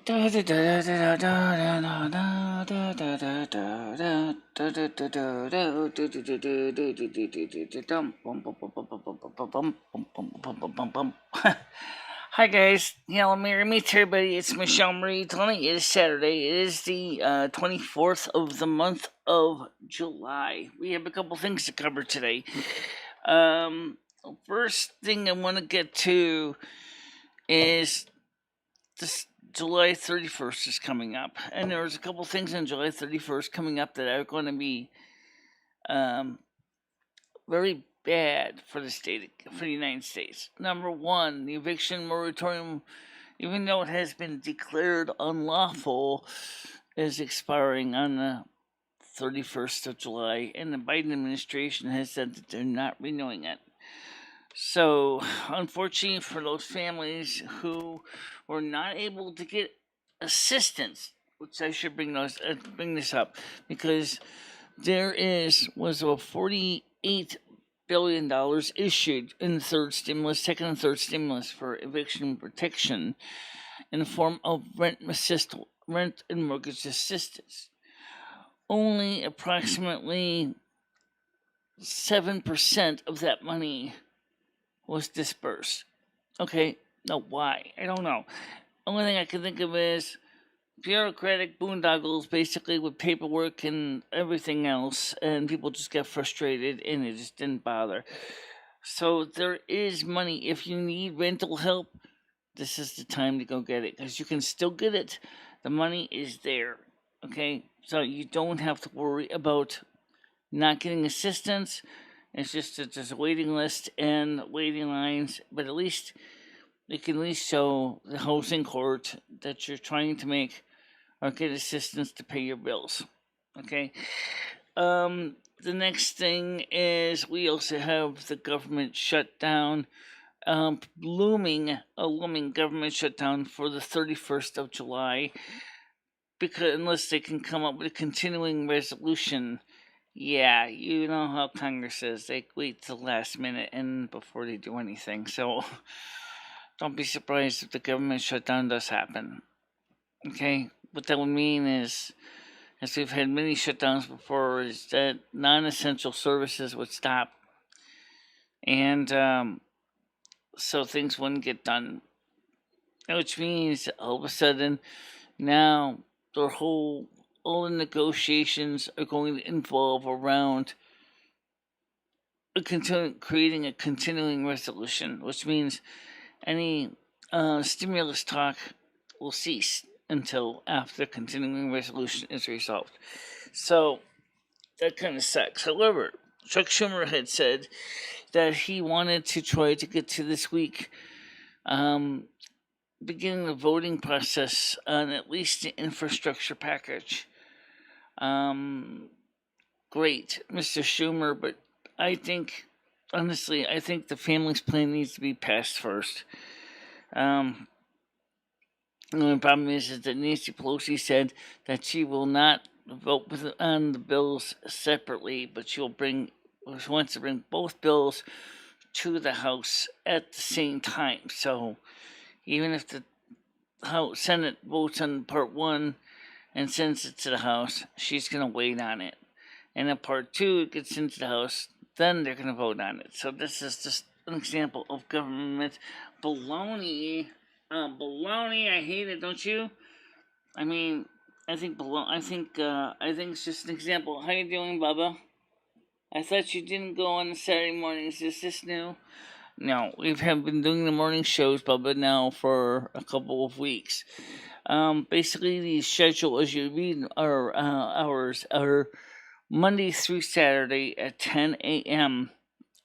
Hi guys, meet everybody. It's MicheleMarieDalene. It is Saturday. It is the 24th of the month of July. We have a couple things to cover today. First thing I want to get to is this July 31st is coming up, and there's a couple things on July 31st coming up that are going to be very bad for the United States. Number one, the eviction moratorium, even though it has been declared unlawful, is expiring on the 31st of July, and the Biden administration has said that they're not renewing it. So, unfortunately for those families who were not able to get assistance, which I should bring this up, because there was a $48 billion issued in the second and third stimulus for eviction protection in the form of rent and mortgage assistance. Only approximately 7% of that money was dispersed. Okay, now why? I don't know. Only thing I can think of is bureaucratic boondoggles, basically, with paperwork and everything else, and people just got frustrated and it just didn't bother. So there is money. If you need rental help, this is the time to go get it, because you can still get it. The money is there. Okay, so you don't have to worry about not getting assistance. It's just that there's a waiting list and waiting lines, but at least you can at least show the housing court that you're trying to make or get assistance to pay your bills. Okay. The next thing is we also have the government shutdown, looming government shutdown for the 31st of July, because unless they can come up with a continuing resolution. Yeah, you know how Congress is. They wait till the last minute and before they do anything. So don't be surprised if the government shutdown does happen. Okay? What that would mean is, as we've had many shutdowns before, is that non-essential services would stop. And so things wouldn't get done. Which means all of a sudden now all the negotiations are going to involve around creating a continuing resolution, which means any stimulus talk will cease until after continuing resolution is resolved. So that kind of sucks. However, Chuck Schumer had said that he wanted to try to get to this week beginning the voting process on at least the infrastructure package. Great, Mr. Schumer, but I think, honestly, the family's plan needs to be passed first. The only problem is that Nancy Pelosi said that she will not vote on the bills separately, but she wants to bring both bills to the House at the same time. So even if the Senate votes on Part 1 and sends it to the House, she's going to wait on it. And if Part 2 gets into the House, then they're going to vote on it. So this is just an example of government baloney. Baloney, I hate it, don't you? I mean, I think it's just an example. How you doing, Bubba? I thought you didn't go on Saturday mornings. Is this new? No, we've been doing the morning shows, Bubba, now for a couple of weeks. Basically, the schedule, as you read our hours, are Monday through Saturday at 10 a.m.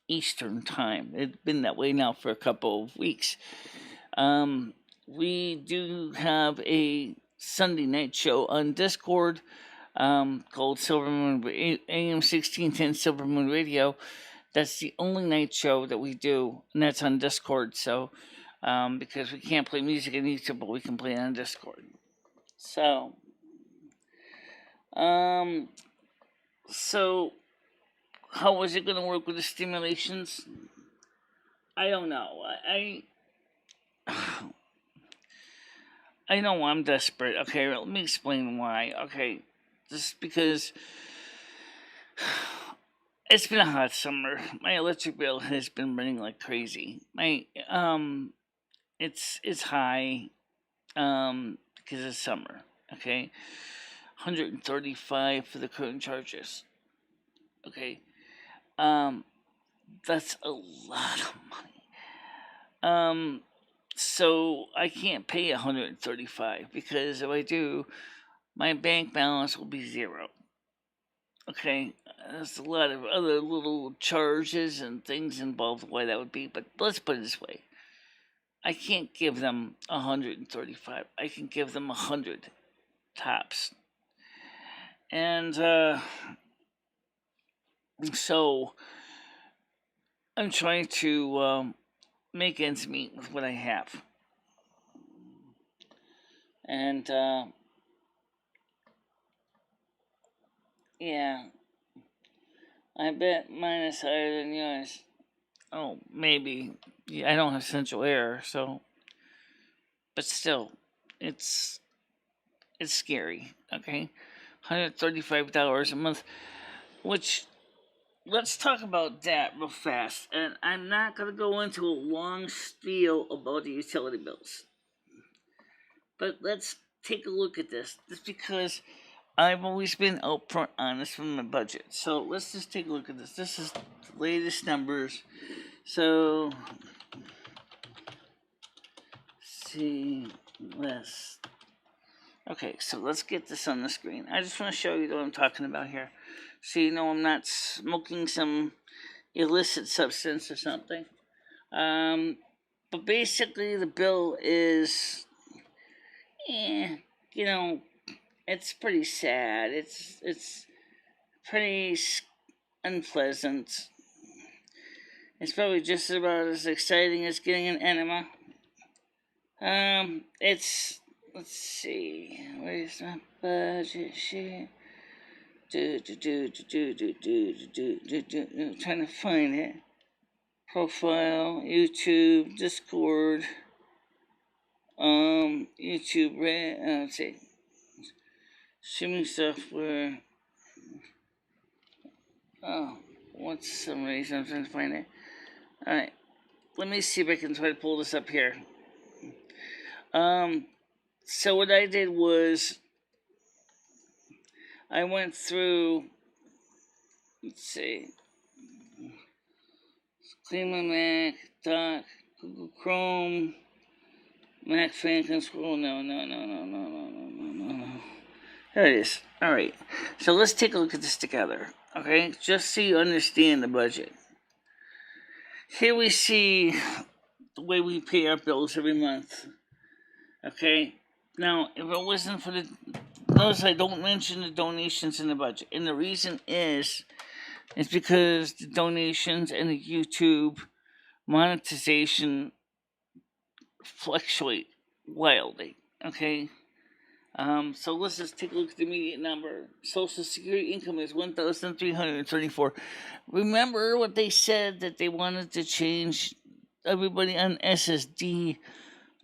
Eastern Time. It's been that way now for a couple of weeks. We do have a Sunday night show on Discord called Silvermoon AM 1610 Silvermoon Radio. That's the only night show that we do, and that's on Discord. So, because we can't play music on YouTube, but we can play it on Discord. So, how was it going to work with the stimulations? I don't know. I know I'm desperate. Okay, let me explain why. Okay, just because it's been a hot summer. My electric bill has been running like crazy. It's high because it's summer. Okay, 135 for the current charges. Okay, um, that's a lot of money. So I can't pay 135 because if I do, my bank balance will be zero. Okay, there's a lot of other little charges and things involved why that would be, but let's put it this way. I can't give them 135. I can give them 100 tops. And so I'm trying to make ends meet with what I have. And yeah, I bet mine is higher than yours. Oh, maybe. Yeah, I don't have central air, so. But still, it's scary. Okay, $135 a month. Which, let's talk about that real fast. And I'm not gonna go into a long spiel about the utility bills. But let's take a look at this. Just because I've always been upfront honest with my budget. So let's just take a look at this. This is the latest numbers. So, see less. Okay, so let's get this on the screen. I just want to show you what I'm talking about here. So you know I'm not smoking some illicit substance or something. But basically the bill is, you know, it's pretty sad. It's pretty unpleasant. It's probably just about as exciting as getting an enema. Let's see, where's my budget sheet? Trying to find it. Profile, YouTube, Discord, YouTube, let's see. Streaming software. Oh, what's some reason I'm trying to find it? Alright, let me see if I can try to pull this up here. So what I did was I went through, let's see, clean my Mac, Doc, Google Chrome, Mac fan control, no. There it is. Alright, so let's take a look at this together, okay? Just so you understand the budget. Here we see the way we pay our bills every month, okay? Now, if it wasn't for the, notice I don't mention the donations in the budget, and the reason is because the donations and the YouTube monetization fluctuate wildly, okay? So let's just take a look at the immediate number. Social Security income is $1,334. Remember what they said, that they wanted to change everybody on SSD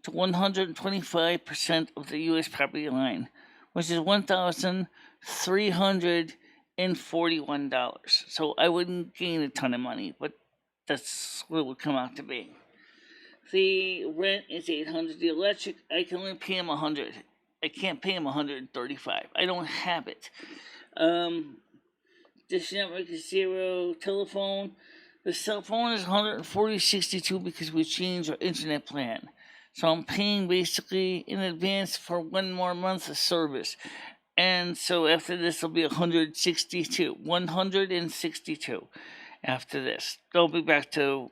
to 125% of the U.S. property line, which is $1,341. So I wouldn't gain a ton of money, but that's what it would come out to be. The rent is $800. The electric, I can only pay him $100. I can't pay him $135. I don't have it. Dish network is $0. Telephone, the cell phone is $140.62 because we changed our internet plan. So I'm paying basically in advance for one more month of service. And so after this, it'll be $162 after this. They'll be back to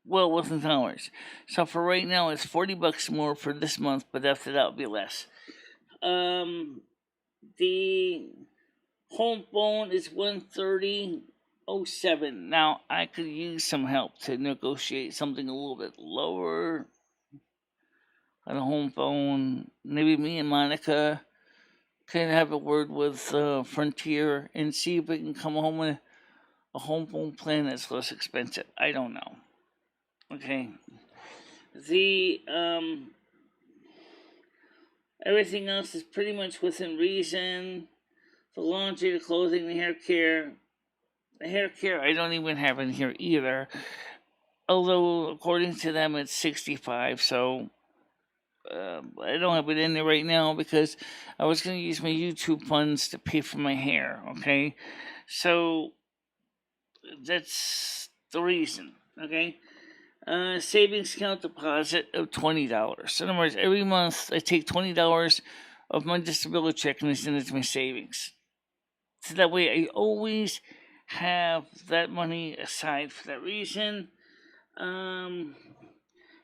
well within hours. So for right now, it's $40 more for this month, but after that, it'll be less. The home phone is $130.07. Now I could use some help to negotiate something a little bit lower on a home phone. Maybe me and Monica can have a word with Frontier and see if we can come home with a home phone plan that's less expensive. I don't know. Okay. The Everything else is pretty much within reason. The laundry, the clothing, the hair care. The hair care I don't even have in here either. Although, according to them, it's 65, so I don't have it in there right now because I was going to use my YouTube funds to pay for my hair, okay? So, that's the reason, okay? Savings account deposit of $20. In other words, every month I take $20 of my disability check and I send it to my savings. So that way I always have that money aside for that reason.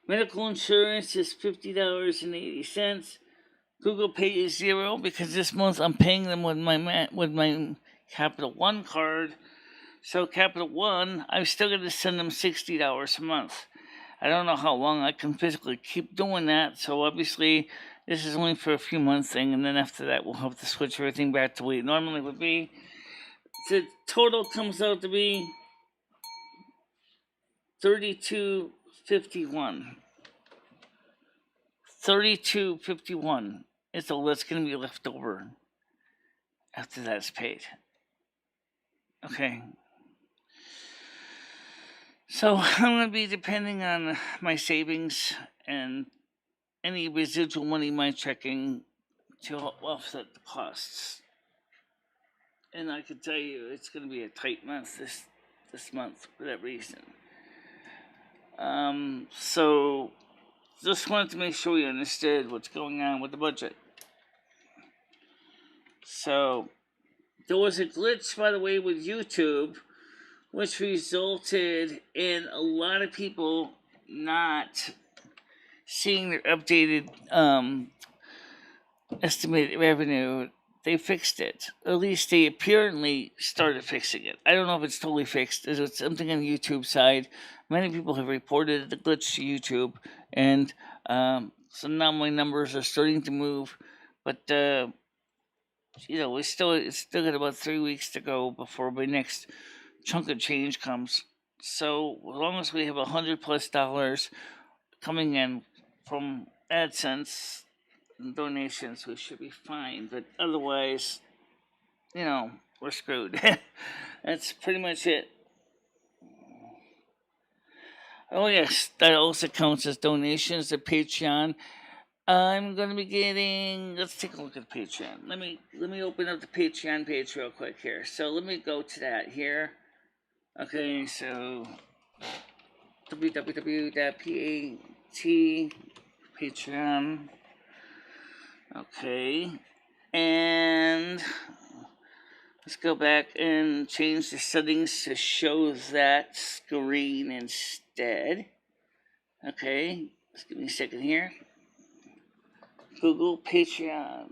Medical insurance is $50.80. Google Pay is $0 because this month I'm paying them with my Capital One card. So Capital One, I'm still going to send them $60 a month. I don't know how long I can physically keep doing that. So obviously, this is only for a few months thing, and then after that, we'll have to switch everything back to what it normally would be. The total comes out to be $32.51. $32.51 is all that's going to be left over after that's paid. Okay. So I'm going to be depending on my savings and any residual money in my checking to offset the costs. And I can tell you it's going to be a tight month this month for that reason. So just wanted to make sure you understood what's going on with the budget. So there was a glitch, by the way, with YouTube, which resulted in a lot of people not seeing their updated estimated revenue. They fixed it. At least they apparently started fixing it. I don't know if it's totally fixed. It's something on the YouTube side. Many people have reported the glitch to YouTube, and so now my numbers are starting to move. But it's still got about 3 weeks to go before my next chunk of change comes. So as long as we have $100+ coming in from AdSense and donations, we should be fine. But otherwise, we're screwed. That's pretty much it. Oh yes, that also counts as donations to Patreon. I'm going to be getting. Let's take a look at Patreon. Let me open up the Patreon page real quick here. So let me go to that here. Okay, so www.patreon. Okay, and let's go back and change the settings to show that screen instead. Okay, just give me a second here. Google Patreon.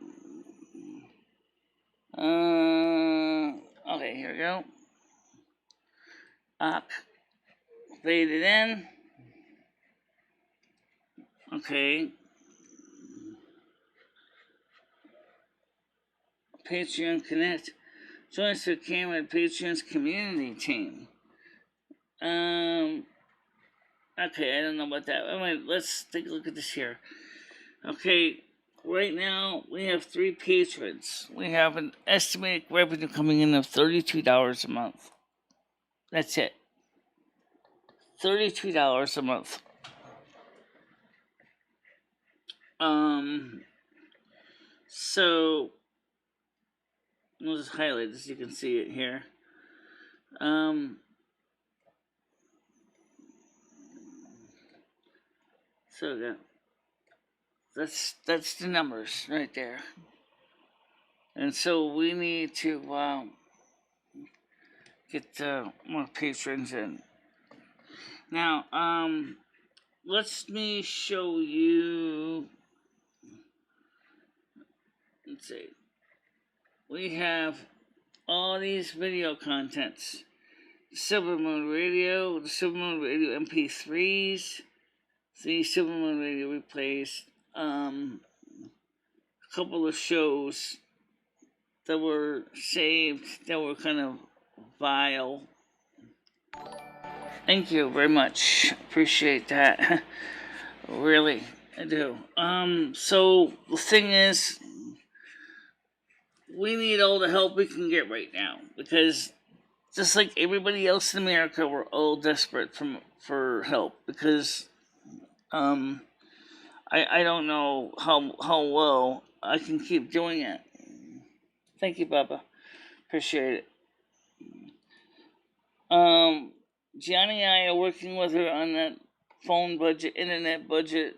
Okay, here we go. Fade it in. Okay. Patreon Connect. Join us for camera at Patreon's community team. Okay, I don't know about that. Anyway, let's take a look at this here. Okay, right now we have 3 patrons. We have an estimated revenue coming in of $32 a month. That's it. $32 a month. So I'll just highlight this so you can see it here. So yeah, that's the numbers right there. And so we need to get more patrons in. Now, let me show you. Let's see. We have all these video contents. Silvermoon Radio, the Silvermoon Radio MP3s. The Silvermoon Radio replays a couple of shows that were saved that were kind of vile. Thank you very much. Appreciate that. Really. I do. So the thing is, we need all the help we can get right now because just like everybody else in America, we're all desperate for help because um, I don't know how well I can keep doing it. Thank you, Baba. Appreciate it. Um, Gianni and I are working with her on that phone budget, internet budget,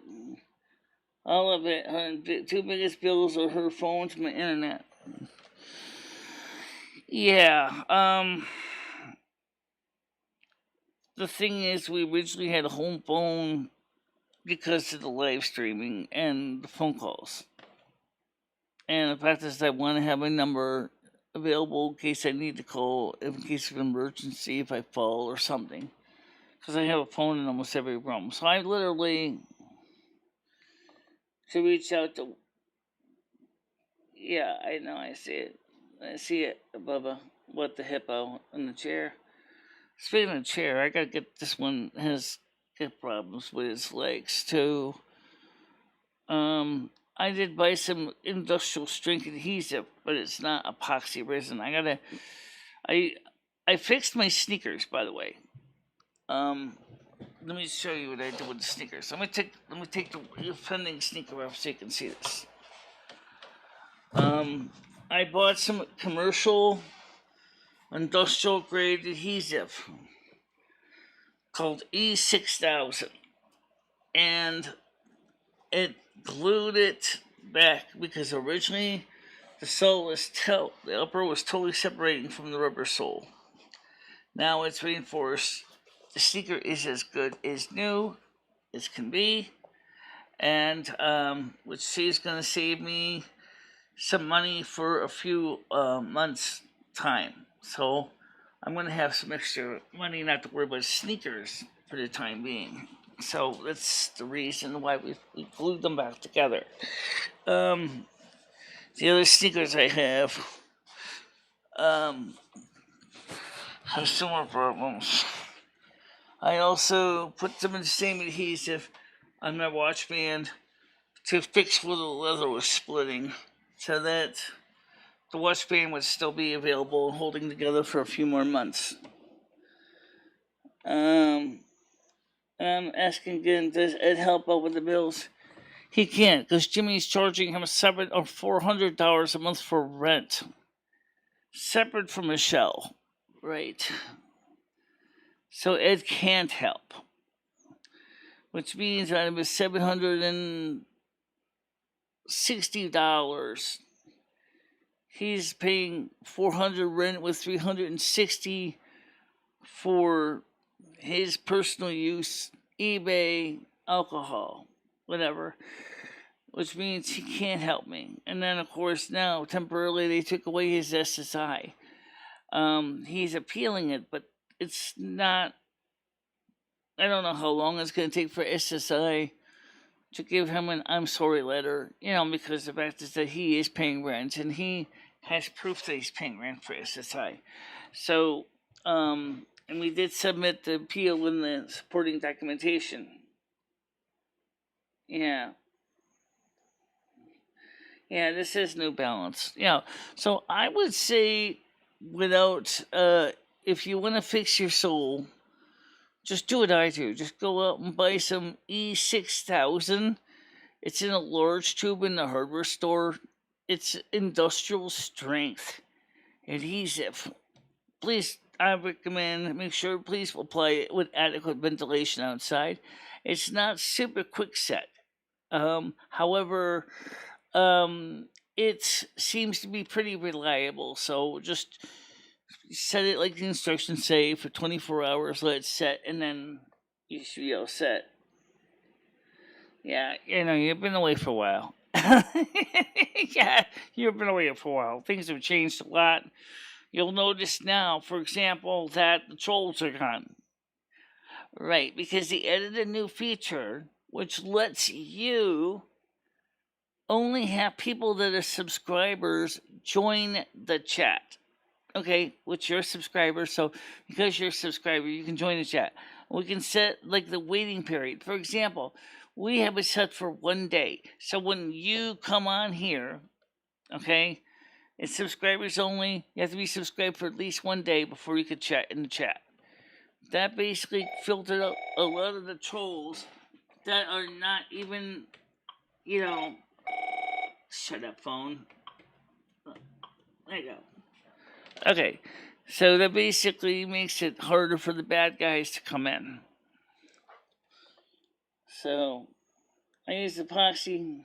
all of it. Her two biggest bills are her phones and the internet. Yeah. The thing is, we originally had a home phone because of the live streaming and the phone calls. And the fact is, I want to have a number available in case I need to call, in case of emergency, if I fall or something. Because I have a phone in almost every room. So I literally should reach out to. Yeah, I know, I see it. I see it, Bubba. What the hippo in the chair. Speaking of the chair, I gotta get this one has got problems with its legs too. I did buy some industrial strength adhesive, but it's not epoxy resin. I fixed my sneakers, by the way. Let me show you what I did with the sneakers. Let me take the offending sneaker off so you can see this. I bought some commercial industrial grade adhesive called E6000, and it glued it back because originally the upper was totally separating from the rubber sole. Now it's reinforced. The sneaker is as good as new as can be, and which is going to save me some money for a few months' time. So I'm going to have some extra money not to worry about sneakers for the time being. So that's the reason why we glued them back together. The other sneakers I have similar problems. I also put them in the same adhesive on my watch band to fix where the leather was splitting, so that the watch band would still be available and holding together for a few more months. I'm asking again, does Ed help out with the bills? He can't, because Jimmy's charging him $700 or $400 a month for rent, separate from Michelle, right? So Ed can't help, which means out of his $760, he's paying $400 rent with $360 for his personal use, eBay, alcohol, whatever, which means he can't help me. And then, of course, now temporarily they took away his SSI. He's appealing it, but it's not. I don't know how long it's going to take for SSI to give him an I'm sorry letter, because the fact is that he is paying rent and he has proof that he's paying rent for SSI. So, and we did submit the appeal in the supporting documentation. Yeah. Yeah, this is New Balance. Yeah. So I would say without, if you want to fix your soul, just do what I do. Just go out and buy some E6000. It's in a large tube in the hardware store. It's industrial strength adhesive. Please, I recommend make sure please apply it with adequate ventilation outside. It's not super quick set. However, it seems to be pretty reliable. So just set it like the instructions say for 24 hours. Let it set, and then you should be all set. Yeah, you've been away for a while. Yeah, you've been away for a while. Things have changed a lot. You'll notice now, for example, that the trolls are gone. Right, because they added a new feature which lets you only have people that are subscribers join the chat. Okay, which you're a subscriber, so because you're a subscriber, you can join the chat. We can set like the waiting period. For example, we have it set for 1 day. So when you come on here, okay, it's subscribers only. You have to be subscribed for at least 1 day before you could chat in the chat. That basically filtered out a lot of the trolls that are not even, shut up, phone. There you go. Okay, so that basically makes it harder for the bad guys to come in. So, I use epoxy.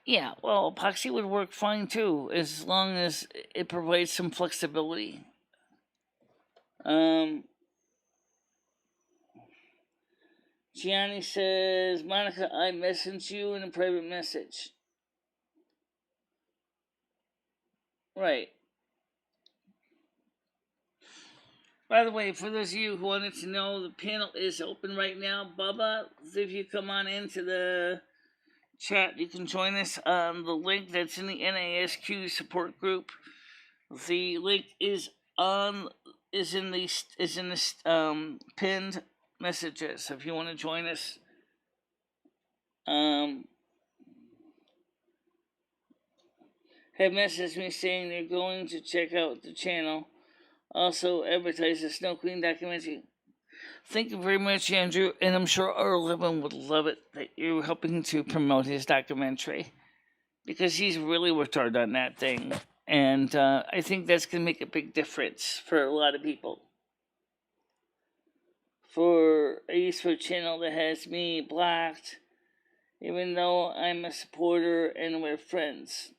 Yeah, well, epoxy would work fine too, as long as it provides some flexibility. Gianni says, Monica, I messaged you in a private message. Right. By the way, for those of you who wanted to know, the panel is open right now. Bubba, if you come on into the chat, you can join us on the link that's in the NASQ support group. The link is in the pinned messages. If you want to join us, have messaged me saying they're going to check out the channel. Also, advertise the Snow Queen documentary. Thank you very much, Andrew, and I'm sure R11 would love it that you're helping to promote his documentary, because he's really worked hard on that thing, and I think that's going to make a big difference for a lot of people. For a useful channel that has me blocked, even though I'm a supporter and we're friends.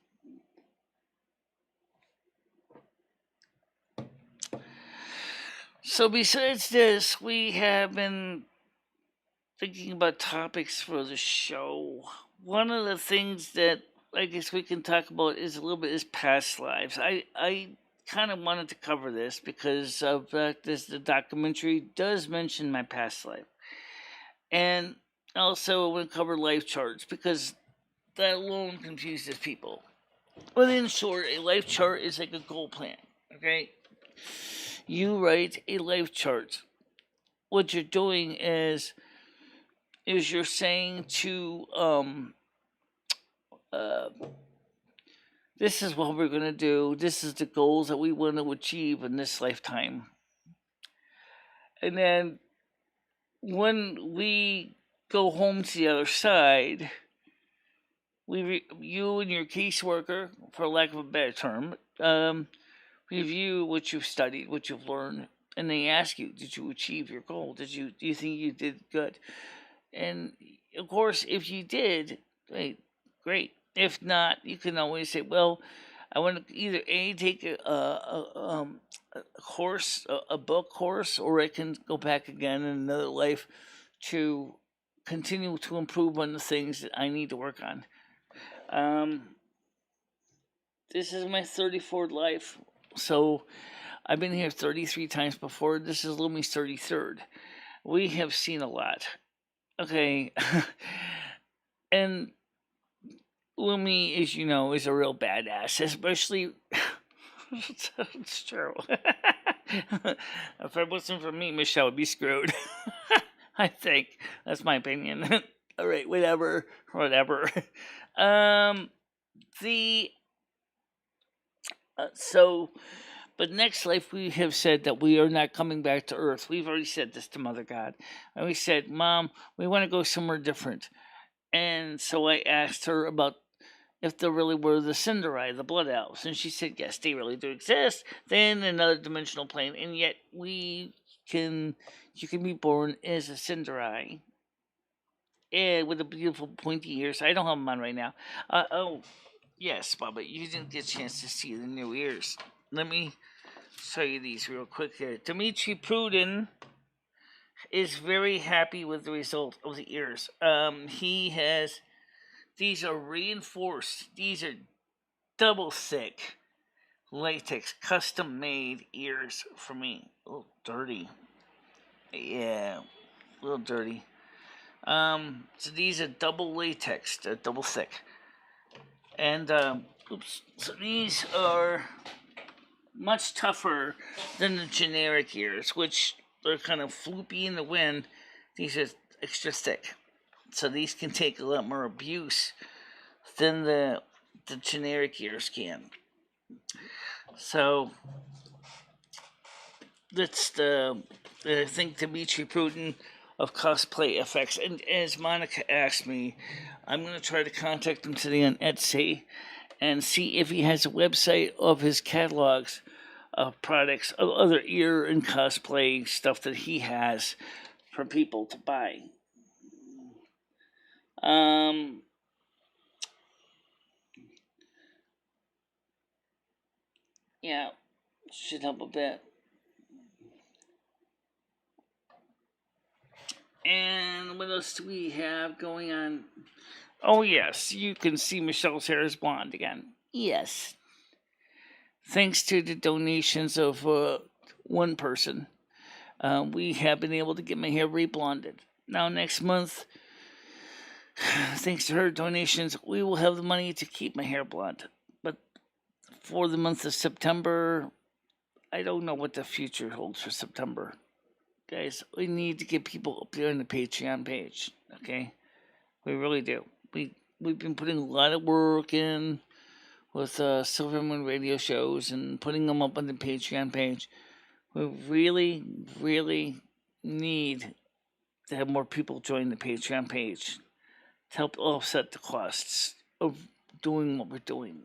So besides this, we have been thinking about topics for the show. One of the things that I guess we can talk about is a little bit is past lives. I kind of wanted to cover this because of the documentary does mention my past life. And also I want to cover life charts because that alone confuses people. But in short, a life chart is like a goal plan, okay? You write a life chart. What you're doing is you're saying to this is what we're going to do. This is the goals that we want to achieve in this lifetime. And then when we go home to the other side, you and your caseworker, for lack of a better term, review what you've studied, what you've learned, and they ask you, did you achieve your goal? Do you think you did good? And of course, if you did, great. If not, you can always say, well, I want to either take a course, a book course, or I can go back again in another life to continue to improve on the things that I need to work on. This is my 34th life, so I've been here 33 times before. This is Lumi's 33rd. We have seen a lot. Okay, and Lumi, as you know, is a real badass, especially. It's true. If it wasn't for me, Michelle would be screwed. I think that's my opinion. All right, whatever. But next life we have said that we are not coming back to Earth. We've already said this to Mother God, and we said, Mom, we want to go somewhere different. And so I asked her about if there really were the Cinderi, the Blood Elves, and she said, yes, they really do exist. Then another dimensional plane, and yet you can be born as a Cinderi. Yeah, with the beautiful pointy ears. I don't have them on right now. Yes, Bubba, you didn't get a chance to see the new ears. Let me show you these real quick here. Dimitri Prudin is very happy with the result of the ears. These are reinforced. These are double thick latex custom made ears for me. A little dirty. Yeah, a little dirty. So these are double latex, they're double thick. And, so these are much tougher than the generic ears, which are kind of floopy in the wind. These are extra thick. So these can take a lot more abuse than the generic ears can. So that's I think Dimitri Putin of Cosplay FX. And as Monica asked me, I'm going to try to contact him today on Etsy and see if he has a website of his catalogs of products, of other ear and cosplay stuff that he has for people to buy. Yeah, should help a bit. And what else do we have going on? Oh, yes, you can see Michelle's hair is blonde again. Yes. Thanks to the donations of one person, we have been able to get my hair reblonded. Now, next month, thanks to her donations, we will have the money to keep my hair blonde. But for the month of September, I don't know what the future holds for September. Guys, we need to get people up there on the Patreon page, okay? We really do. We've been putting a lot of work in with Silvermoon radio shows and putting them up on the Patreon page. We really, really need to have more people join the Patreon page to help offset the costs of doing what we're doing.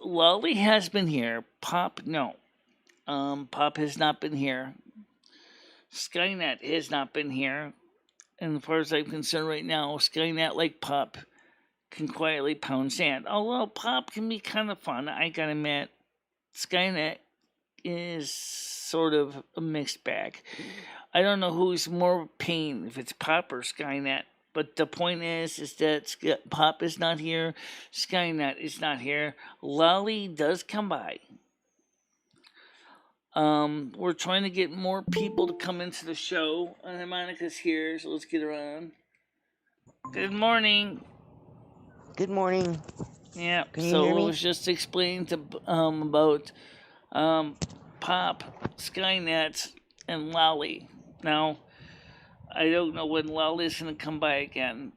Lolly has been here. Pop, no. Pop has not been here. Skynet has not been here. And as far as I'm concerned right now, Skynet, like Pop, can quietly pound sand. Although Pop can be kind of fun, I gotta admit, Skynet is sort of a mixed bag. I don't know who's more pain, if it's Pop or Skynet. But the point is that Pop is not here, Skynet is not here. Lolly does come by. We're trying to get more people to come into the show. Monica's here, so let's get her on. Good morning. Good morning. Yeah, Can you hear me? I was just explaining to about Pop, Skynet, and Lolly. Now, I don't know when Lolly's gonna come by again,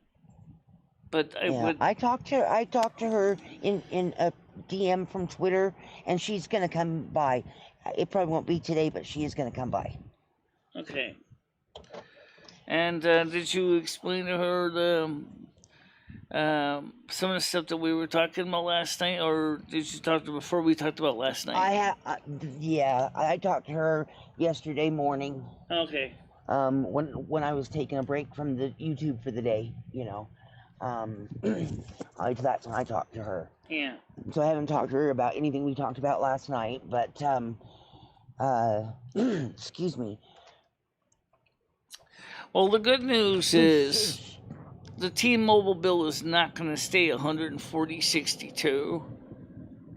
but I talked to her in a DM from Twitter, and she's gonna come by. It probably won't be today, but she is gonna come by. Okay. And did you explain to her some of the stuff that we were talking about last night, or did you talk to her before we talked about last night? I talked to her yesterday morning. Okay. When I was taking a break from the YouTube for the day, that's when I talked to her. Yeah. So I haven't talked to her about anything we talked about last night, but excuse me. Well, the good news is the T-Mobile bill is not going to stay $140.62.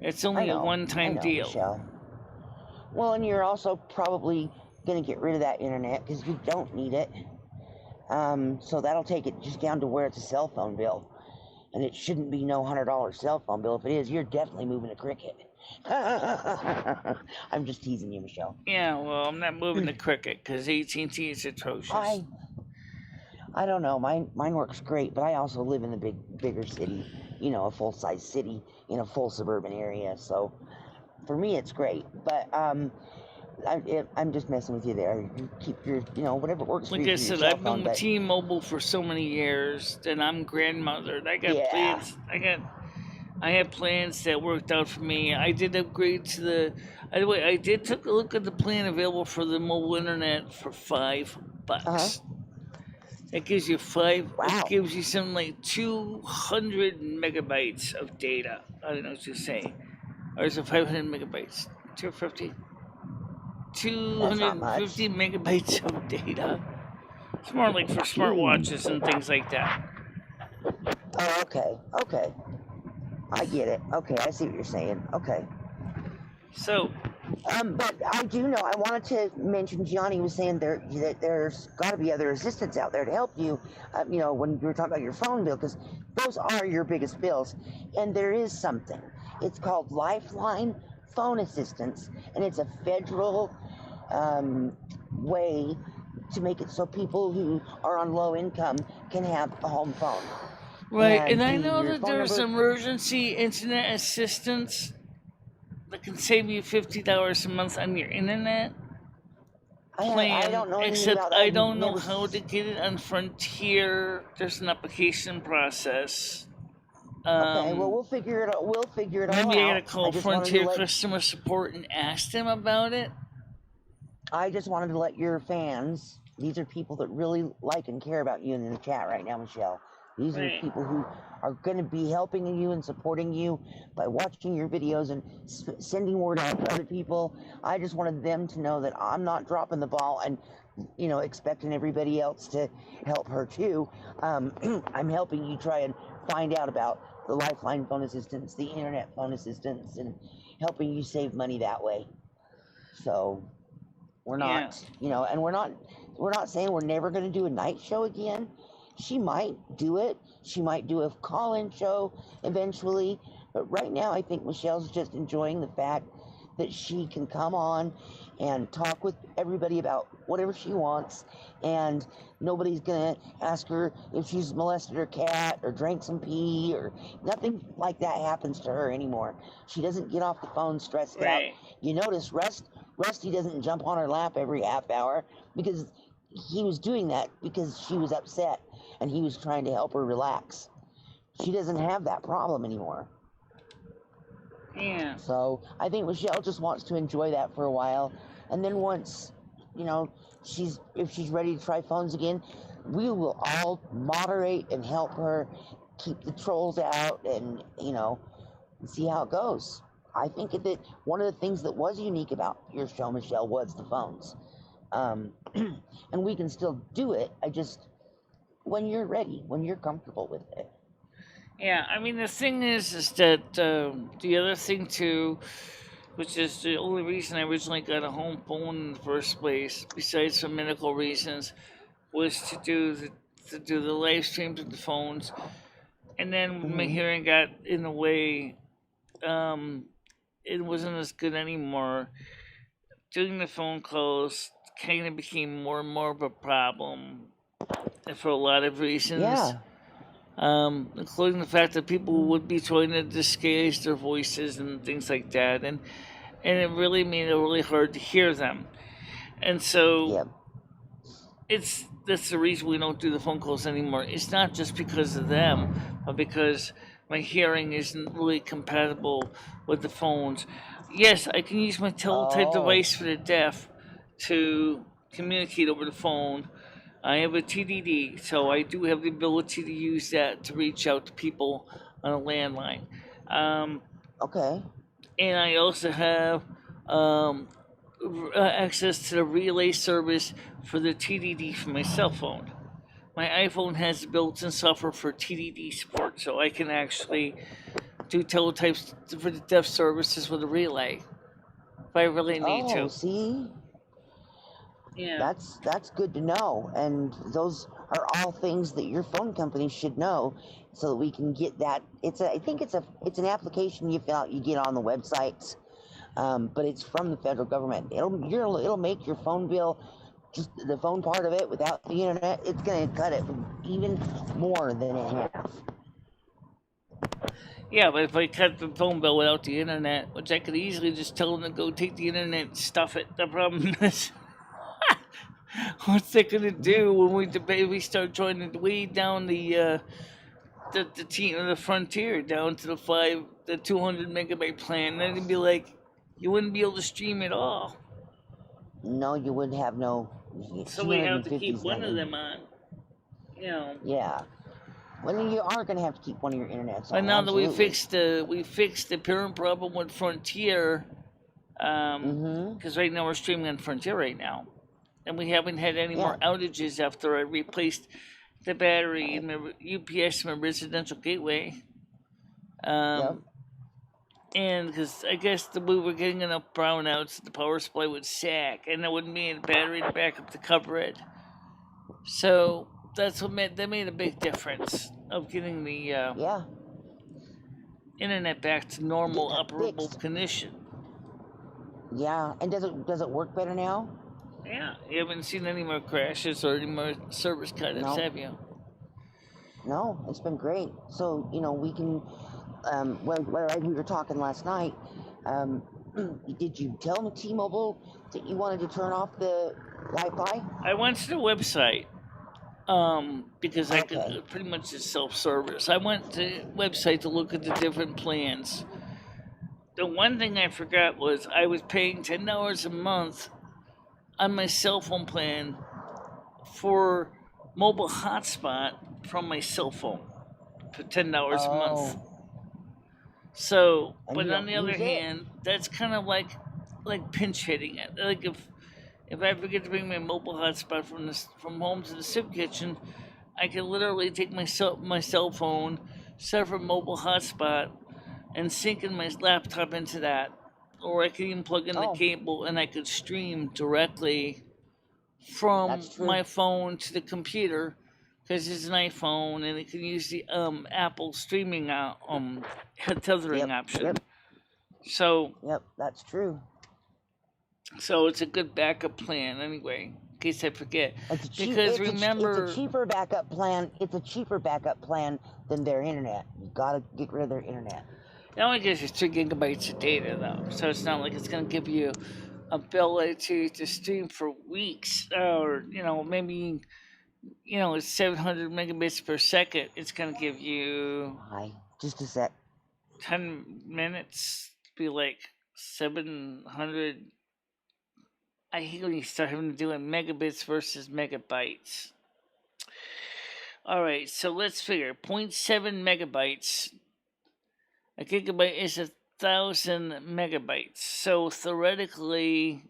It's only a one-time deal. Michelle. Well, and you're also probably going to get rid of that internet because you don't need it. So that'll take it just down to where it's a cell phone bill. And it shouldn't be no $100 cell phone bill. If it is, you're definitely moving to Cricket. I'm just teasing you, Michelle. Yeah, well, I'm not moving to Cricket because AT&T is atrocious. I don't know. Mine works great, but I also live in a bigger city. A full-size city in a full suburban area. So for me, it's great. But I'm just messing with you there. You keep your, whatever works for you. Like I said, I've been with T-Mobile for so many years, and I'm grandmothered. I got plans. I had plans that worked out for me. I did upgrade to the. Anyway, I did take a look at the plan available for the mobile internet for $5. It gives you It gives you something like 200 megabytes of data. I don't know what you're saying. Or is it 500 megabytes? 250. 250 megabytes of data. It's more like for smartwatches and things like that. Oh, okay. I get it. Okay, I see what you're saying. Okay. So. But I do know, I wanted to mention, Gianni was saying that there's got to be other assistants out there to help you, when you were talking about your phone bill, because those are your biggest bills. And there is something. It's called Lifeline, phone assistance, and it's a federal way to make it so people who are on low income can have a home phone. Right, and I the- know your that phone there's number- emergency internet assistance that can save you $50 a month on your internet plan. I don't know anything except about that. I don't know Never how to get it on Frontier. There's an application process. Okay, well we'll figure it out. Maybe I gotta out. call I just wanted to Frontier let- customer support and ask them about it. I just wanted to let your fans, these are people that really like and care about you in the chat right now, Michelle. These are Right. people who are going to be helping you and supporting you by watching your videos and sending word out to other people. I just wanted them to know that I'm not dropping the ball and, you know, expecting everybody else to help her too. I'm helping you try and find out about the Lifeline phone assistance, the internet phone assistance, and helping you save money that way. So we're not, you know, and we're not saying we're never going to do a night show again. She might do it. She might do a call-in show eventually. But right now, I think Michelle's just enjoying the fact that she can come on and talk with everybody about whatever she wants, and nobody's gonna ask her if she's molested her cat or drank some pee, or nothing like that happens to her anymore. She doesn't get off the phone stressed out. You notice Rusty doesn't jump on her lap every half hour, because he was doing that because she was upset and he was trying to help her relax. She doesn't have that problem anymore. Yeah. So I think Michelle just wants to enjoy that for a while, and then once, you know, if she's ready to try phones again, we will all moderate and help her keep the trolls out, and, you know, see how it goes. I think that one of the things that was unique about your show, Michelle, was the phones. And we can still do it. When you're ready, when you're comfortable with it. Yeah, I mean, the thing is that the other thing too, which is the only reason I originally got a home phone in the first place, besides for medical reasons, was to do the live streams with the phones. And then when my hearing got in the way, it wasn't as good anymore. Doing the phone calls kind of became more and more of a problem, for a lot of reasons. Yeah. Including the fact that people would be trying to disguise their voices and things like that, and it really made it really hard to hear them. And so that's the reason we don't do the phone calls anymore. It's not just because of them, but because my hearing isn't really compatible with the phones. Yes, I can use my teletype device for the deaf to communicate over the phone. I have a TDD, so I do have the ability to use that to reach out to people on a landline. Okay. And I also have access to the relay service for the TDD for my cell phone. My iPhone has built-in software for TDD support, so I can actually do teletypes for the deaf services with a relay if I really need to. See? Yeah. That's good to know, and those are all things that your phone company should know, so that we can get that. I think it's an application you fill out, you get on the websites, but it's from the federal government. It'll make your phone bill, just the phone part of it, without the internet, it's gonna cut it even more than in half. Yeah, but if I cut the phone bill without the internet, which I could easily just tell them to go take the internet and stuff it, the problem is, what's that gonna do when we start trying to weed down the frontier down to the 200 megabyte plan? Then it'd be like you wouldn't be able to stream at all. No, you wouldn't have no. So we have to keep one of them on. You know. Yeah. Well, you are going to have to keep one of your internets on. But now absolutely. that we fixed the parent problem with Frontier, because right now we're streaming on Frontier right now, and we haven't had any more outages after I replaced the battery in my UPS in my residential gateway. And because I guess we were getting enough brownouts, the power supply would sag, and there wouldn't be any battery to back up to cover it. So that made a big difference of getting the internet back to normal operable condition. Yeah, and does it work better now? Yeah, you haven't seen any more crashes or any more service cut-ups, No, have you? no, it's been great. So we can. We were talking last night. Um, did you tell T-Mobile that you wanted to turn off the Wi-Fi? I went to the website because I could Okay. pretty much just self-service. I went to the website to look at the different plans. The one thing I forgot was I was paying $10 a month on my cell phone plan for mobile hotspot from my cell phone for $10 a month. Oh, So, and but you on don't the other use it? hand, that's kind of like pinch hitting it. Like if I forget to bring my mobile hotspot from home to the soup kitchen, I can literally take my cell phone, set up a mobile hotspot, and sync in my laptop into that. Or I could even plug in the Oh, cable and I could stream directly from that's true. my phone to the computer because it's an iPhone and it can use the Apple streaming tethering Yep, option. yep, So yep. That's true. so it's a good backup plan anyway, in case I forget. It's a cheap. Because It's a remember, cheaper backup plan. It's a cheaper backup plan than their internet. You gotta get rid of their internet. it only gives you 3 gigabytes of data though, so it's not like it's going to give you ability to stream for weeks or maybe it's 700 megabits per second. It's going to give you Hi, just a sec. 10 minutes to be like 700. I hate when you start having to do it megabits versus megabytes. All right, so let's figure 0.7 megabytes. A gigabyte is 1,000 megabytes. So theoretically,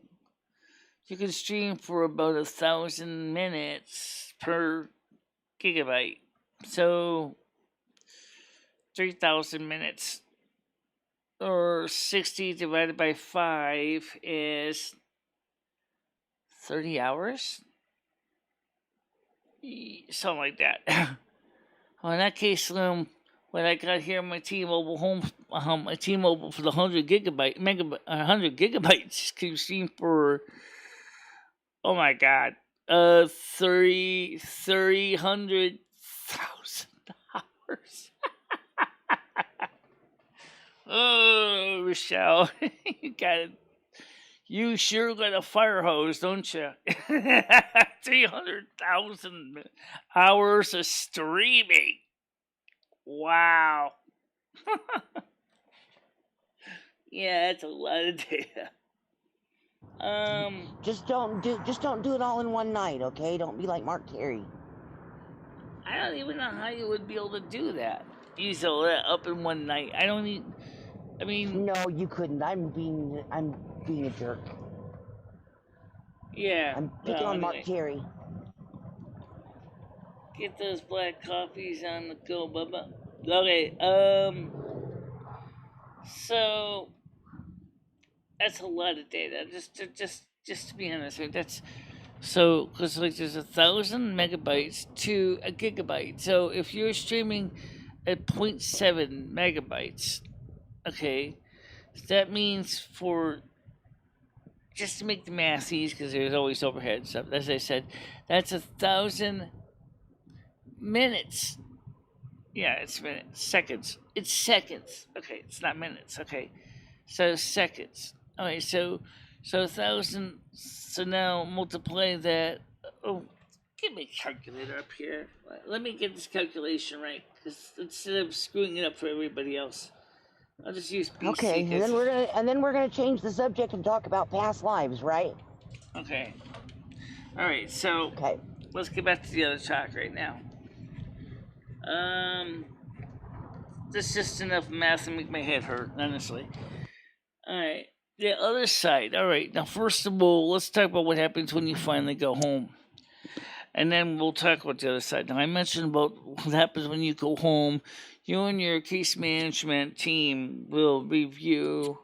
you can stream for about 1,000 minutes per gigabyte. So 3,000 minutes or 60 divided by 5 is 30 hours? Something like that. Well, in that case, when I got here on my T-Mobile my T-Mobile for the 100 gigabytes can stream for, oh my god, 300,000 hours. Oh, Michelle, you sure got a fire hose, don't you? 300,000 hours of streaming. Wow. Yeah, that's a lot of data. Just don't do it all in one night, okay? Don't be like Mark Carey. I don't even know how you would be able to do that. Use all that up in one night. I mean, No, you couldn't. I'm being a jerk. yeah. I'm picking Well, on Mark anyway, Carey. get those black coffees on the go, Bubba. Okay. So that's a lot of data. Just to be honest, right? That's so because like there's 1,000 megabytes to a gigabyte. So if you're streaming at 0.7 megabytes, okay, that means for just to make the math easy, because there's always overhead and stuff. As I said, that's 1,000 minutes. Yeah, it's minutes. Seconds. It's seconds. Okay, it's not minutes. Okay, so seconds. Okay, so 1,000. So now multiply that. Oh, give me a calculator up here. Let me get this calculation right, because instead of screwing it up for everybody else, I'll just use BC. Okay, and then we're gonna change the subject and talk about past lives, right? Okay. All right. So Okay. let's get back to the other talk right now. This is just enough math to make my head hurt, honestly. All right. The other side. All right. Now, first of all, let's talk about what happens when you finally go home. And then we'll talk about the other side. Now, I mentioned about what happens when you go home. You and your case management team will review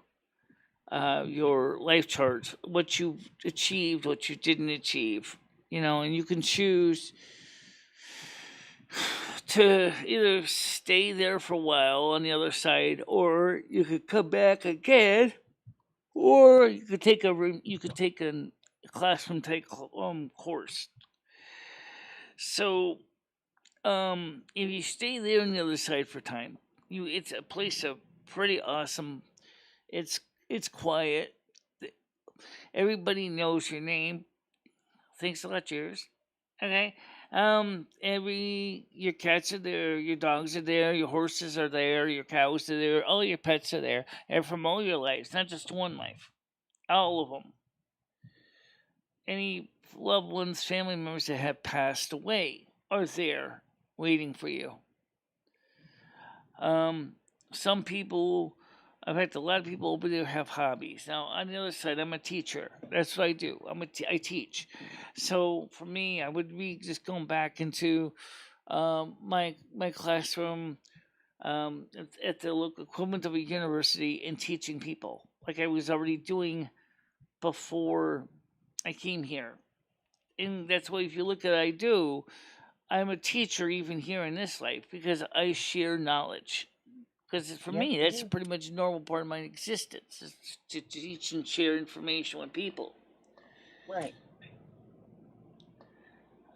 your life chart, what you achieved, what you didn't achieve. And you can choose to either stay there for a while on the other side, or you could come back again or you could take a classroom type course. So if you stay there on the other side for time, it's a place of pretty awesome. It's it's quiet. Everybody knows your name. Thanks a lot, cheers. Okay. Your cats are there, your dogs are there, your horses are there, your cows are there, all your pets are there, and from all your lives, not just one life, all of them. Any loved ones, family members that have passed away are there, waiting for you. Some people, in fact, a lot of people over there have hobbies. Now, on the other side, I'm a teacher. That's what I do. I teach. So for me, I would be just going back into my classroom at the local equivalent of a university and teaching people like I was already doing before I came here. And that's why if you look at what I do, I'm a teacher even here in this life because I share knowledge. Because for Yes, me, you that's do. pretty much a normal part of my existence is to teach and share information with people. Right.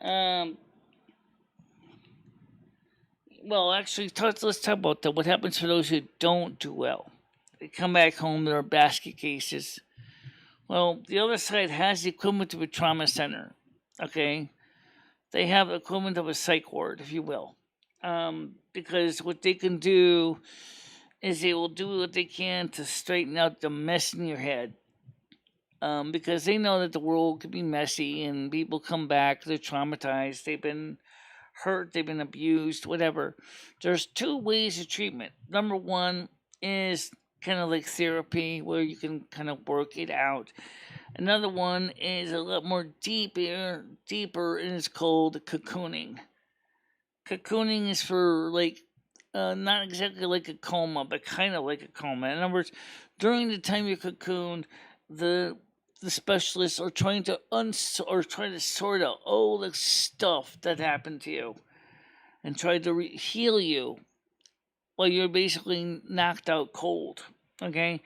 Um, well, actually, let's talk about that. What happens for those who don't do well? They come back home, there are basket cases. Well, the other side has the equivalent of a trauma center. Okay, they have the equivalent of a psych ward, if you will, because what they can do is they will do what they can to straighten out the mess in your head. Because they know that the world could be messy and people come back, they're traumatized, they've been hurt, they've been abused, whatever. There's two ways of treatment. Number one is kind of like therapy where you can kind of work it out. Another one is a lot more deeper, and it's called cocooning. Cocooning is for like not exactly like a coma, but kind of like a coma. In other words, during the time you're cocooned, the the specialists are trying to trying to sort out all the stuff that happened to you and try to heal you while you're basically knocked out cold. Okay,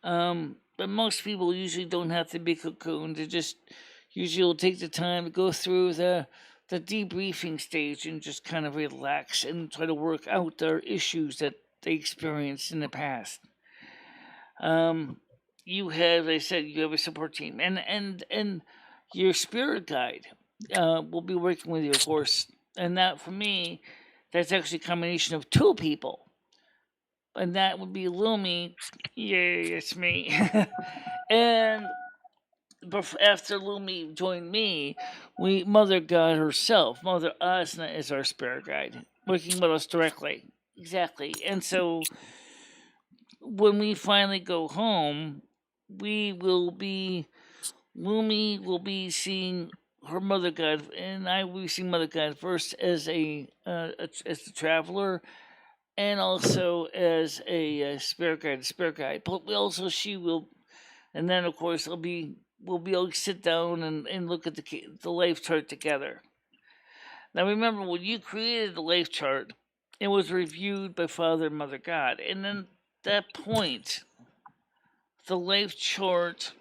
but most people usually don't have to be cocooned. They just usually will take the time to go through the debriefing stage and just kind of relax and try to work out their issues that they experienced in the past. Um, you have, I said, you have a support team, and your spirit guide will be working with you, of course. And that, for me, that's actually a combination of two people, and that would be Lumi. Yay, it's me. And after Lumi joined me, Mother God herself, Mother Asna, is our spirit guide, working with us directly. Exactly. And so when we finally go home, we will be Lumi will be seeing her Mother God, and I will be seeing Mother God first as as the traveler, and also as a spirit guide. Spirit guide, but we also she will, and then of course we'll be able to sit down and look at the life chart together. Now remember, when you created the life chart, it was reviewed by Father and Mother God, and then that point, the life chart,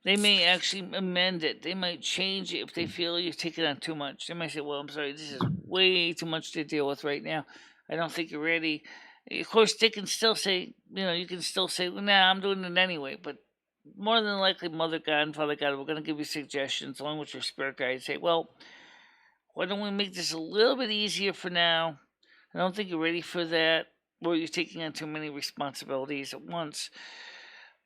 they may actually amend it. They might change it if they feel you've taken on too much. They might say, "Well, I'm sorry, this is way too much to deal with right now. I don't think you're ready." Of course, they can still say, you can still say, well, "Nah, I'm doing it anyway." But more than likely, Mother God and Father God, we're going to give you suggestions along with your spirit guide. Say, "Well, why don't we make this a little bit easier for now? I don't think you're ready for that, or you're taking on too many responsibilities at once."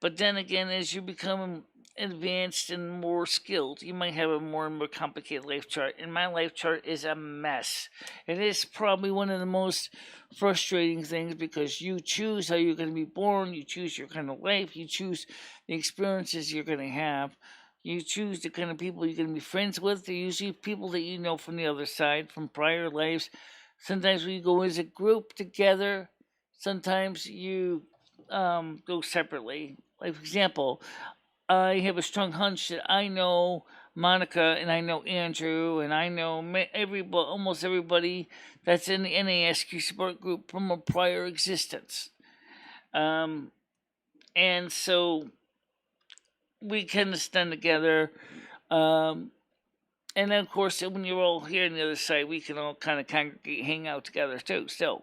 But then again, as you become advanced and more skilled, you might have a more and more complicated life chart. And my life chart is a mess. It is probably one of the most frustrating things because you choose how you're going to be born, you choose your kind of life, you choose the experiences you're going to have. You choose the kind of people you're going to be friends with. They're usually people that you know from the other side, from prior lives. Sometimes we go as a group together. Sometimes you go separately. Like, for example, I have a strong hunch that I know Monica and I know Andrew and I know almost everybody that's in the NASQ support group from a prior existence. Um, And so we kind of stand together. And then, of course, when you're all here on the other side, we can all kind of congregate, hang out together too. Still,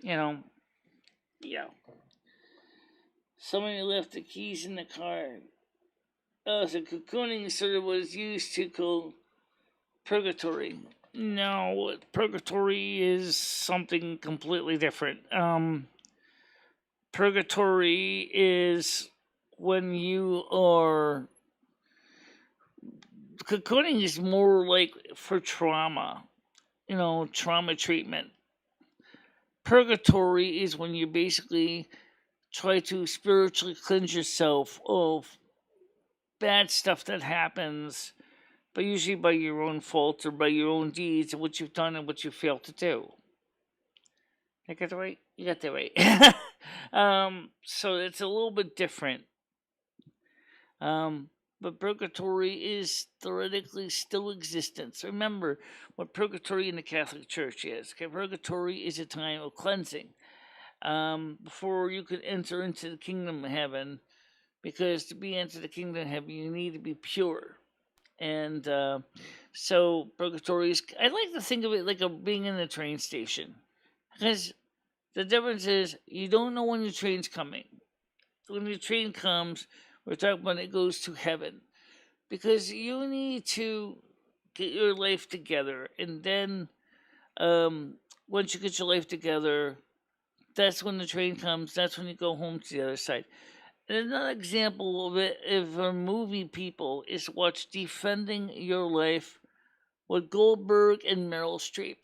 you know, yeah. Somebody left the keys in the car. Oh, so cocooning sort of was used to call Purgatory. No, Purgatory is something completely different. Purgatory is when you are. Cocooning is more like for trauma, trauma treatment. Purgatory is when you basically try to spiritually cleanse yourself of bad stuff that happens, but usually by your own fault or by your own deeds and what you've done and what you failed to do. I got that right? You got that right. So it's a little bit different. But purgatory is theoretically still existence. Remember what purgatory in the Catholic Church is. Okay, purgatory is a time of cleansing. Before you could enter into the kingdom of heaven, because to be into the kingdom of heaven, you need to be pure. And so purgatory is, I like to think of it like being in a train station. Because the difference is you don't know when the train's coming. When the train comes, we're talking about it goes to heaven. Because you need to get your life together. And then once you get your life together, that's when the train comes. That's when you go home to the other side. And another example of it, if a movie people, is watch Defending Your Life with Goldberg and Meryl Streep.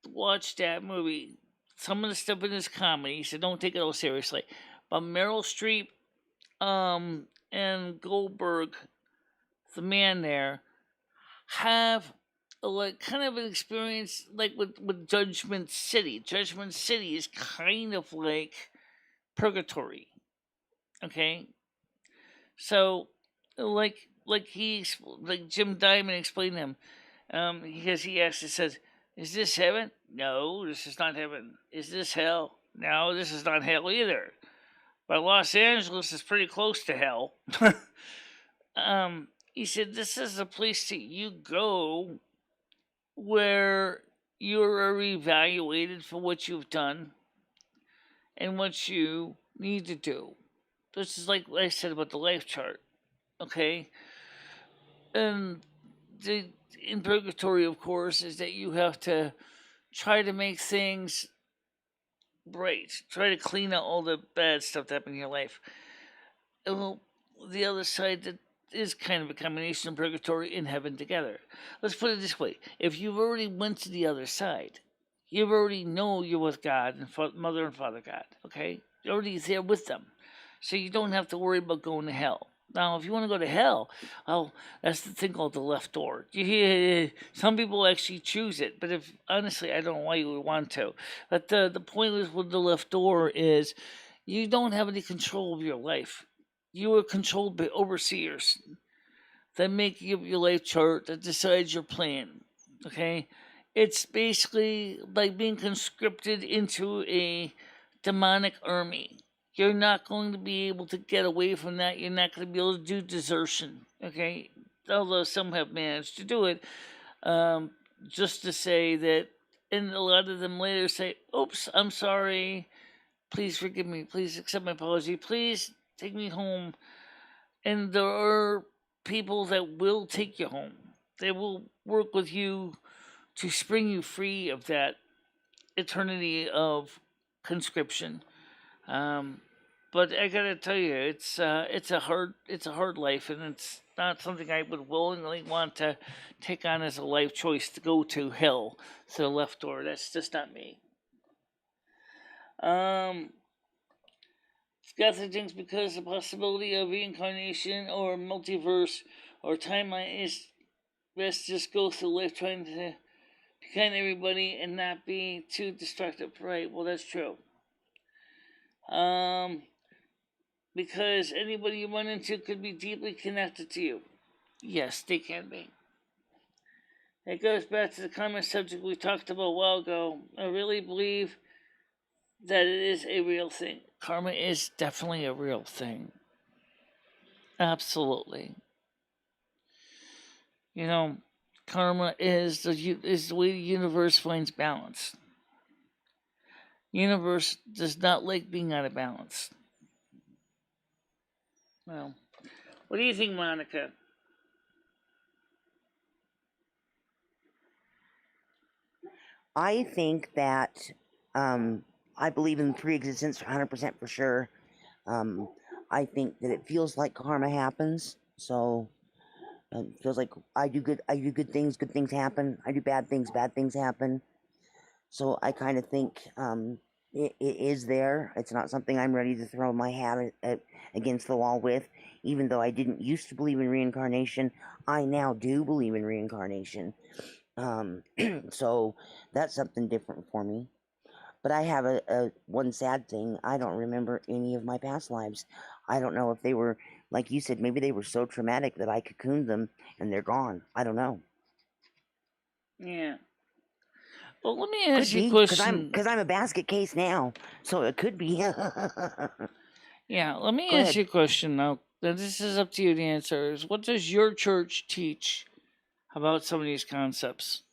Watch that movie. Some of the stuff in this comedy, so don't take it all seriously. But Meryl Streep and Goldberg, the man there, have like kind of an experience like with Judgment City. Judgment City is kind of like Purgatory. Okay, so like Jim Diamond explained to him, because he asked, it says, "Is this heaven? No, this is not heaven. Is this hell? No, this is not hell either. But Los Angeles is pretty close to hell." He said, "This is a place that you go where you're evaluated for what you've done and what you need to do." This is like I said about the life chart, okay? And in purgatory, of course, is that you have to try to make things right. Try to clean out all the bad stuff that happened in your life. And well, the other side that is kind of a combination of purgatory and heaven together. Let's put it this way: if you've already went to the other side, you already know you're with God and Mother and Father God. Okay, you're already there with them, so you don't have to worry about going to hell. Now, if you want to go to hell, oh, that's the thing called the left door. Some people actually choose it, but if honestly, I don't know why you would want to. But the point with the left door is you don't have any control of your life. You are controlled by overseers that make you your life chart, that decides your plan. Okay? It's basically like being conscripted into a demonic army. You're not going to be able to get away from that. You're not going to be able to do desertion. Okay? Although some have managed to do it. Just to say that, and a lot of them later say, "Oops, I'm sorry. Please forgive me. Please accept my apology. Please take me home." And there are people that will take you home. They will work with you to spring you free of that eternity of conscription. But I gotta tell you, it's a hard life, and it's not something I would willingly want to take on as a life choice to go to hell to the left door. That's just not me. Catholic thinks because the possibility of reincarnation or multiverse or timeline is best just go through life trying to be kind to everybody and not be too destructive. Right, well, that's true. Because anybody you run into could be deeply connected to you. Yes, they can be. It goes back to the common subject we talked about a while ago. I really believe that it is a real thing. Karma is definitely a real thing. Absolutely. You know, karma is the way the universe finds balance. Universe does not like being out of balance. Well, what do you think, Monica? I think that I believe in preexistence 100% for sure. I think that it feels like karma happens. So it feels like I do good things happen. I do bad things happen. So I kind of think it is there. It's not something I'm ready to throw my hat against the wall with. Even though I didn't used to believe in reincarnation, I now do believe in reincarnation. So that's something different for me. But I have a one sad thing. I don't remember any of my past lives. I don't know if they were, like you said, maybe they were so traumatic that I cocooned them and they're gone. I don't know. Yeah. Well, let me Could ask you a be question. because I'm a basket case now, so it could be. Yeah, let me Go ask ahead. you a question now. This is up to you to answer. What does your church teach about some of these concepts?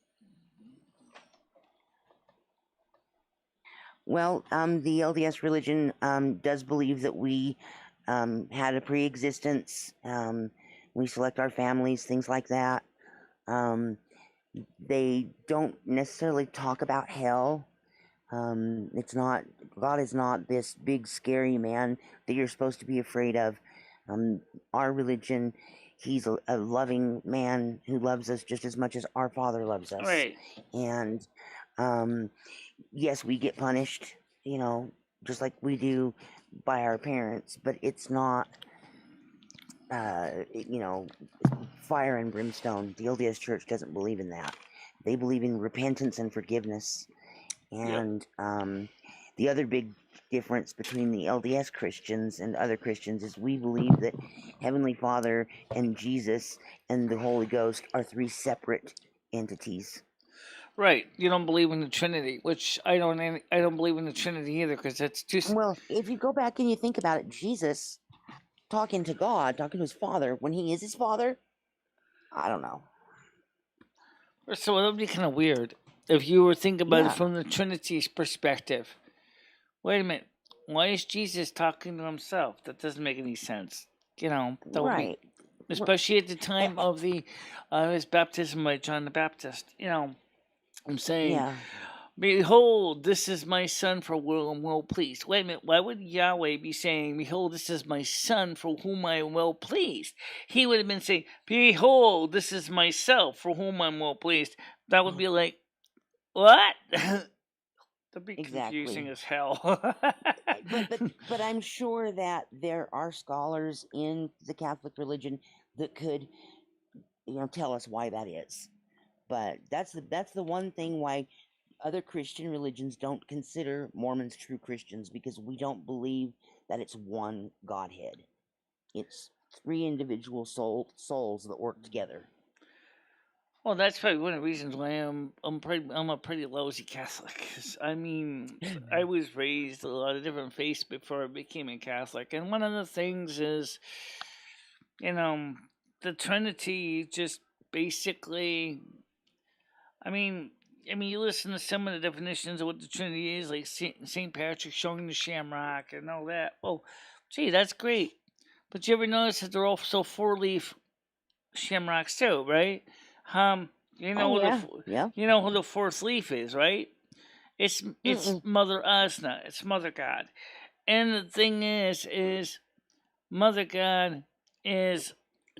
Well, the LDS religion does believe that we had a pre-existence. We select our families, things like that. They don't necessarily talk about hell. It's not, God is not this big scary man that you're supposed to be afraid of. Our religion, he's a loving man who loves us just as much as our Father loves us. Right. And yes, we get punished, just like we do by our parents, but it's not, fire and brimstone. The LDS Church doesn't believe in that. They believe in repentance and forgiveness. Yep. And the other big difference between the LDS Christians and other Christians is we believe that Heavenly Father and Jesus and the Holy Ghost are three separate entities. Right. You don't believe in the Trinity, which I don't. I don't believe in the Trinity either because that's too. Well, if you go back and you think about it, Jesus talking to God, talking to his Father, when he is his Father, I don't know. So it would be kind of weird if you were thinking about it Yeah. from the Trinity's perspective. Wait a minute. Why is Jesus talking to himself? That doesn't make any sense. That would Right. be, especially at the time of his baptism by John the Baptist. I'm saying, Yeah. behold, this is my son for whom I'm well pleased. Wait a minute. Why would Yahweh be saying, behold, this is my son for whom I am well pleased? He would have been saying, behold, this is myself for whom I'm well pleased. That would be like, what? That'd be confusing Exactly. as hell. But I'm sure that there are scholars in the Catholic religion that could, tell us why that is. But that's the one thing why other Christian religions don't consider Mormons true Christians, because we don't believe that it's one Godhead. It's three individual souls that work together. Well, that's probably one of the reasons why I'm a pretty lousy Catholic. 'Cause, I mean, I was raised a lot of different faiths before I became a Catholic, and one of the things is, the Trinity just basically. I mean, you listen to some of the definitions of what the Trinity is, like Saint Patrick showing the shamrock and all that. Well, gee, that's great. But you ever notice that they're also four-leaf shamrocks too, right? You know Oh who yeah, the yeah. you know who the fourth leaf is, right? It's Mm-mm. Mother Asna. It's Mother God. And the thing is Mother God is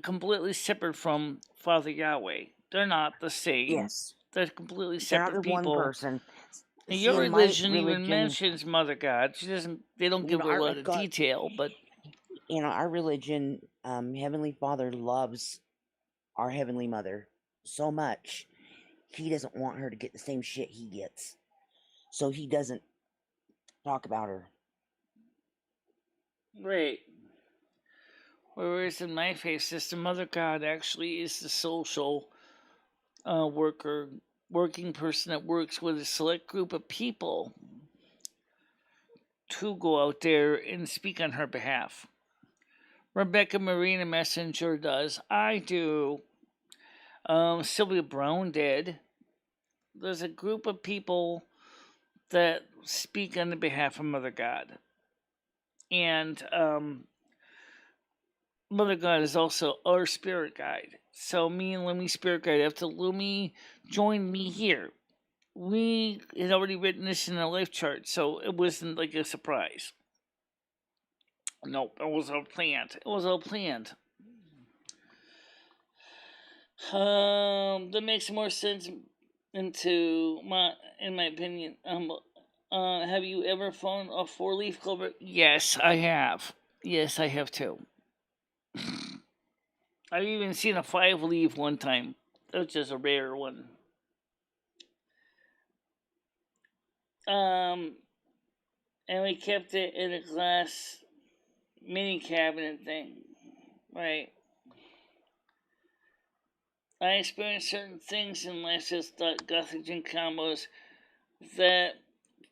completely separate from Father Yahweh. They're not the same. Yes, They're completely they're not separate the one people. person. And See, your in my religion even religion, mentions Mother God. She doesn't. They don't give her a our lot of God, detail, but our religion, Heavenly Father loves our Heavenly Mother so much, he doesn't want her to get the same shit he gets. So he doesn't talk about her. right. Whereas in my faith system, Mother God actually is the social working person that works with a select group of people. to go out there and speak on her behalf. Rebecca Marina Messenger does. I do. Sylvia Brown did. There's a group of people that speak on the behalf of Mother God. And Mother God is also our spirit guide. So me and Lumi Spirit Guide, after Lumi joined me here, we had already written this in our life chart, so it wasn't like a surprise. Nope, it was all planned. It was all planned. That makes more sense in my opinion. Have you ever found a 4-leaf clover? Yes, I have. Yes, I have too. I've even seen a 5-leaf one time. That's just a rare one. And we kept it in a glass mini cabinet thing. Right. I experienced certain things in last year's Gothic Gin combos that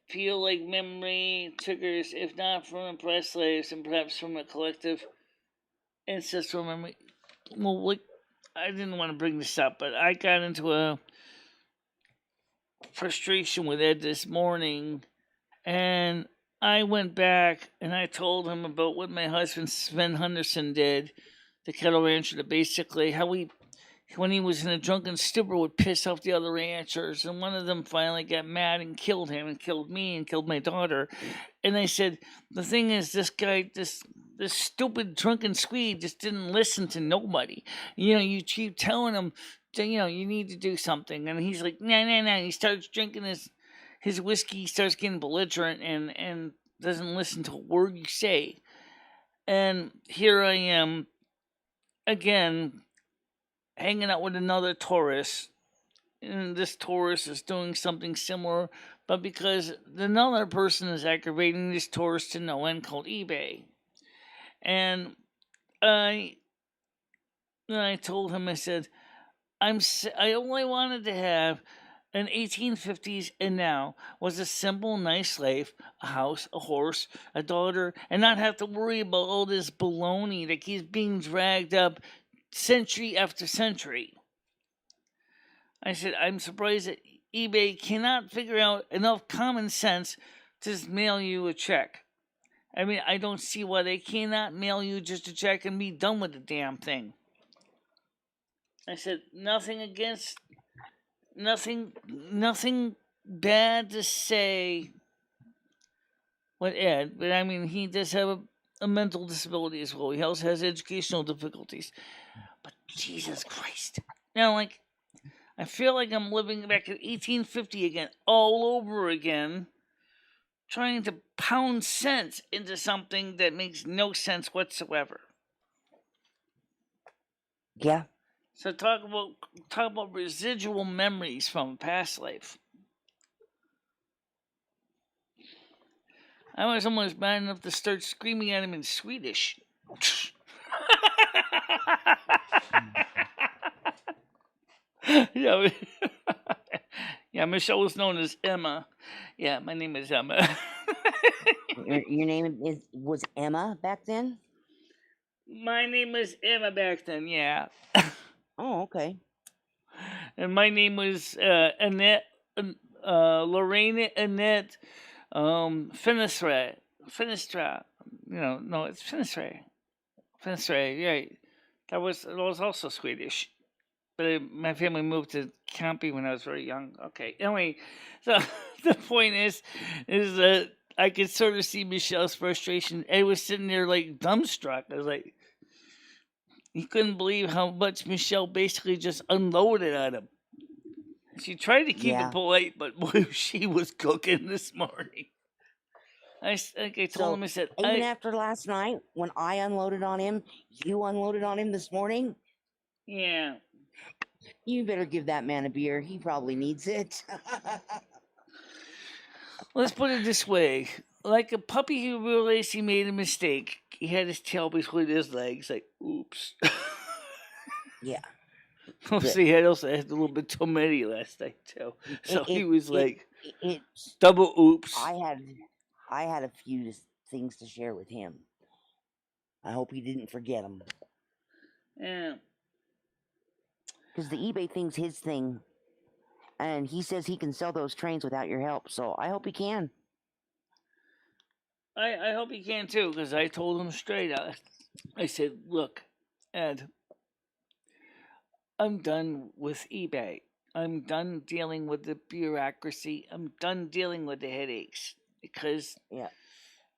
feel like memory triggers, if not from the past lives, and perhaps from a collective ancestral memory. Well, I didn't want to bring this up, but I got into a frustration with Ed this morning, and I went back and I told him about what my husband Sven Henderson did, the cattle rancher, that basically how he, when he was in a drunken stupor, would piss off the other ranchers, and one of them finally got mad and killed him, and killed me, and killed my daughter. And I said, the thing is, this guy, this stupid drunken Swede just didn't listen to nobody. You keep telling him, you need to do something, and he's like, nah. He starts drinking his whiskey, he starts getting belligerent, and doesn't listen to a word you say. And here I am, again, hanging out with another Taurus, and this Taurus is doing something similar, but because another person is aggravating this Taurus to no end, called eBay. And I told him, I said, I only wanted to have an 1850s and now was a simple, nice life, a house, a horse, a daughter, and not have to worry about all this baloney that keeps being dragged up century after century. I said, I'm surprised that eBay cannot figure out enough common sense to just mail you a check. I mean, I don't see why they cannot mail you just a check and be done with the damn thing. I said, nothing bad to say with Ed, but I mean, he does have a mental disability as well. He also has educational difficulties. But Jesus Christ. Now, I feel like I'm living back in 1850 again, all over again, trying to pound sense into something that makes no sense whatsoever. Yeah. So talk about residual memories from a past life. I was almost bad enough to start screaming at him in Swedish. Yeah, yeah, Michelle was known as Emma. Yeah, my name is Emma. Your name was Emma back then? My name was Emma back then, yeah. Oh, okay. And my name was Annette, Lorena Annette Finestra. No, it's Finestra. Finestra, right. That was also Swedish. But my family moved to Campi when I was very young. Okay. Anyway, so the point is that I could sort of see Michelle's frustration. Ed was sitting there dumbstruck. I was like, he couldn't believe how much Michelle basically just unloaded on him. She tried to keep it polite, but boy, she was cooking this morning. I told him, I said, even after last night when I unloaded on him, you unloaded on him this morning? Yeah. You better give that man a beer. He probably needs it. Let's put it this way. Like a puppy who realized he made a mistake, he had his tail between his legs, like, oops. Yeah. He also had a little bit too many last night, too. So he was double oops. I I had a few things to share with him. I hope he didn't forget them. Yeah. Because the eBay thing's his thing. And he says he can sell those trains without your help, so I hope he can. I hope he can too, because I told him straight out. I said, look, Ed, I'm done with eBay. I'm done dealing with the bureaucracy. I'm done dealing with the headaches. Because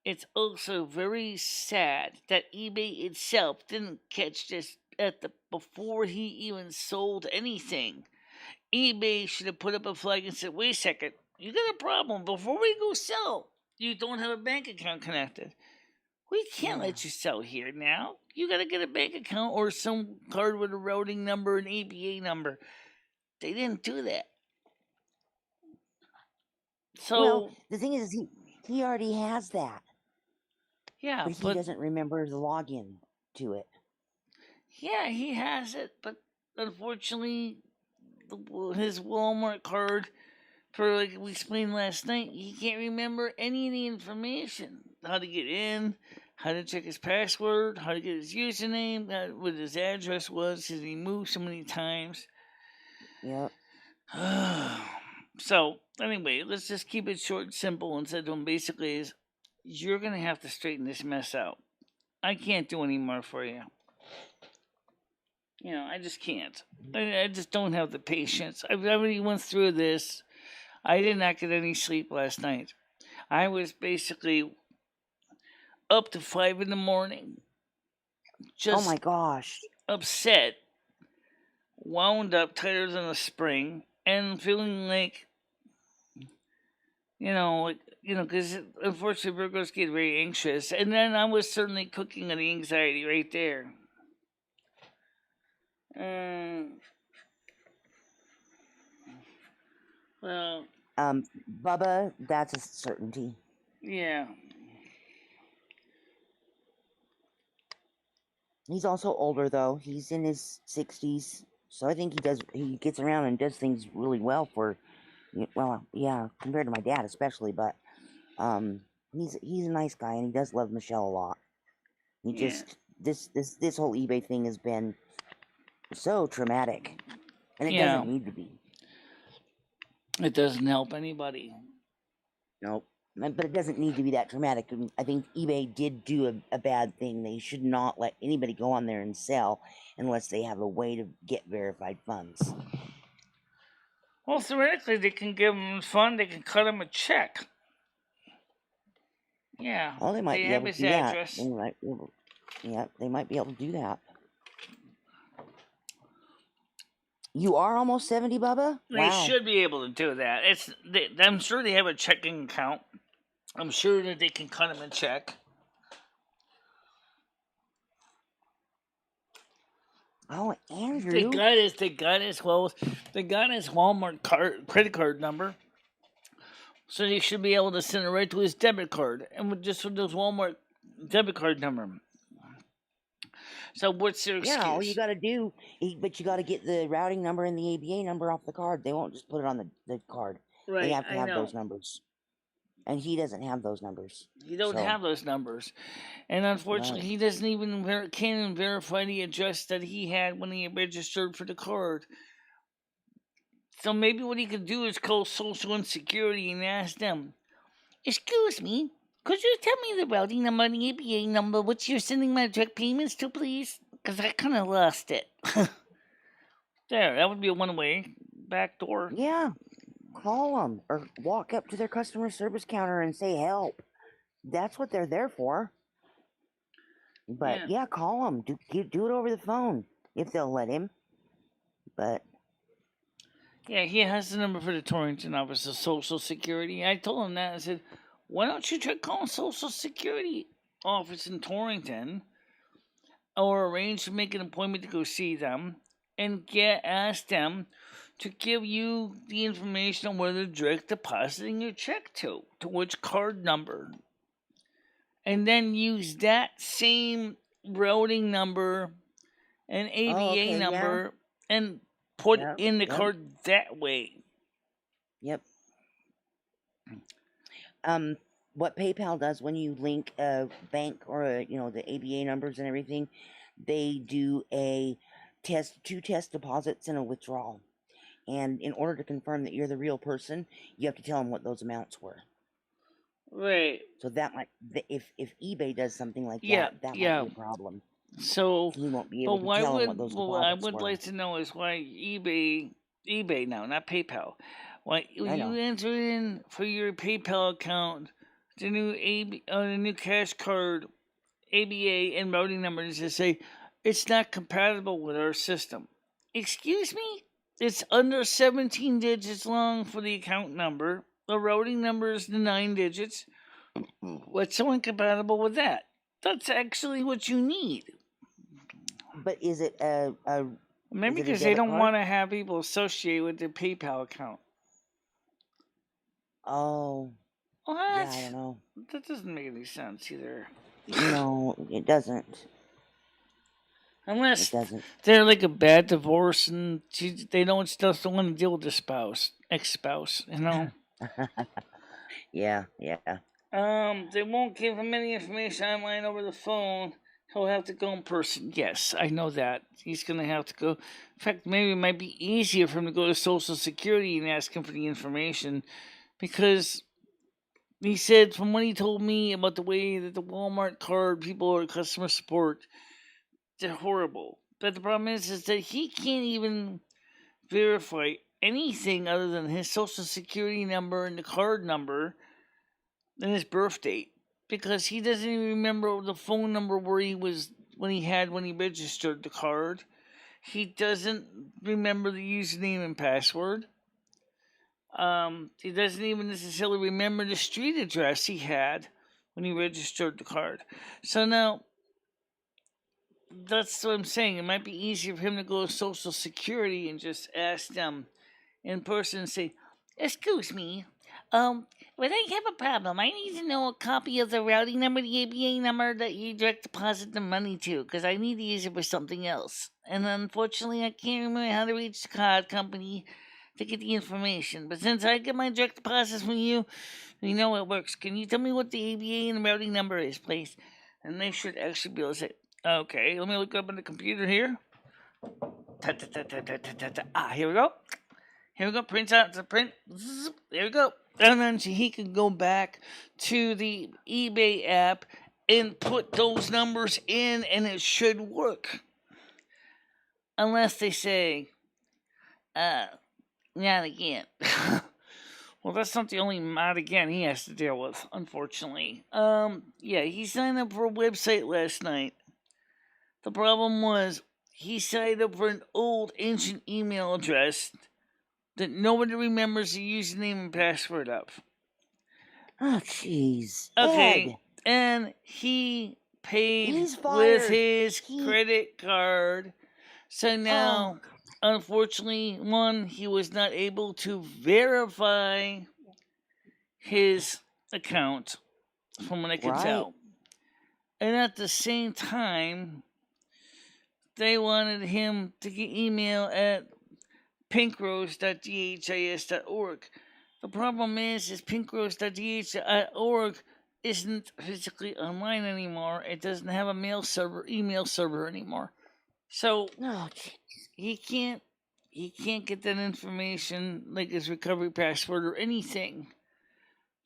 it's also very sad that eBay itself didn't catch this before he even sold anything. eBay should have put up a flag and said, wait a second, you got a problem. Before we go sell, you don't have a bank account connected. We can't let you sell here now. You got to get a bank account or some card with a routing number, an ABA number. They didn't do that. So, well, the thing is, he already has that. Yeah, but he doesn't remember the login to it. Yeah, he has it, but unfortunately, his Walmart card, for like we explained last night, he can't remember any of the information. How to get in, how to check his password, how to get his username, what his address was, because he moved so many times. Yep. So, anyway, let's just keep it short and simple and say to him basically is, you're going to have to straighten this mess out. I can't do any more for you. You know, I just can't. I just don't have the patience. I already went through this. I did not get any sleep last night. I was basically up to 5 a.m. Just oh my gosh. Upset, wound up tighter than a spring, and feeling like, because unfortunately Virgos get very anxious, and then I was certainly cooking on the anxiety right there. Well, Bubba, that's a certainty. Yeah. He's also older though. He's in his 60s, so I think he gets around and does things really well for, compared to my dad especially. But he's a nice guy and he does love Michelle a lot. He just this whole eBay thing has been so traumatic, and it doesn't need to be. It doesn't help anybody. Nope. But it doesn't need to be that traumatic. I think eBay did do a bad thing. They should not let anybody go on there and sell unless they have a way to get verified funds. Well, theoretically, they can give them fund. They can cut them a check. Yeah. Oh, they might be able to do address. that. They might be able to do that. You are almost 70, Bubba? They should be able to do that. I'm sure they have a checking account. I'm sure that they can cut them a check. Oh, Andrew. They got his Walmart credit card number. So they should be able to send it right to his debit card. And with those Walmart debit card number. So what's their excuse? Yeah, all you got to do, but you got to get the routing number and the ABA number off the card. They won't just put it on the card. Right, they have to have those numbers. And he doesn't have those numbers. He don't have those numbers. And unfortunately, he doesn't even can't verify the address that he had when he registered for the card. So maybe what he could do is call Social Insecurity and ask them, excuse me, could you tell me the routing number and the ABA number which you're sending my direct payments to, please? Because I kind of lost it. There, that would be a one-way back door. Yeah. Call them or walk up to their customer service counter and say help. That's what they're there for. But call them. Do it over the phone if they'll let him. But yeah, he has the number for the Torrington office of Social Security. I told him that. I said, why don't you try calling Social Security office in Torrington, or arrange to make an appointment to go see them and ask them to give you the information on where they're direct depositing your check to which card number. And then use that same routing number and ABA number and put in the card that way. Yep. what PayPal does when you link a bank or the ABA numbers and everything, they do two test deposits and a withdrawal. And in order to confirm that you're the real person, you have to tell them what those amounts were. Right. So that might, if eBay does something like Yeah, that might yeah. be a problem. So, You won't be but able to why tell them what would those well, I deposits would were. like to know is why eBay now, not PayPal. Why I when know. you enter in for your PayPal account the new cash card, ABA and routing numbers to say it's not compatible with our system. Excuse me? It's under 17 digits long for the account number. The routing number is the 9 digits. What's so incompatible with that? That's actually what you need. But is it Maybe is it a because they debit don't card? want to have people associate with their PayPal account. Oh, What? yeah, I don't know. That doesn't make any sense either. No, it doesn't. Unless It doesn't. they're like a bad divorce and they don't want to deal with their ex-spouse, you know? Yeah. They won't give him any information online over the phone. He'll have to go in person. Yes, I know that. He's going to have to go. In fact, maybe it might be easier for him to go to Social Security and ask him for the information because he said, from what he told me about the way that the Walmart card people or customer support, they're horrible. But the problem is that he can't even verify anything other than his Social Security number and the card number and his birth date because he doesn't even remember the phone number where he was when he registered the card. He doesn't remember the username and password. He doesn't even necessarily remember the street address he had when he registered the card. So now, that's what I'm saying. It might be easier for him to go to Social Security and just ask them in person and say, "Excuse me, when I have a problem, I need to know a copy of the routing number, the ABA number that you direct deposit the money to, because I need to use it for something else. And unfortunately, I can't remember how to reach the card company to get the information. But since I get my direct deposits from you, you know it works. Can you tell me what the ABA and the routing number is, please?" And they should actually be able to say, "Okay, let me look up on the computer here. Here we go. Here we go. Print out the print. There we go." And then he can go back to the eBay app and put those numbers in, and it should work. Unless they say, not again. Well, that's not the only not again he has to deal with, unfortunately. Yeah, he signed up for a website last night. The problem was he signed up for an old ancient email address that nobody remembers the username and password of. Oh, jeez. Okay, Ed, and he paid he's with fired. his credit card. So now, Oh, unfortunately, he was not able to verify his account, from what I could right. tell. And at the same time, they wanted him to get email at pinkrose.dhis.org. The problem is pinkrose.dhis.org isn't physically online anymore. It doesn't have a email server anymore. So Oh, he can't get that information, like his recovery password or anything,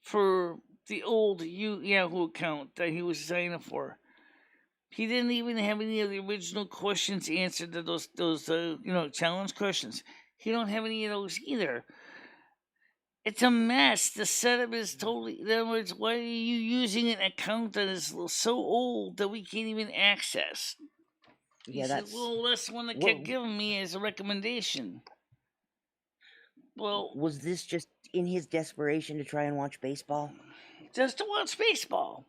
for the old Yahoo account that he was signing up for. He didn't even have any of the original questions answered to those challenge questions. He don't have any of those either. It's a mess. The setup is totally. In other words, why are you using an account that is so old that we can't even access? He said, "Well, that's the one that kept giving me as a recommendation." Well, was this just in his desperation to try and watch baseball? Just to watch baseball.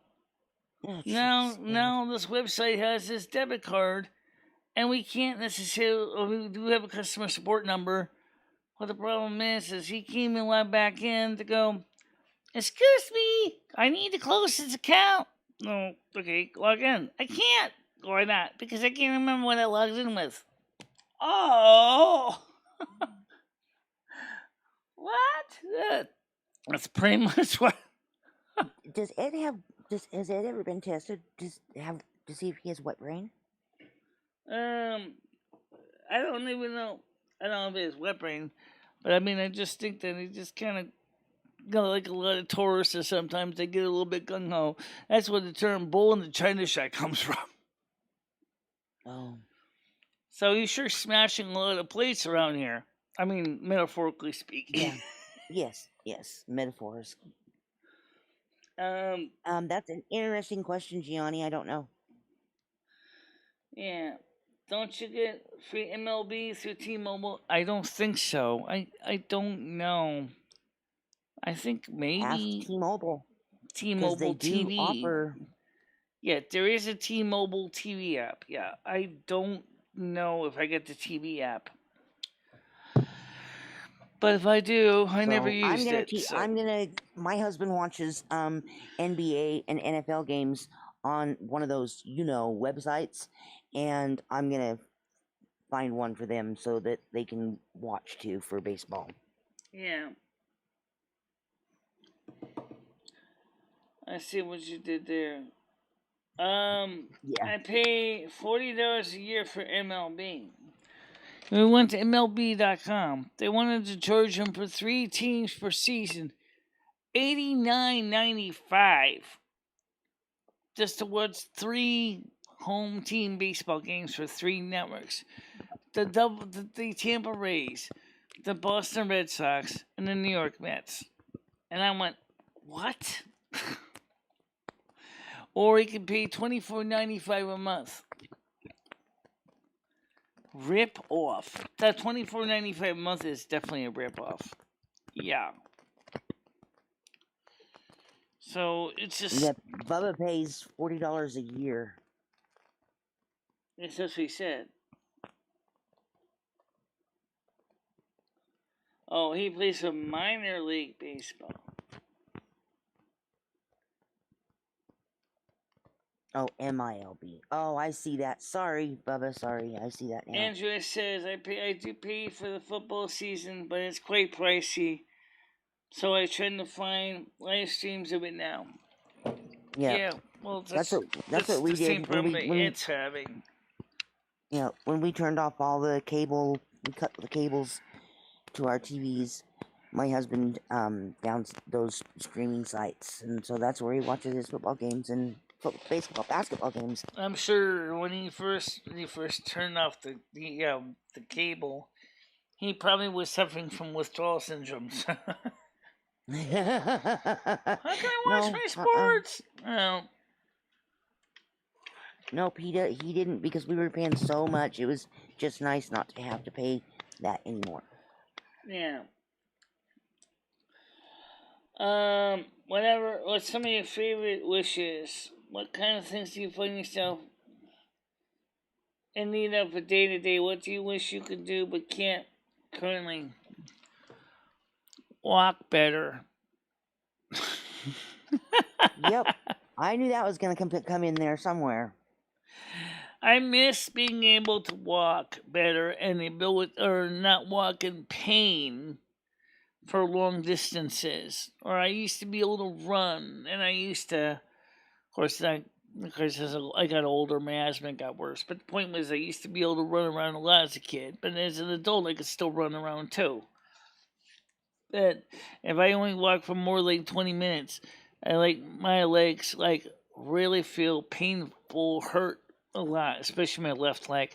Oh, now this website has this debit card, and we can't necessarily. We do have a customer support number. But the problem is he came and logged back in to go, "Excuse me, I need to close this account." No, okay, log in. I can't. Why not? Because I can't remember what I logged in with. Oh! What? That's pretty much what. Does Ed have? Has Ed ever been tested? To see if he has wet brain? I don't even know. I don't know if it's wet brain, but I mean, I just think that he just kind of, like a lot of tourists, or sometimes they get a little bit gung ho. That's where the term "bull in the China shop" comes from. Oh. So he's sure smashing a lot of plates around here. I mean, metaphorically speaking. Yeah. Yes. Metaphors. um. That's an interesting question, Gianni. I don't know. Yeah. Don't you get free MLB through T-Mobile? I don't think so. I don't know. I think Ask maybe T-Mobile because they T-Mobile do TV. offer. Yeah, there is a T-Mobile TV app. Yeah, I don't know if I get the TV app, but if I do, I never So I'm used gonna. it. So I'm gonna. My husband watches NBA and NFL games on one of those websites, and I'm gonna find one for them so that they can watch too for baseball. yeah, I see what you did there. Yeah. I pay $40 a year for MLB. We went to MLB.com. They wanted to charge him for 3 teams per season, $89.95, just to watch 3 home team baseball games for 3 networks. The Tampa Rays, the Boston Red Sox, and the New York Mets. And I went, what? Or he could pay $24.95 a month. Rip off. That $24.95 a month is definitely a rip off. Yeah. So it's just. Yeah, Bubba pays $40 a year. That's what he said. Oh, he plays for minor league baseball. Oh, MILB. Oh, I see that. Sorry, Bubba. Sorry, I see that now. Andrea says I do pay for the football season, but it's quite pricey. So I try to find live streams of it now. Yeah, well, that's what we did. Same problem that it's having. Yeah, when we turned off all the cable, we cut the cables to our TVs. My husband found those streaming sites, and so that's where he watches his football games and basketball games. I'm sure when he first turned off the cable, he probably was suffering from withdrawal syndromes. How can I watch my sports? Nope, he didn't, because we were paying so much. It was just nice not to have to pay that anymore. Yeah. Whatever. What's some of your favorite wishes? What kind of things do you find yourself in need of for day to day? What do you wish you could do but can't currently? Walk better. Yep, I knew that was gonna come in there somewhere. I miss being able to walk better and the ability, or not walk in pain for long distances. Or I used to be able to run, and I used to, of course, as I got older, my asthma got worse. But the point was, I used to be able to run around a lot as a kid, but as an adult, I could still run around too. But if I only walk for more like 20 minutes, my legs really feel painful, hurt a lot, especially my left leg.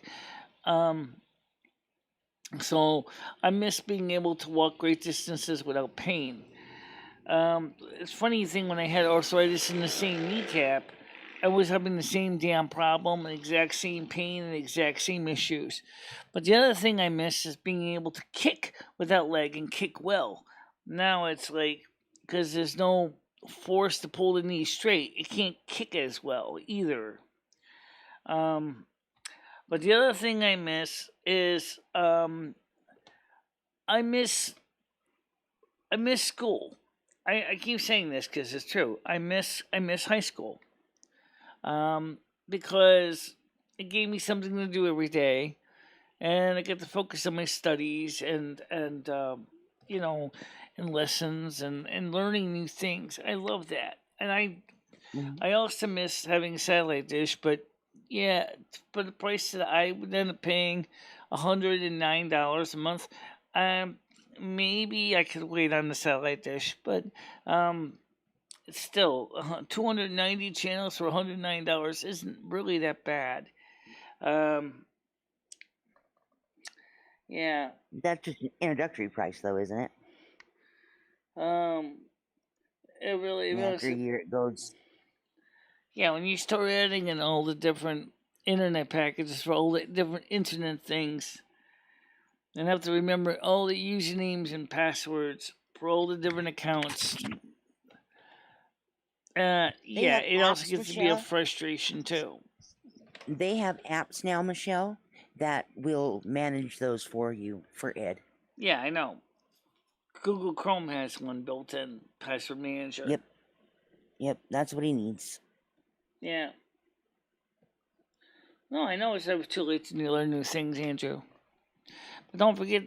So I miss being able to walk great distances without pain. It's funny thing, when I had arthritis in the same kneecap, I was having the same damn problem, the exact same pain, and the exact same issues. But the other thing I miss is being able to kick without leg and kick well. Now it's like, because there's no force to pull the knee straight, it can't kick as well either. But the other thing I miss is I miss school. I keep saying this because it's true. I miss high school, because it gave me something to do every day, and I get to focus on my studies and and lessons and learning new things. I love that. And Mhm. I also miss having a satellite dish, but yeah, for the price that I would end up paying $109 a month, um, maybe I could wait on the satellite dish, but um, it's still 290 channels for $109 isn't really that bad. Um, yeah, That's just an introductory price, though, isn't it? um, it really And after was. a year, it goes. Yeah, when you start adding in all the different internet packages for all the different internet things, and have to remember all the usernames and passwords for all the different accounts. They Yeah, have it also apps, gets to be a Michelle. frustration too. They have apps now, Michelle, that will manage those for you for Ed. Yeah, I know. Google Chrome has one built-in password manager. Yep, yep, that's what he needs. Yeah. No, I know it's never too late to learn new things, Andrew. But don't forget,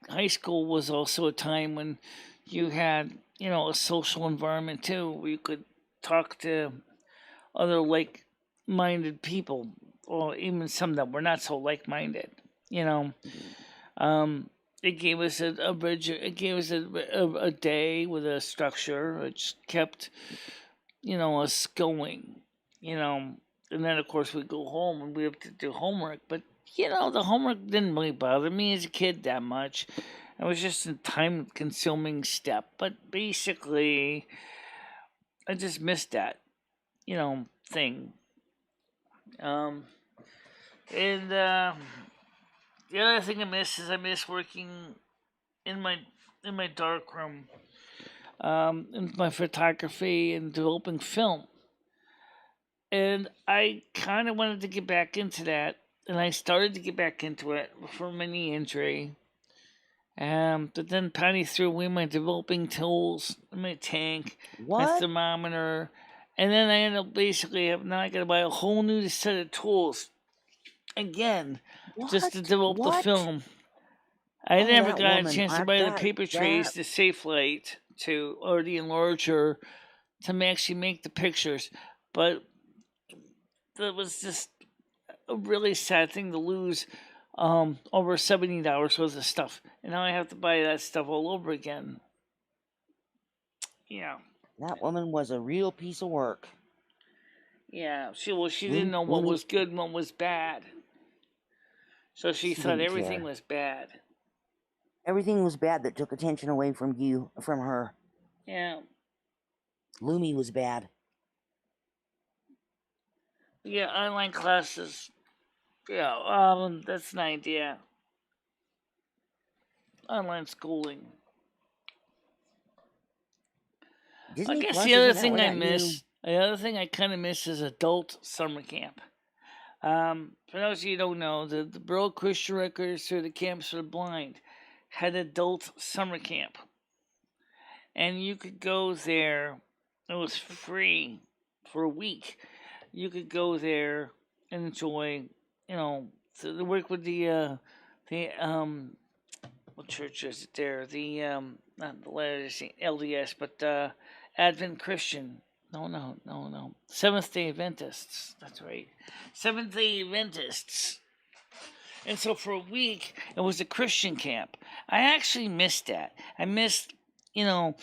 high school was also a time when you had, a social environment too, where you could talk to other like-minded people, or even some that were not so like-minded. You know, um, it gave us it gave us a day with a structure, which kept us going. You know, and then of course we go home and we have to do homework, but the homework didn't really bother me as a kid that much. It was just a time consuming step, but basically I just missed that thing. Um, and the other thing I miss is I miss working in my dark room, in my photography and developing film. And I kind of wanted to get back into that, and I started to get back into it before my knee injury. But then Patty threw away my developing tools, my tank, my What? thermometer, and then I ended up basically now I got to buy a whole new set of tools again, just to What? develop the What? film. I Oh, never that got a woman. chance to I've buy the got paper trays, that. the safe light, or the enlarger to actually make the pictures. But that was just a really sad thing to lose over $70 worth of stuff. And now I have to buy that stuff all over again. Yeah. That woman was a real piece of work. Yeah. She didn't Lumi, know what Lumi, was good and what was bad. So she she thought didn't everything care. was bad. Everything was bad that took attention away from from her. Yeah. Lumi was bad. Yeah, online classes. Yeah, that's an idea. Online schooling. I Disney guess Plus isn't that where that new? the other thing I kind of miss is adult summer camp. For those of you who don't know, the Borough Christian Records through the Camps for the Blind had adult summer camp. And you could go there, it was free for a week. You could go there and enjoy, to work with the what church is it there? Not the letters LDS, but Advent Christian. No. Seventh Day Adventists. That's right. Seventh Day Adventists. And so for a week, it was a Christian camp. I actually missed that. I missed, you know,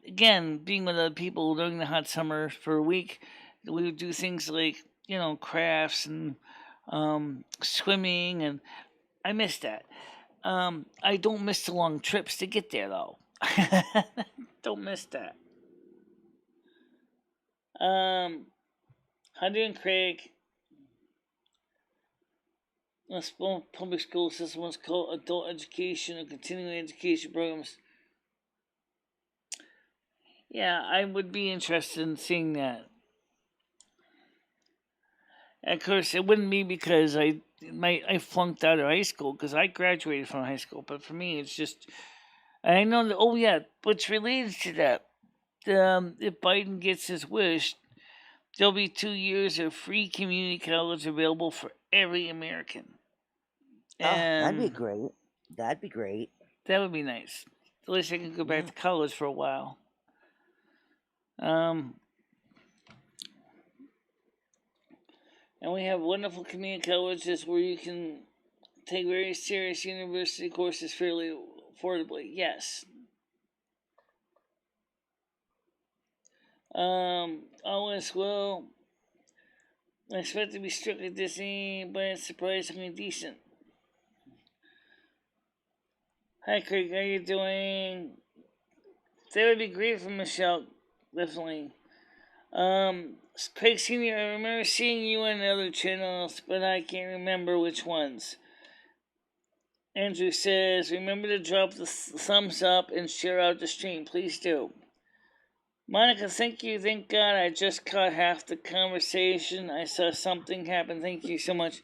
again, being with other people during the hot summer for a week. We would do things like, crafts and swimming, and I missed that. I don't miss the long trips to get there, though. Don't miss that. Hunter and Craig, public school system was called adult education and continuing education programs. Yeah, I would be interested in seeing that. And of course, it wouldn't be because I flunked out of high school because I graduated from high school. But for me, it's just I know that. Oh yeah, what's related to that? If Biden gets his wish, there'll be 2 years of free community college available for every American, Oh, that'd be and great. That'd be great. that would be nice. At least I can go back Yeah. to college for a while. And we have wonderful community colleges where you can take very serious university courses fairly affordably. Yes. Always will. I expect to be strictly Disney, but it's surprisingly decent. Hi, Craig. How you doing? That would be great for Michelle. Definitely. Craig Senior, I remember seeing you on other channels, but I can't remember which ones. Andrew says, remember to drop the thumbs up and share out the stream. Please do. Monica, thank you. Thank God I just caught half the conversation. I saw something happen. Thank you so much.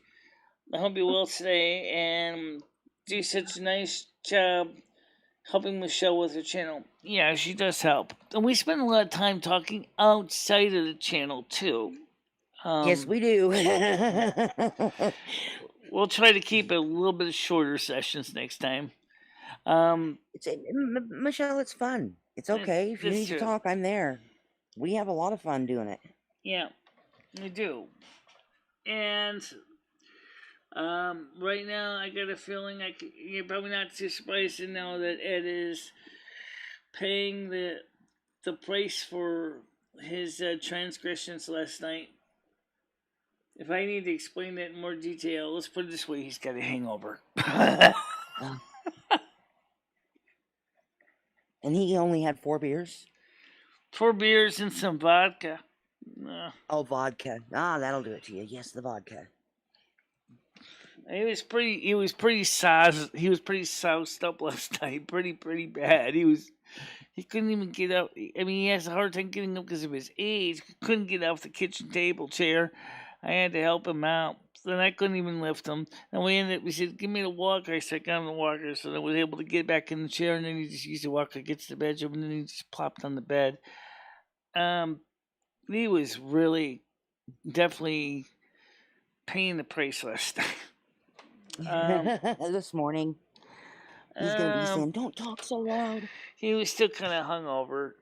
I hope you're well today and do such a nice job helping Michelle with her channel. Yeah, she does help. And we spend a lot of time talking outside of the channel, too. Yes, we do. We'll try to keep it a little bit shorter sessions next time. Michelle, it's fun. It's okay. If you need to talk, I'm there. We have a lot of fun doing it. Yeah, we do. And right now, I got a feeling you're probably not too surprised to know that Ed is paying the price for his transgressions last night. If I need to explain that in more detail, let's put it this way: he's got a hangover. And he only had 4 beers? 4 beers and some vodka. Oh, vodka. That'll do it to you. Yes, the vodka. He was pretty soused up last night. Pretty bad. He couldn't even get up. I mean, he has a hard time getting up because of his age. Couldn't get off the kitchen table chair. I had to help him out. Then I couldn't even lift him. And we said, give me the walker. I said, got him the walker. So I was able to get back in the chair, and then he just used the walker, gets to the bedroom, and then he just plopped on the bed. He was really, definitely paying the price last night. This morning. He's going to be saying, don't talk so loud. He was still kind of hungover.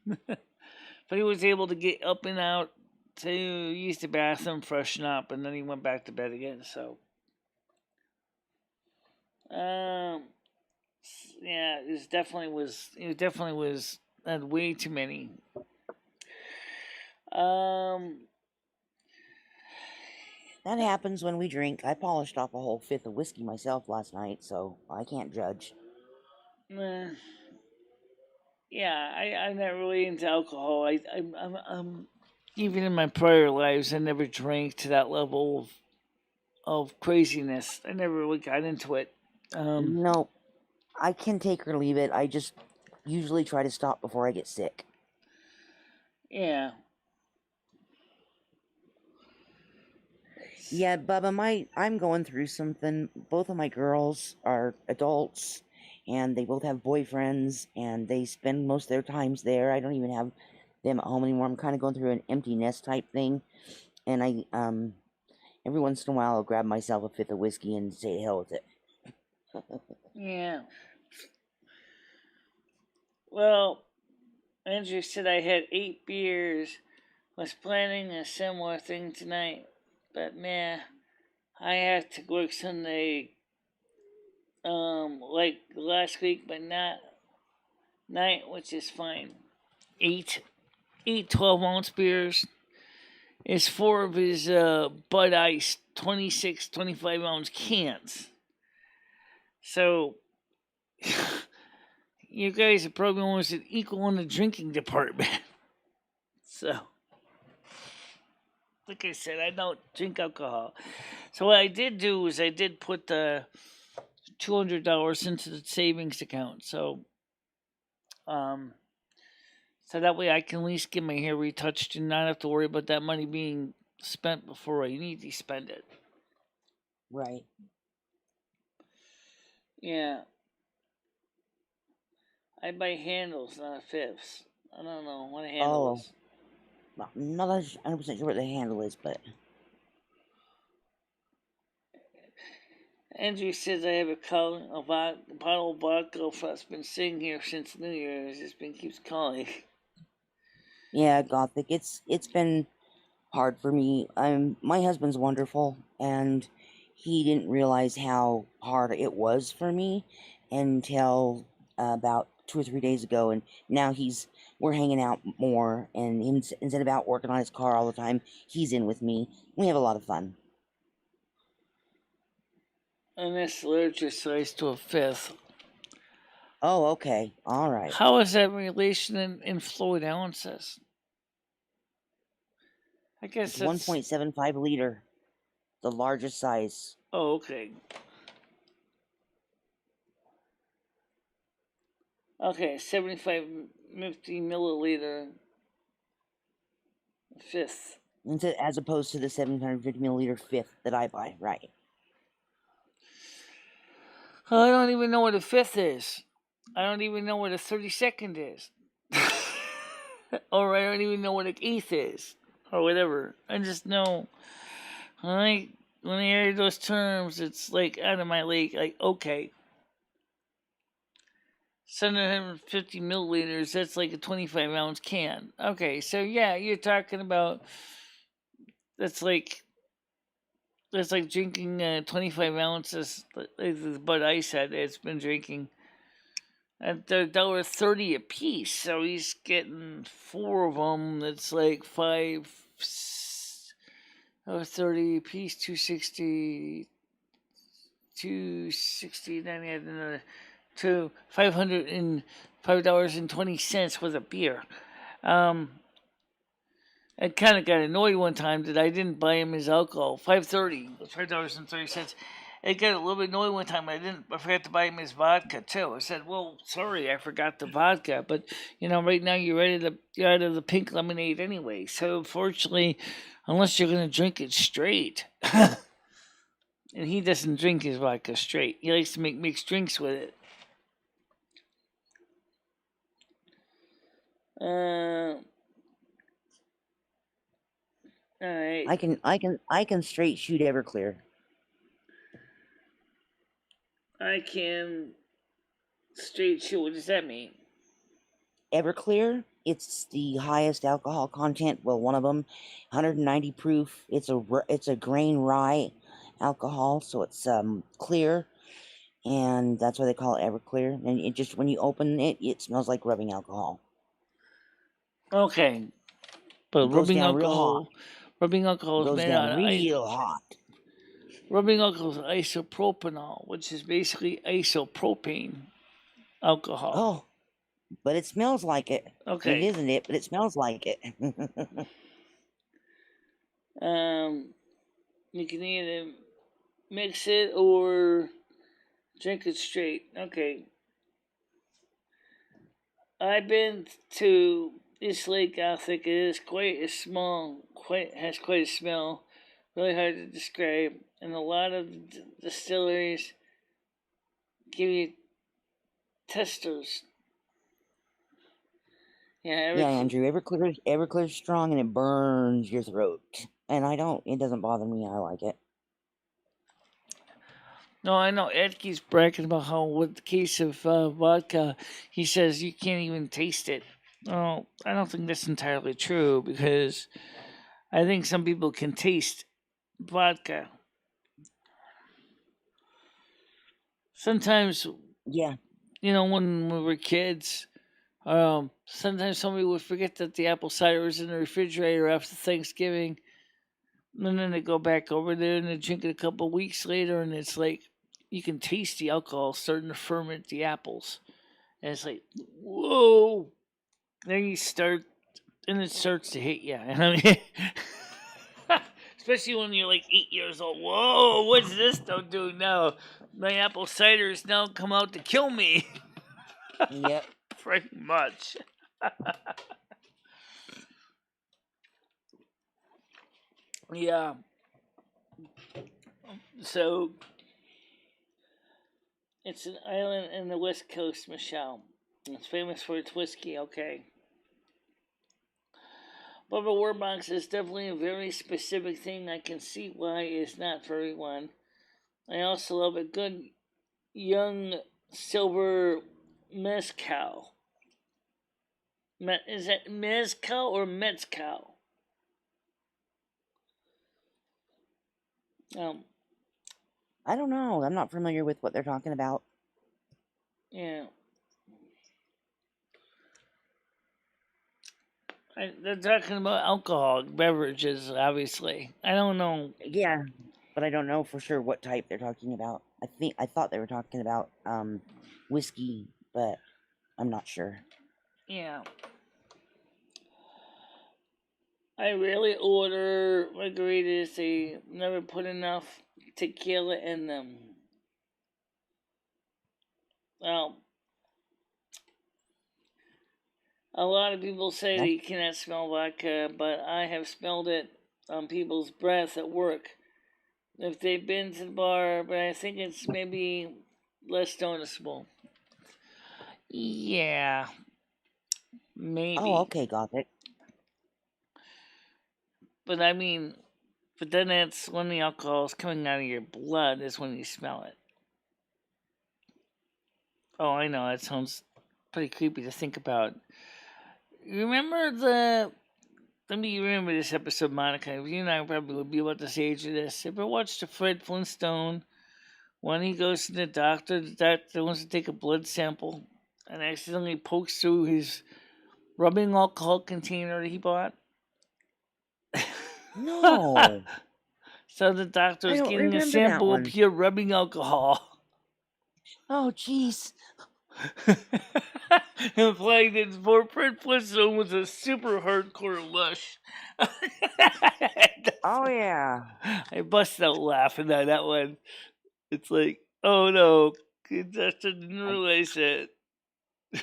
But he was able to get up and out to use the bathroom, freshen up, and then he went back to bed again. So, yeah, it definitely was had way too many. That happens when we drink. I polished off a whole 5th of whiskey myself last night, so I can't judge. Yeah, I'm not really into alcohol. I'm even in my prior lives, I never drank to that level of craziness. I never really got into it. No, I can take or leave it. I just usually try to stop before I get sick. Yeah. Yeah, Bubba, I'm going through something. Both of my girls are adults, and they both have boyfriends, and they spend most of their times there. I don't even have them at home anymore. I'm kind of going through an empty nest type thing, and I, every once in a while, I'll grab myself a 5th of whiskey and say hell with it. Yeah. Well, Andrew said I had 8 beers. Was planning a similar thing tonight, but man, I have to work Sunday, like last week, but not night, which is fine. 8 12-ounce beers. Is 4 of his Bud Ice 26, 25-ounce cans. So, you guys are probably almost equal in the drinking department. So, like I said, I don't drink alcohol. So what I did do is I did put the $200 into the savings account. So, so that way I can at least get my hair retouched and not have to worry about that money being spent before I need to spend it. Right. Yeah. I buy handles, not fifths. I don't know what a handle is. I'm not 100% sure what the handle is, but... Andrew says I have a bottle of vodka that's been sitting here since New Year's. It's been keeps calling. Yeah, Gothic. It's been hard for me. My husband's wonderful, and he didn't realize how hard it was for me until about 2 or 3 days ago, and now we're hanging out more, and instead of out working on his car all the time, he's in with me. We have a lot of fun. And that's allergicized to a fifth. Oh, okay. All right. How is that relation in fluid ounces? I guess It's that's 1.75 liter, the largest size. Oh, okay. Okay, 50 milliliter fifth. As opposed to the 750 milliliter fifth that I buy, right? I don't even know what a fifth is. I don't even know what a 32nd is. Or I don't even know what an eighth is. Or whatever. I just know. When I hear those terms, it's like out of my league. Like, okay. 750 milliliters, that's like a 25 ounce can. Okay, so yeah, you're talking about that's like drinking 25 ounces, like the Bud Ice said it's been drinking. At $1.30 a piece, so he's getting 4 of them. That's like 30 a piece, 260, 260. Then he had another $505.20 worth of beer. I kind of got annoyed one time that I didn't buy him his alcohol. $5.30. I got a little bit annoyed one time. I forgot to buy him his vodka too. I said, "Well, sorry, I forgot the vodka, but right now you're out of the pink lemonade anyway. So unfortunately, unless you're gonna drink it straight." And he doesn't drink his vodka straight. He likes to make mixed drinks with it. All right. I can straight shoot Everclear. I can straight shoot. What does that mean? Everclear, it's the highest alcohol content. Well, one of them, 190 proof. It's a grain rye alcohol, so it's clear, and that's why they call it Everclear. And it just when you open it, it smells like rubbing alcohol. Okay, but it goes down real hot. Rubbing alcohol is made out of real hot. Rubbing alcohol is isopropanol, which is basically isopropane alcohol. Oh, but it smells like it. Okay. It isn't it, but it smells like it. You can either mix it or drink it straight. Okay. I've been to East Lake Gothic. It is quite a small, has quite a smell. Really hard to describe. And a lot of distilleries give you testers. Yeah, Andrew. Everclear's strong and it burns your throat. And it doesn't bother me. I like it. No, I know. Ed keeps bragging about how, with the case of vodka, he says you can't even taste it. Oh, I don't think that's entirely true because I think some people can taste vodka. Sometimes, yeah, when we were kids, sometimes somebody would forget that the apple cider was in the refrigerator after Thanksgiving, and then they go back over there and they drink it a couple of weeks later, and it's like you can taste the alcohol starting to ferment the apples, and it's like, whoa! Then it starts to hit you. I mean, especially when you're like 8 years old. Whoa! What's this don't do now? My apple cider's now come out to kill me. Yep. Pretty much. Yeah. So it's an island in the west coast, Michelle. It's famous for its whiskey, okay. But the war box is definitely a very specific thing. I can see why it's not for everyone. I also love a good young silver mezcal. Is that mezcal or mezcal? Um, I don't know. I'm not familiar with what they're talking about. yeah. They're talking about alcoholic beverages, obviously. I don't know. Yeah, but I don't know for sure what type they're talking about. I thought they were talking about whiskey, but I'm not sure. Yeah. I rarely order margaritas. They never put enough tequila in them. Well, a lot of people say That's they cannot smell vodka, but I have smelled it on people's breath at work if they've been to the bar, but I think it's maybe less noticeable. Yeah, oh, maybe. okay, got it. But I mean, but then that's when the alcohol is coming out of your blood, is when you smell it. Oh, I know, that sounds pretty creepy to think about. Remember the. Let me remember this episode, Monica. You and I probably would be about this age of this. Ever watched the Fred Flintstone? When he goes to the doctor wants to take a blood sample and accidentally pokes through his rubbing alcohol container that he bought. No, So the doctor I is don't getting a remember that sample of one. pure rubbing alcohol Oh, jeez. and playing that for Fred Flintstone was a super hardcore lush. Oh, yeah. I busted out laughing at that one. It's like, oh no, I just didn't realize it.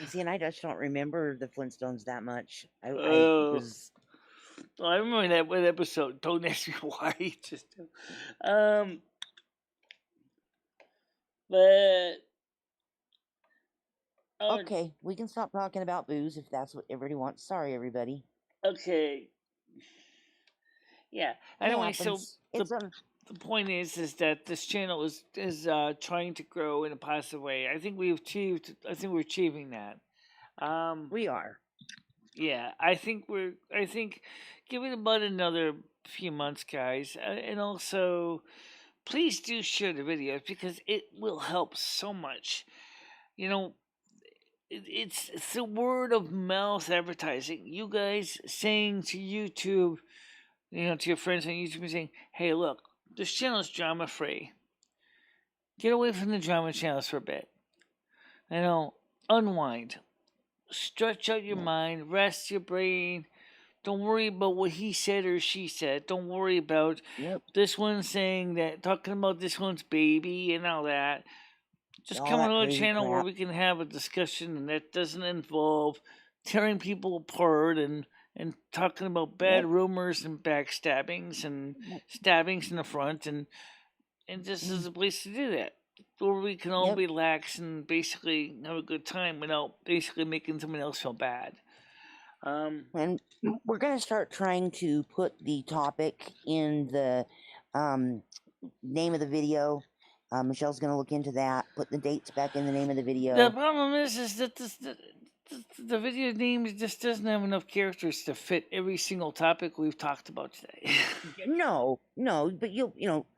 See, and I just don't remember the Flintstones that much. I Oh, was well, I remember that one episode. Don't ask me why. Just, um, but oh, okay. We can stop talking about booze if that's what everybody wants. Sorry, everybody. okay, yeah. It Anyway, so happens. the point is that this channel is trying to grow in a positive way. I think we've achieved. I think we're achieving that. Um, We are. yeah, I think give it about another few months, guys, and also please do share the videos because it will help so much. You know, it's the word of mouth advertising. You guys saying to YouTube, to your friends on YouTube, saying, "Hey, look, this channel is drama free. Get away from the drama channels for a bit. Unwind, stretch out your mind, rest your brain. Don't worry about what he said or she said. Don't worry about Yep. this one saying that, talking about this one's baby and all that. Just All come that on a crazy channel where crap. we can have a discussion that doesn't involve tearing people apart and talking about bad Yep. rumors and backstabbings and stabbings in the front and this is a place to do that. Where we can all Yep. relax and basically have a good time without basically making someone else feel bad. And we're going to start trying to put the topic in the name of the video. Michelle's going to look into that, put the dates back in the name of the The video. problem is that the video name just doesn't have enough characters to fit every single topic we've talked about today. No, but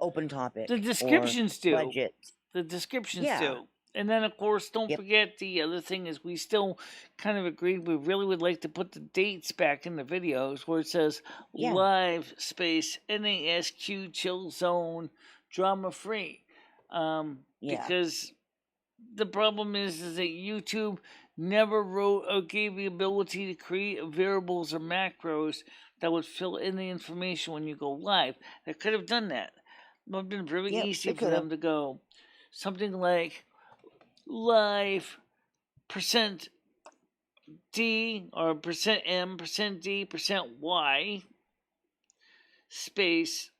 open topic. The descriptions do. Budget. The descriptions Yeah. do. And then, of course, don't Yep. forget the other thing is we still kind of agreed we really would like to put the dates back in the videos where it says Yeah. live space NASQ chill zone drama free. Yeah. Because the problem is that YouTube never wrote or gave the ability to create variables or macros that would fill in the information when you go live. They could have done that. It would have been very Yep, easy they for them to go something like live percent %D or %M, %D, %Y space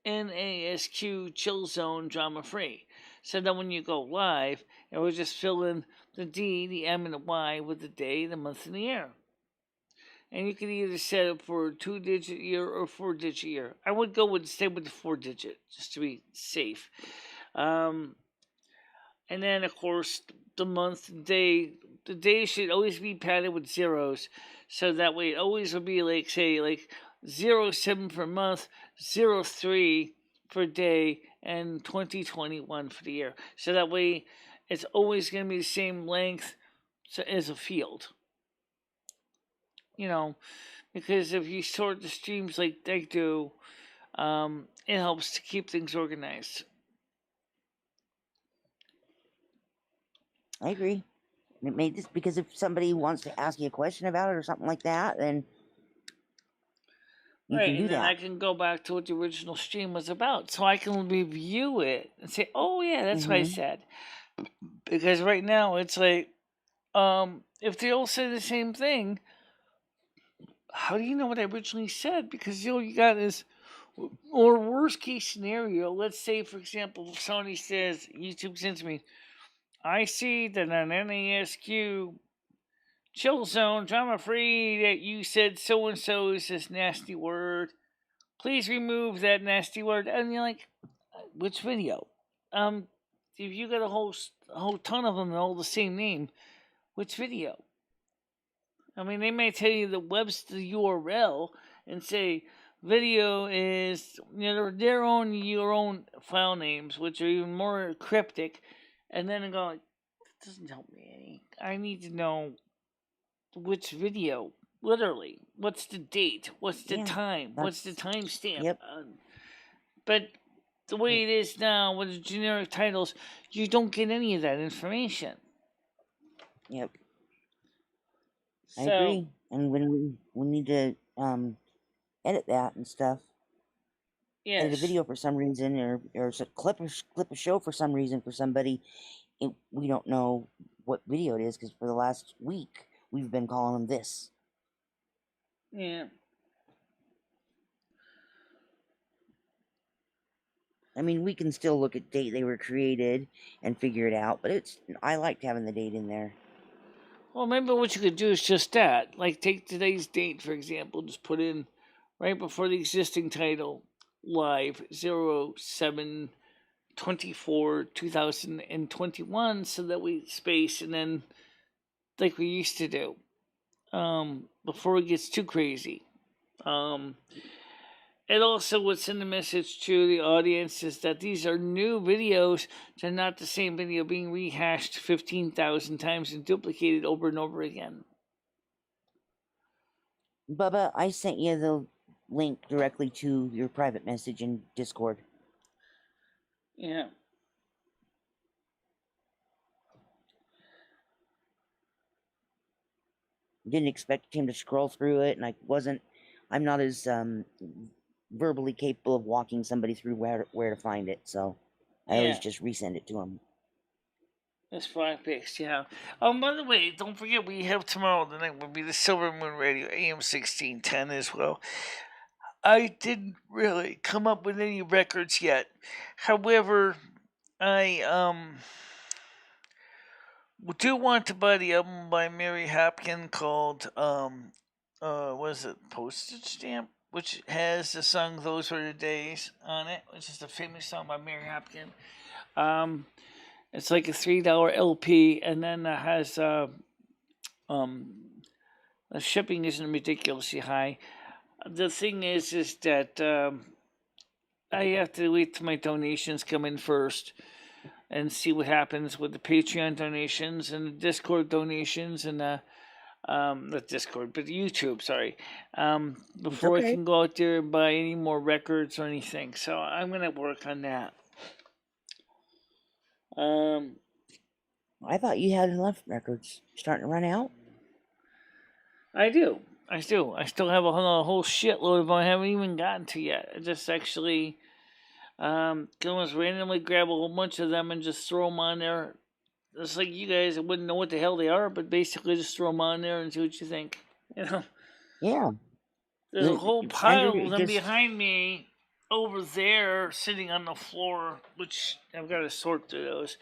NASQ chill zone drama free. So that when you go live, it will just fill in the D, the M, and the Y with the day, the month, and the year. And you can either set it for a 2-digit year or 4-digit year. I would go with stay with the 4-digit just to be safe. Um, and then of course the month, the day should always be padded with zeros, so that way it always will be like say like 07 for month, 03 for day, and 2021 for the year. So that way it's always going to be the same length as a field. You know, because if you sort the streams like they do, it helps to keep things organized. I agree. It made this because if somebody wants to ask you a question about it or something like that, then you Right, can do and then I that. can go back to what the original stream was about, so I can review it and say, "Oh yeah, that's what I Mm-hmm. said." Because right now it's like, if they all say the same thing, how do you know what I originally said? Because all you got is, or worst case scenario, let's say for example, if Sony says, YouTube sends me, I see that on NASQ chill zone, drama free, that you said so and so is this nasty word. Please remove that nasty word. And you're like, which video? If you got a whole ton of them and all the same name, which video? I mean, they may tell you the the URL and say video is, you know, their own your own file names, which are even more cryptic, and then go like, that doesn't help me any. I need to know which video. Literally, what's the date? What's the Yeah, time? What's the that's timestamp? yep. But the way it is now with the generic titles, you don't get any of that information. Yep. I So agree. And when we need to edit that and stuff, edit a yes, video for some reason, or clip a show for some reason for somebody, we don't know what video it is because for the last week we've been calling them this. yeah. I mean, we can still look at date they were created and figure it out, but I liked having the date in there. Well, maybe what you could do is just that. Like take today's date, for example, just put in right before the existing title, live 07/24/2021, so that we space and then like we used to do. Before it gets too crazy. Um, and also, what's in the message to the audience is that these are new videos. They're not the same video being rehashed 15,000 times and duplicated over and over again. Bubba, I sent you the link directly to your private message in Discord. Yeah. Didn't expect him to scroll through it, and I'm not as verbally capable of walking somebody through where to find it, so I always Yeah. just resend it to him. That's 5 picks, yeah. By the way, don't forget we have tomorrow. The night will be the Silvermoon Radio, AM 1610 as well. I didn't really come up with any records yet. However, I do want to buy the album by Mary Hopkin called what is it, Postage Stamp, which has the song "Those Were the Days" on it, which is a famous song by Mary Hopkin. It's like a $3 LP, and then it has the shipping isn't ridiculously high. The thing is that I have to wait till my donations come in first and see what happens with the Patreon donations and the Discord donations and not Discord, but YouTube. Sorry, It's before I okay. can go out there and buy any more records or anything. So I'm gonna work on that. I thought you had enough records. Starting to run out? I do. I do. I still have a whole shitload of them I haven't even gotten to yet. I just actually can almost randomly grab a whole bunch of them and just throw them on there. It's like you guys wouldn't know what the hell they are, but basically just throw them on there and see what you think. You know, Yeah. there's a whole Andrew, pile of them just behind me over there sitting on the floor, which I've got to sort through those.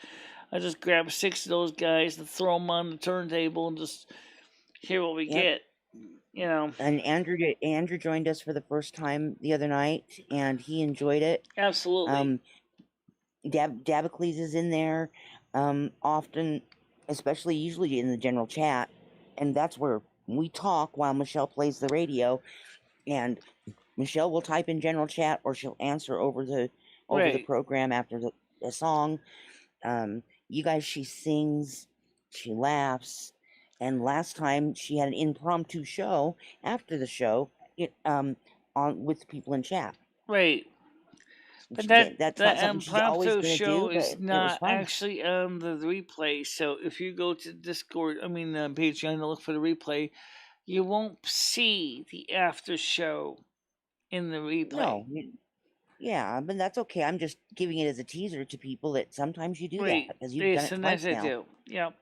I just grab 6 of those guys and throw them on the turntable and just hear what we yep. get. You know, And Andrew joined us for the first time the other night, and he enjoyed it. absolutely. Dabicles is in there, often, especially usually in the general chat, and that's where we talk while Michelle plays the radio, and Michelle will type in general chat, or she'll answer over the Right. program after the song. You guys, she sings, she laughs, and last time she had an impromptu show after the show, on with people in chat. Right. But that That's not something she's always impromptu gonna show do, is but it was not fun. actually on the replay. So if you go to Discord, Patreon to look for the replay, you won't see the after show in the replay. No, yeah, but that's okay. I'm just giving it as a teaser to people that sometimes you do that because you've done it Sometimes twice I now. do. Yep.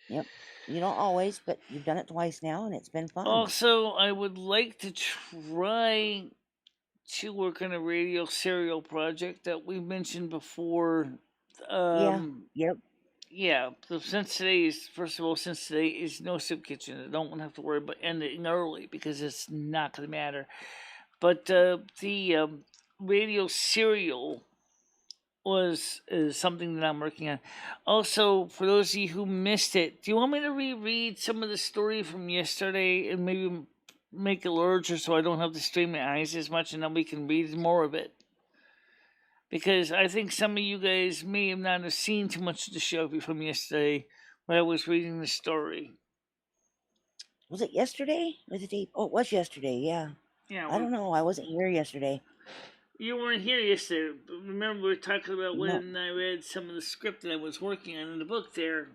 Yep. You don't always, but you've done it twice now, and it's been fun. Also, I would like to try to work on a radio serial project that we mentioned before. Yep. Yeah. So since today is no soup kitchen, I don't want to have to worry about ending early because it's not going to matter. But the radio serial is something that I'm working on. Also, for those of you who missed it, do you want me to reread some of the story from yesterday and maybe make it larger so I don't have to strain my eyes as much and then we can read more of it? Because I think some of you guys may have not have seen too much of the show from yesterday when I was reading the story. Was it yesterday? Was it day? Oh, it was yesterday. Yeah. Yeah. I don't know. I wasn't here yesterday. You weren't here yesterday, but remember we were talking about No. when I read some of the script that I was working on in the book there.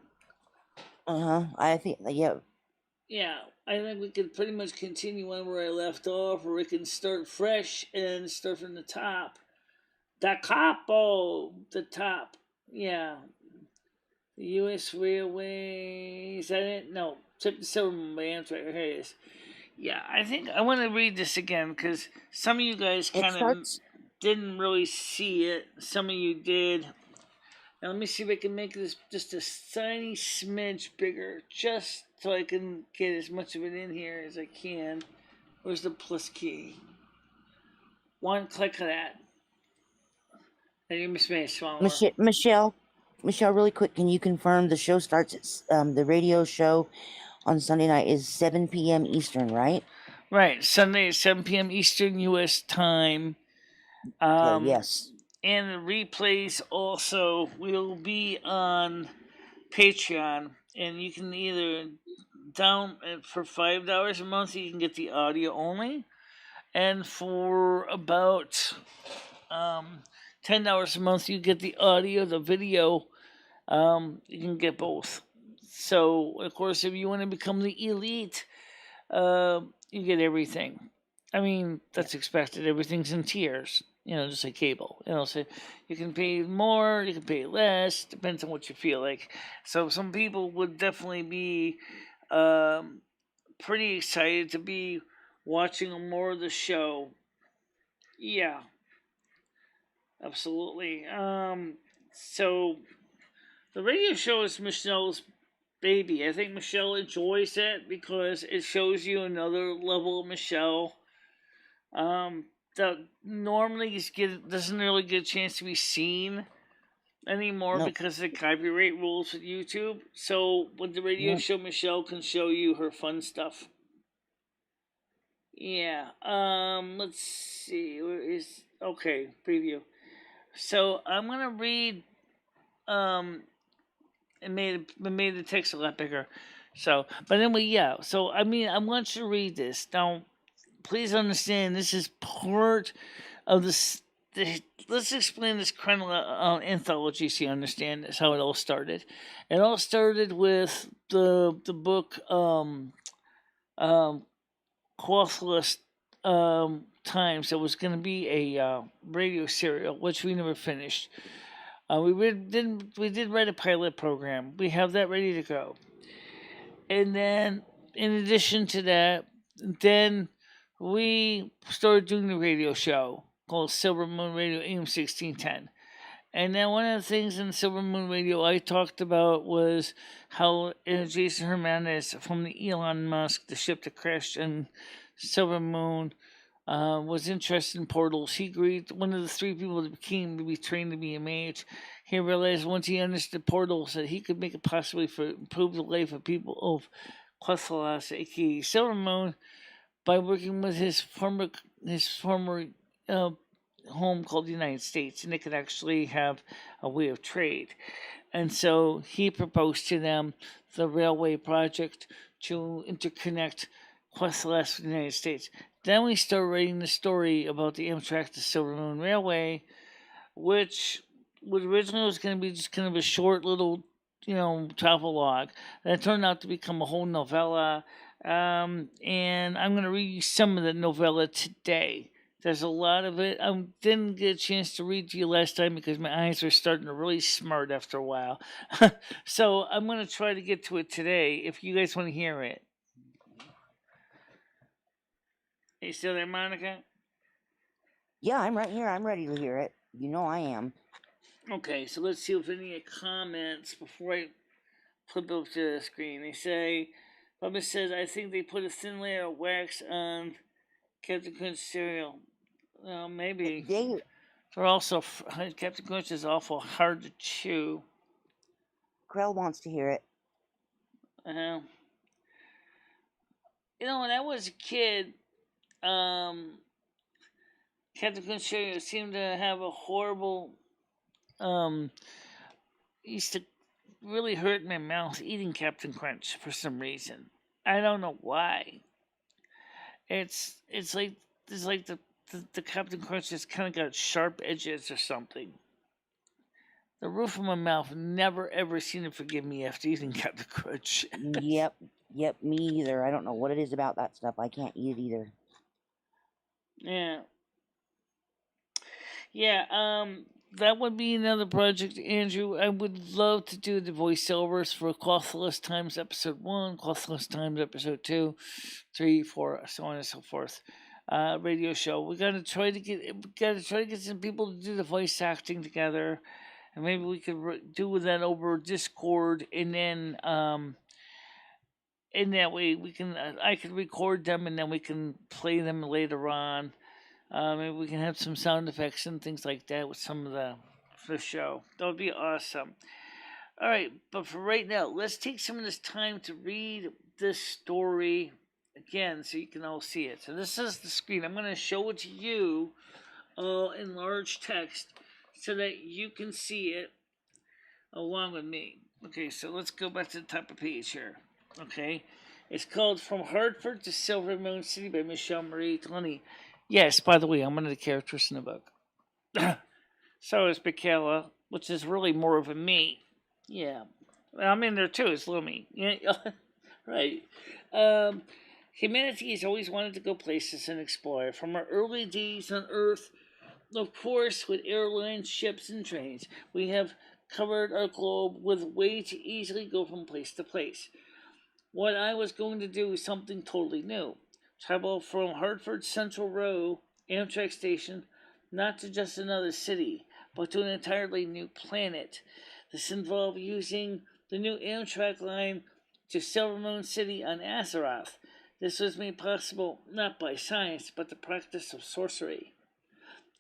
I think, yeah. Yeah, I think we could pretty much continue on where I left off, or we can start fresh and start from the top. The capo, the top. Yeah. The U.S. Railways. I didn't know. Except the Silvermoon by Amtrak. Here it is. Yeah, I think I want to read this again because some of you guys kind of didn't really see it. Some of you did. Now let me see if I can make this just a tiny smidge bigger, just so I can get as much of it in here as I can. Where's the plus key? One click of that. And you must make it smaller. Michelle, really quick, can you confirm the show starts at the radio show on Sunday night is 7 p.m. Eastern, right? Right, Sunday at 7 p.m. Eastern U.S. time. Okay, yes. And the replays also will be on Patreon, and you can either down for $5 a month you can get the audio only, and for about $10 a month you get the audio, the video. You can get both. So of course, if you want to become the elite, you get everything. I mean, that's expected. Everything's in tiers. Just like cable. So you can pay more, you can pay less, depends on what you feel like. So some people would definitely be pretty excited to be watching more of the show. Yeah, absolutely. So the radio show is Michelle's baby. I think Michelle enjoys it because it shows you another level of Michelle. That normally doesn't really get a chance to be seen anymore because of the copyright rules with YouTube. So with the radio show, Michelle can show you her fun stuff. Yeah. Let's see. Where is preview. So I'm gonna read. It made the text a lot bigger. So, but anyway, yeah. So I want you to read this now. Please understand, this is part of this. Let's explain this anthology so you understand this, how it all started. It all started with the book Clothless Times. That was going to be a radio serial, which we never finished. We did write a pilot program. We have that ready to go. And then, in addition to that, then we started doing the radio show called Silvermoon Radio AM 1610. And then one of the things in Silvermoon Radio I talked about was how Jason Hernandez from the Elon Musk, the ship that crashed in Silvermoon, was interested in portals. He agreed. One of the 3 people that became to be trained to be a mage. He realized once he understood portals that he could make it possibly for improve the life of people of Quathalas, aka Silvermoon, by working with his former uh, home called the United States, and they could actually have a way of trade. And so he proposed to them the railway project to interconnect Questles with the United States. Then we start writing the story about the Amtrak to Silvermoon Railway, which originally was going to be just kind of a short little, travelogue. That turned out to become a whole novella. And I'm going to read you some of the novella today. There's a lot of it. I didn't get a chance to read to you last time because my eyes are starting to really smart after a while. So I'm going to try to get to it today if you guys want to hear it. Are you still there, Monica? Yeah, I'm right here. I'm ready to hear it. You know I am. Okay, so let's see if any comments before I flip up to the screen. They say, Bubba says, I think they put a thin layer of wax on Captain Crunch cereal. Well, maybe. They're also, Captain Crunch is awful hard to chew. Krell wants to hear it. When I was a kid, Captain Crunch cereal seemed to have a horrible, used to really hurt my mouth eating Captain Crunch for some reason. I don't know why. It's like the Captain Crunch has kind of got sharp edges or something. The roof of my mouth never ever seemed to forgive me after eating Captain Crunch. Yep, me either. I don't know what it is about that stuff. I can't eat it either. Yeah, that would be another project, Andrew. I would love to do the voiceovers for Costless Times Episode 1, Costless Times Episode 2, 3, 4, so on and so forth. Radio show. We gotta try to get some people to do the voice acting together, and maybe we could do that over Discord, and then in that way we can I could record them and then we can play them later on. Maybe we can have some sound effects and things like that with some of the show. That would be awesome. All right, but for right now, let's take some of this time to read this story again so you can all see it. So this is the screen. I'm going to show it to you in large text so that you can see it along with me. Okay, so let's go back to the top of the page here. Okay, it's called From Hartford to Silvermoon City by MicheleMarieDalene. Yes, by the way, I'm one of the characters in the book. So is Michaela, which is really more of a me. Yeah. I'm in there too, it's little me. Yeah, right. Humanity has always wanted to go places and explore. From our early days on Earth, of course, with airlines, ships, and trains, we have covered our globe with way to easily go from place to place. What I was going to do is something totally new. Travel from Hartford Central Row Amtrak station, not to just another city, but to an entirely new planet. This involved using the new Amtrak line to Silvermoon City on Azeroth. This was made possible not by science, but the practice of sorcery.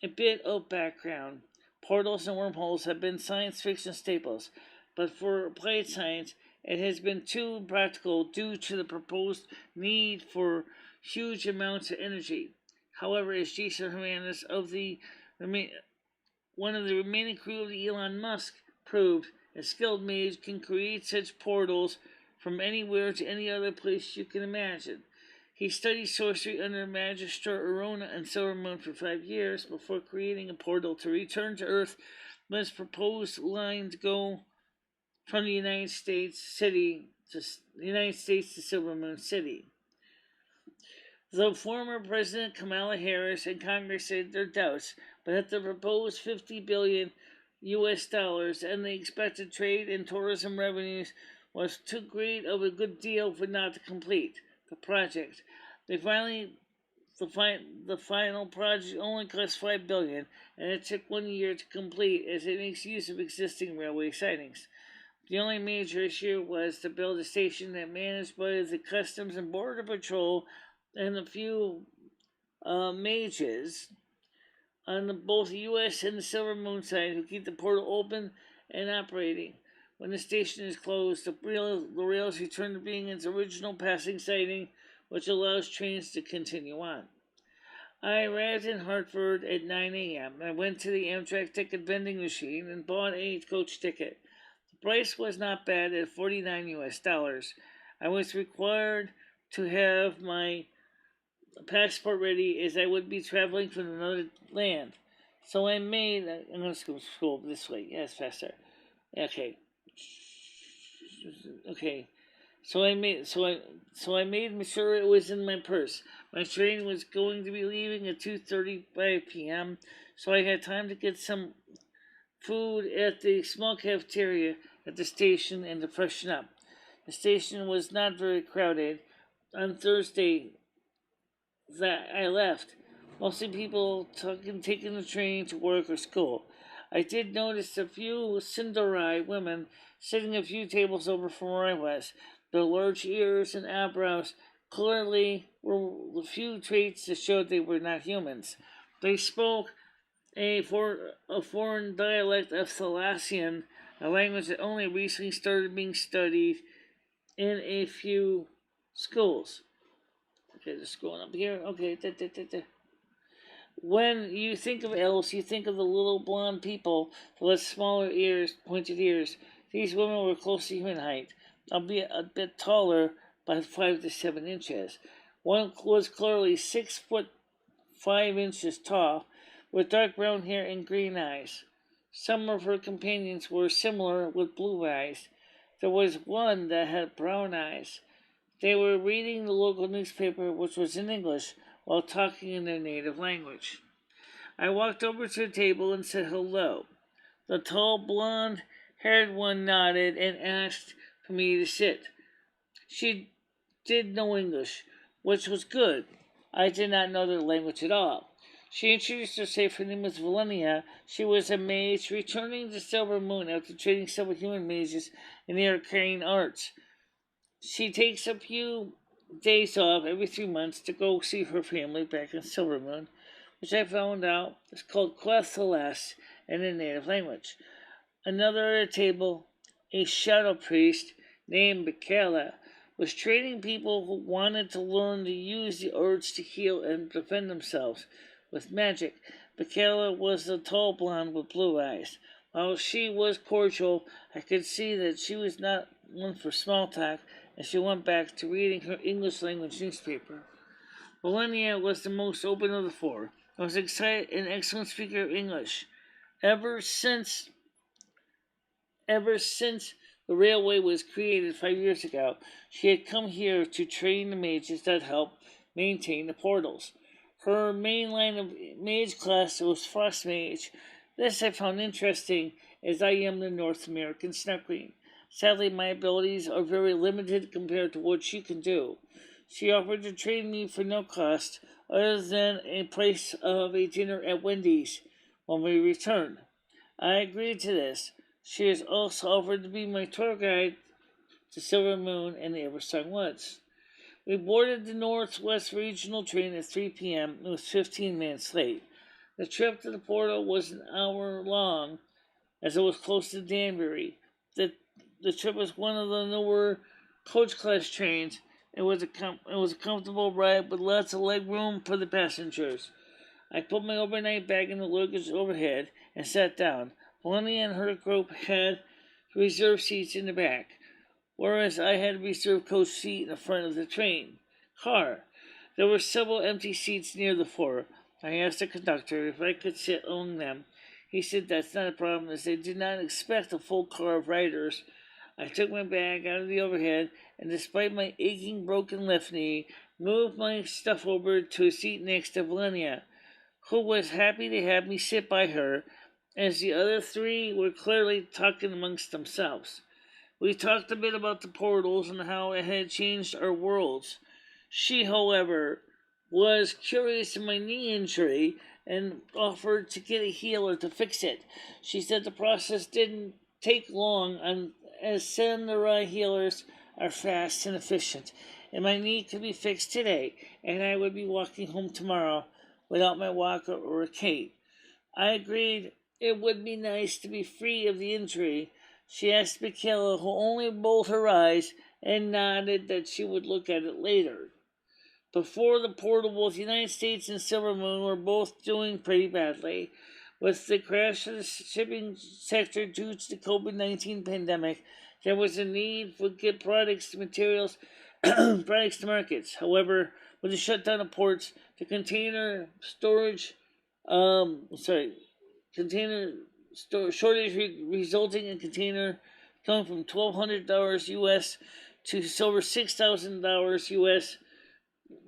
A bit of background. Portals and wormholes have been science fiction staples, but for applied science, it has been too practical due to the proposed need for huge amounts of energy. However, as Jason Hernandez of one of the remaining crew of the Elon Musk proved, a skilled mage can create such portals from anywhere to any other place you can imagine. He studied sorcery under Magister Arona and Silvermoon for 5 years before creating a portal to return to Earth when his proposed line to go from the United States to Silvermoon City. Though former President Kamala Harris and Congress said their doubts, but that the proposed $50 billion US and the expected trade and tourism revenues was too great of a good deal for not to complete the project. The final project only cost $5 billion, and it took 1 year to complete as it makes use of existing railway sidings. The only major issue was to build a station that managed by the Customs and Border Patrol and a few mages on both the U.S. and the Silvermoon side who keep the portal open and operating. When the station is closed, the rails return to being its original passing siding, which allows trains to continue on. I arrived in Hartford at 9 a.m. I went to the Amtrak ticket vending machine and bought a coach ticket. The price was not bad at $49 US. I was required to have my passport ready as I would be traveling from another land. So I made. I'm going to scroll this way. Yes, faster. Okay. Okay. So I made sure it was in my purse. My train was going to be leaving at 2:35 p.m., so I had time to get some food at the small cafeteria at the station and to freshen up. The station was not very crowded. On Thursday that I left, mostly people taking the train to work or school. I did notice a few Cinderai women sitting a few tables over from where I was. Their large ears and eyebrows clearly were the few traits that showed they were not humans. They spoke a foreign dialect of Thalassian, a language that only recently started being studied in a few schools. Okay, just going up here. Okay, When you think of elves, you think of the little blonde people with smaller ears, pointed ears. These women were close to human height, albeit a bit taller by 5 to 7 inches. One was clearly 6'5" tall, with dark brown hair and green eyes. Some of her companions were similar with blue eyes. There was one that had brown eyes. They were reading the local newspaper, which was in English, while talking in their native language. I walked over to the table and said hello. The tall, blonde-haired one nodded and asked for me to sit. She did know English, which was good. I did not know their language at all. She introduced herself. Her name was Valenia. She was a mage returning to Silvermoon after training several human mages in the arcane arts. She takes a few days off every 3 months to go see her family back in Silvermoon, which I found out is called Quethalas in the native language. Another at a table, a shadow priest named Michele, was training people who wanted to learn to use the arts to heal and defend themselves with magic. Michele was the tall blonde with blue eyes. While she was cordial, I could see that she was not one for small talk, and she went back to reading her English language newspaper. Valenia was the most open of the four. I was excited and excellent speaker of English. Ever since the railway was created 5 years ago, she had come here to train the mages that help maintain the portals. Her main line of mage class was Frost Mage. This I found interesting, as I am the North American Snow Queen. Sadly, my abilities are very limited compared to what she can do. She offered to train me for no cost, other than a price of a dinner at Wendy's when we returned. I agreed to this. She has also offered to be my tour guide to Silvermoon and the Eversong Woods. We boarded the Northwest Regional train at 3 p.m. and was 15 minutes late. The trip to the portal was an hour long, as it was close to Danbury. The trip was one of the newer coach class trains. It was a comfortable ride with lots of leg room for the passengers. I put my overnight bag in the luggage overhead and sat down. Melanie and her group had reserved seats in the back, whereas I had a reserved coach seat in the front of the train car. There were several empty seats near the floor. I asked the conductor if I could sit among them. He said that's not a problem, as they did not expect a full car of riders. I took my bag out of the overhead, and despite my aching broken left knee, moved my stuff over to a seat next to Valenia, who was happy to have me sit by her, as the other three were clearly talking amongst themselves. We talked a bit about the portals and how it had changed our worlds. She, however, was curious of my knee injury and offered to get a healer to fix it. She said the process didn't take long, as samurai healers are fast and efficient, and my knee could be fixed today, and I would be walking home tomorrow without my walker or a cane. I agreed it would be nice to be free of the injury. She asked Michele, who only rolled her eyes and nodded that she would look at it later. Before the portal, both the United States and Silvermoon were both doing pretty badly. With the crash of the shipping sector due to the COVID-19 pandemic, there was a need for get products, materials, products to markets. However, with the shutdown of ports, the container storage, container shortage resulting in container going from $1,200 US to over $6,000 US.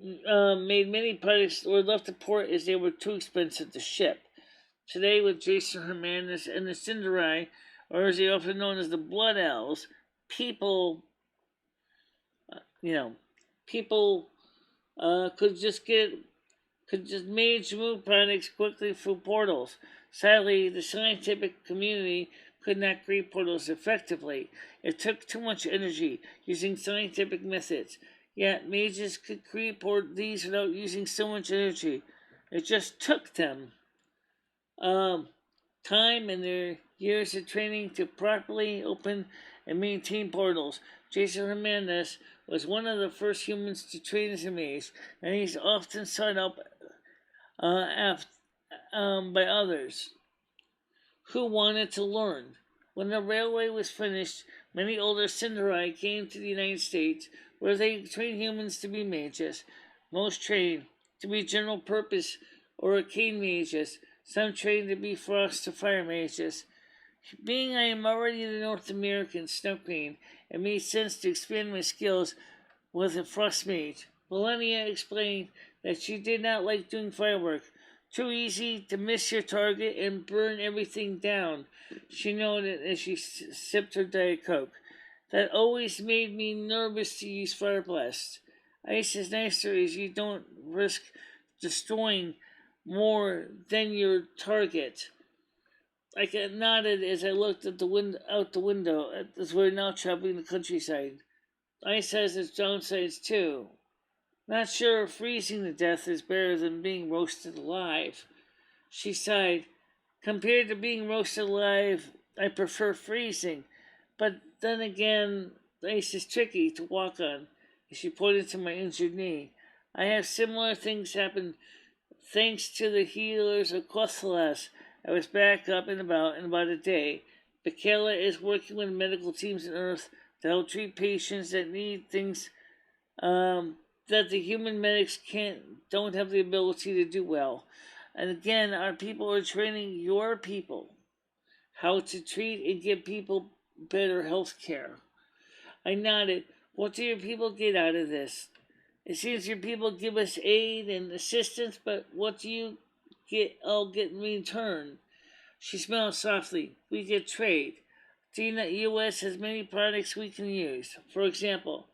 Made many products were left to port as they were too expensive to ship. Today, with Jason Hernandez and the Cinderai, or as they are often known as the Blood Elves, people could just manage move products quickly through portals. Sadly, the scientific community could not create portals effectively. It took too much energy using scientific methods. Yet mages could create these without using so much energy. It just took them time and their years of training to properly open and maintain portals. Jason Hernandez was one of the first humans to train as a mage, and he's often sought out by others who wanted to learn. When the railway was finished, many older Cinderai came to the United States, where they trained humans to be mages. Most trained to be general purpose or arcane mages. Some trained to be frost to fire mages. Being I am already the North American snow queen, it made sense to expand my skills with a frost mage. Millennia explained that she did not like doing firework. Too easy to miss your target and burn everything down, she noted as she sipped her Diet Coke. That always made me nervous to use Fire Blast. Ice is nicer as you don't risk destroying more than your target. I nodded as I looked at out the window as we're now traveling the countryside. Ice has its downsides too. Not sure if freezing to death is better than being roasted alive. She sighed. Compared to being roasted alive, I prefer freezing. But then again, the ice is tricky to walk on. She pointed to my injured knee. I have similar things happen thanks to the healers of Kothalas. I was back up and about in about a day. Michele is working with medical teams on Earth to help treat patients that need things that the human medics don't have the ability to do well. And again, our people are training your people how to treat and give people better health care. I nodded. What do your people get out of this? It seems your people give us aid and assistance, but what do you all get in return? She smiled softly. We get trade. The U.S. has many products we can use. For example,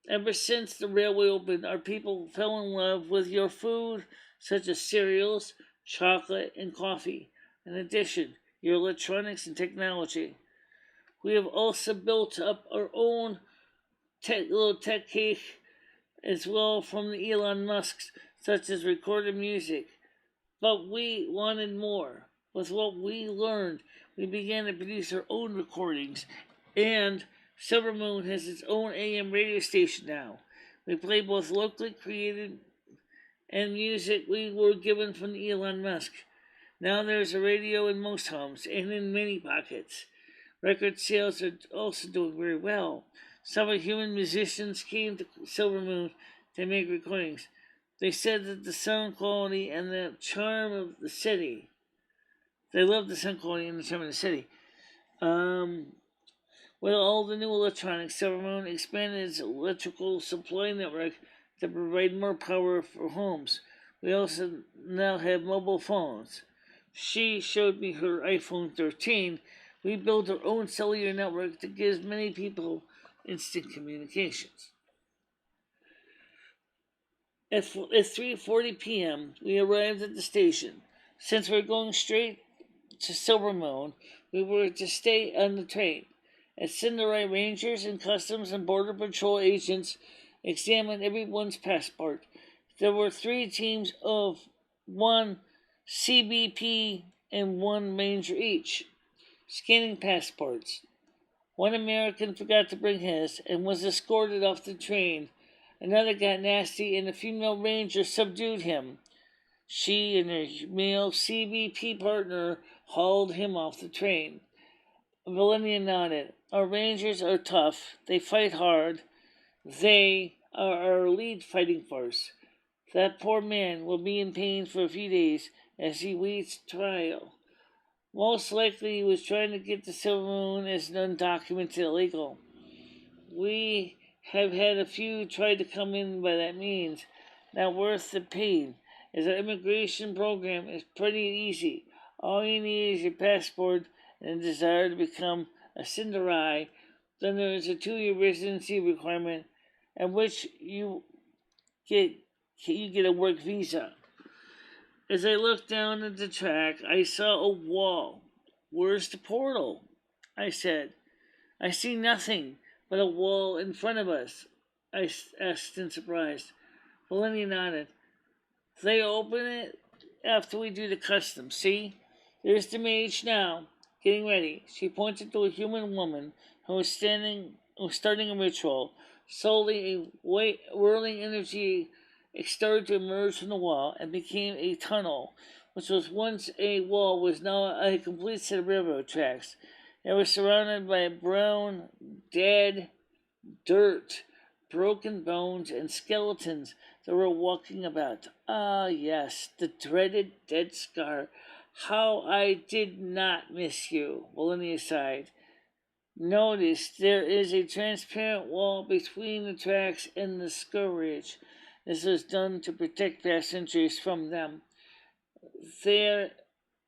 ever since the railway opened, our people fell in love with your food, such as cereals, chocolate, and coffee. In addition, your electronics and technology. We have also built up our own little tech cake as well from the Elon Musks, such as recorded music. But we wanted more. With what we learned, we began to produce our own recordings, and Silvermoon has its own AM radio station now. We play both locally created and music we were given from Elon Musk. Now there's a radio in most homes and in many pockets. Record sales are also doing very well. Some human musicians came to Silvermoon to make recordings. They said that the sound quality and the charm of the city. They love the sound quality and the charm of the city. With all the new electronics, Silvermoon expanded its electrical supply network to provide more power for homes. We also now have mobile phones. She showed me her iPhone 13. We built our own cellular network that gives many people instant communications. At 3:40 p.m., we arrived at the station. Since we're going straight to Silvermoon, we were to stay on the train. As Cinderai Rangers and Customs and Border Patrol agents examined everyone's passport. There were 3 teams of 1 CBP and 1 Ranger each, scanning passports. One American forgot to bring his and was escorted off the train. Another got nasty and the female ranger subdued him. She and her male CBP partner hauled him off the train. Valenia nodded. Our rangers are tough. They fight hard. They are our lead fighting force. That poor man will be in pain for a few days as he waits trial. Most likely he was trying to get to Silvermoon as an undocumented illegal. We have had a few try to come in by that means. Not worth the pain, as our immigration program is pretty easy. All you need is your passport and a desire to become a Cinderai. Then there is a 2-year residency requirement, at which you get a work visa. As I looked down at the track, I saw a wall. Where's the portal? I said. I see nothing but a wall in front of us, I asked in surprise. Valenia nodded. They open it after we do the customs, see? There's the mage now, getting ready. She pointed to a human woman who was starting a ritual. Slowly, a whirling energy started to emerge from the wall and became a tunnel, which was once a wall, was now a complete set of railroad tracks. They were surrounded by brown, dead dirt, broken bones, and skeletons that were walking about. Ah, yes, the dreaded dead scar. How I did not miss you, Valenia sighed. Notice there is a transparent wall between the tracks and the scourge. This was done to protect passengers from them. There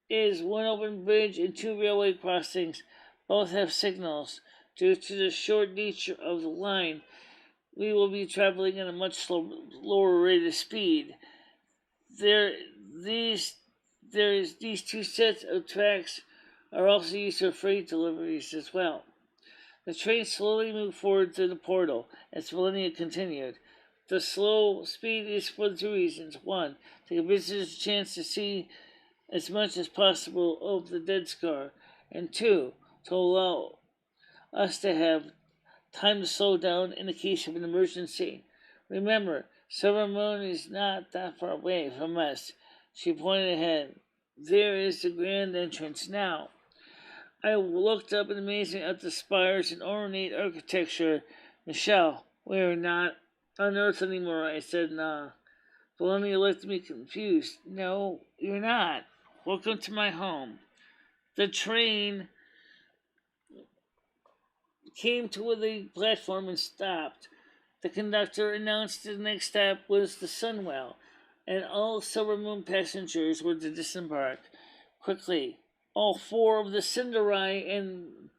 is 1 open bridge and 2 railway crossings. Both have signals. Due to the short nature of the line, we will be traveling at a much lower rate of speed. These 2 sets of tracks are also used for freight deliveries as well. The train slowly moved forward through the portal as Valenia continued. The slow speed is for 2 reasons. 1, to give visitors a chance to see as much as possible of the dead scar, and 2, to allow us to have time to slow down in the case of an emergency. Remember, Silvermoon is not that far away from us. She pointed ahead. There is the grand entrance now. I looked up in amazement at the spires and ornate architecture. Michelle, we are not on Earth anymore, I said. Nah. Valenia looked at me confused. No, you're not. Welcome to my home. The train came to the platform and stopped. The conductor announced the next stop was the Sunwell, and all Silvermoon passengers were to disembark. Quickly, all 4 of the Cinderai and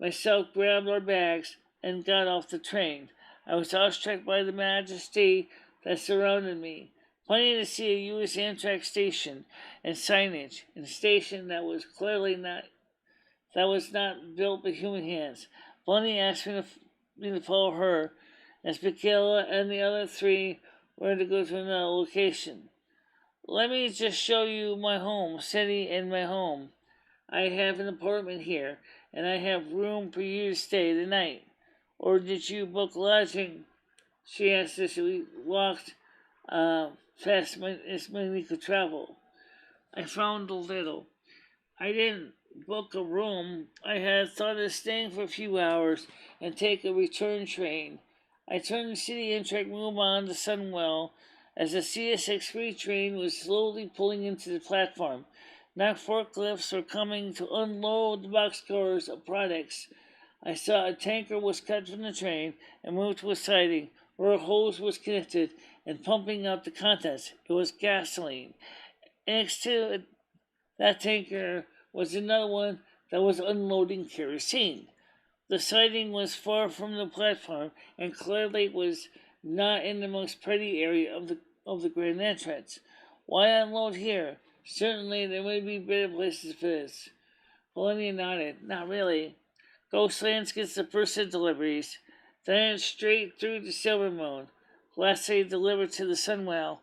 myself grabbed our bags and got off the train. I was awestruck by the majesty that surrounded me. Plenty to see a U.S. Amtrak station and signage, and a station that was not built by human hands. Bonnie asked me to follow her, as Michaela and the other 3 were to go to another location. Let me just show you my home, city, and my home. I have an apartment here, and I have room for you to stay the night. Or did you book lodging? She asked as we walked fast as we could travel. I frowned a little. I didn't book a room. I had thought of staying for a few hours and take a return train. I turned the city Amtrak move on to Sunwell as the CSX freight train was slowly pulling into the platform. Now forklifts were coming to unload the boxcars of products. I saw a tanker was cut from the train and moved to a siding where a hose was connected and pumping out the contents. It was gasoline. Next to that tanker was another one that was unloading kerosene. The siding was far from the platform and clearly was not in the most pretty area of the grand entrance. Why unload here? Certainly there may be better places for this. Valenia nodded. Not really. Ghostlands gets the first of deliveries. then straight through to Silvermoon. Lastly, delivered to the Sunwell.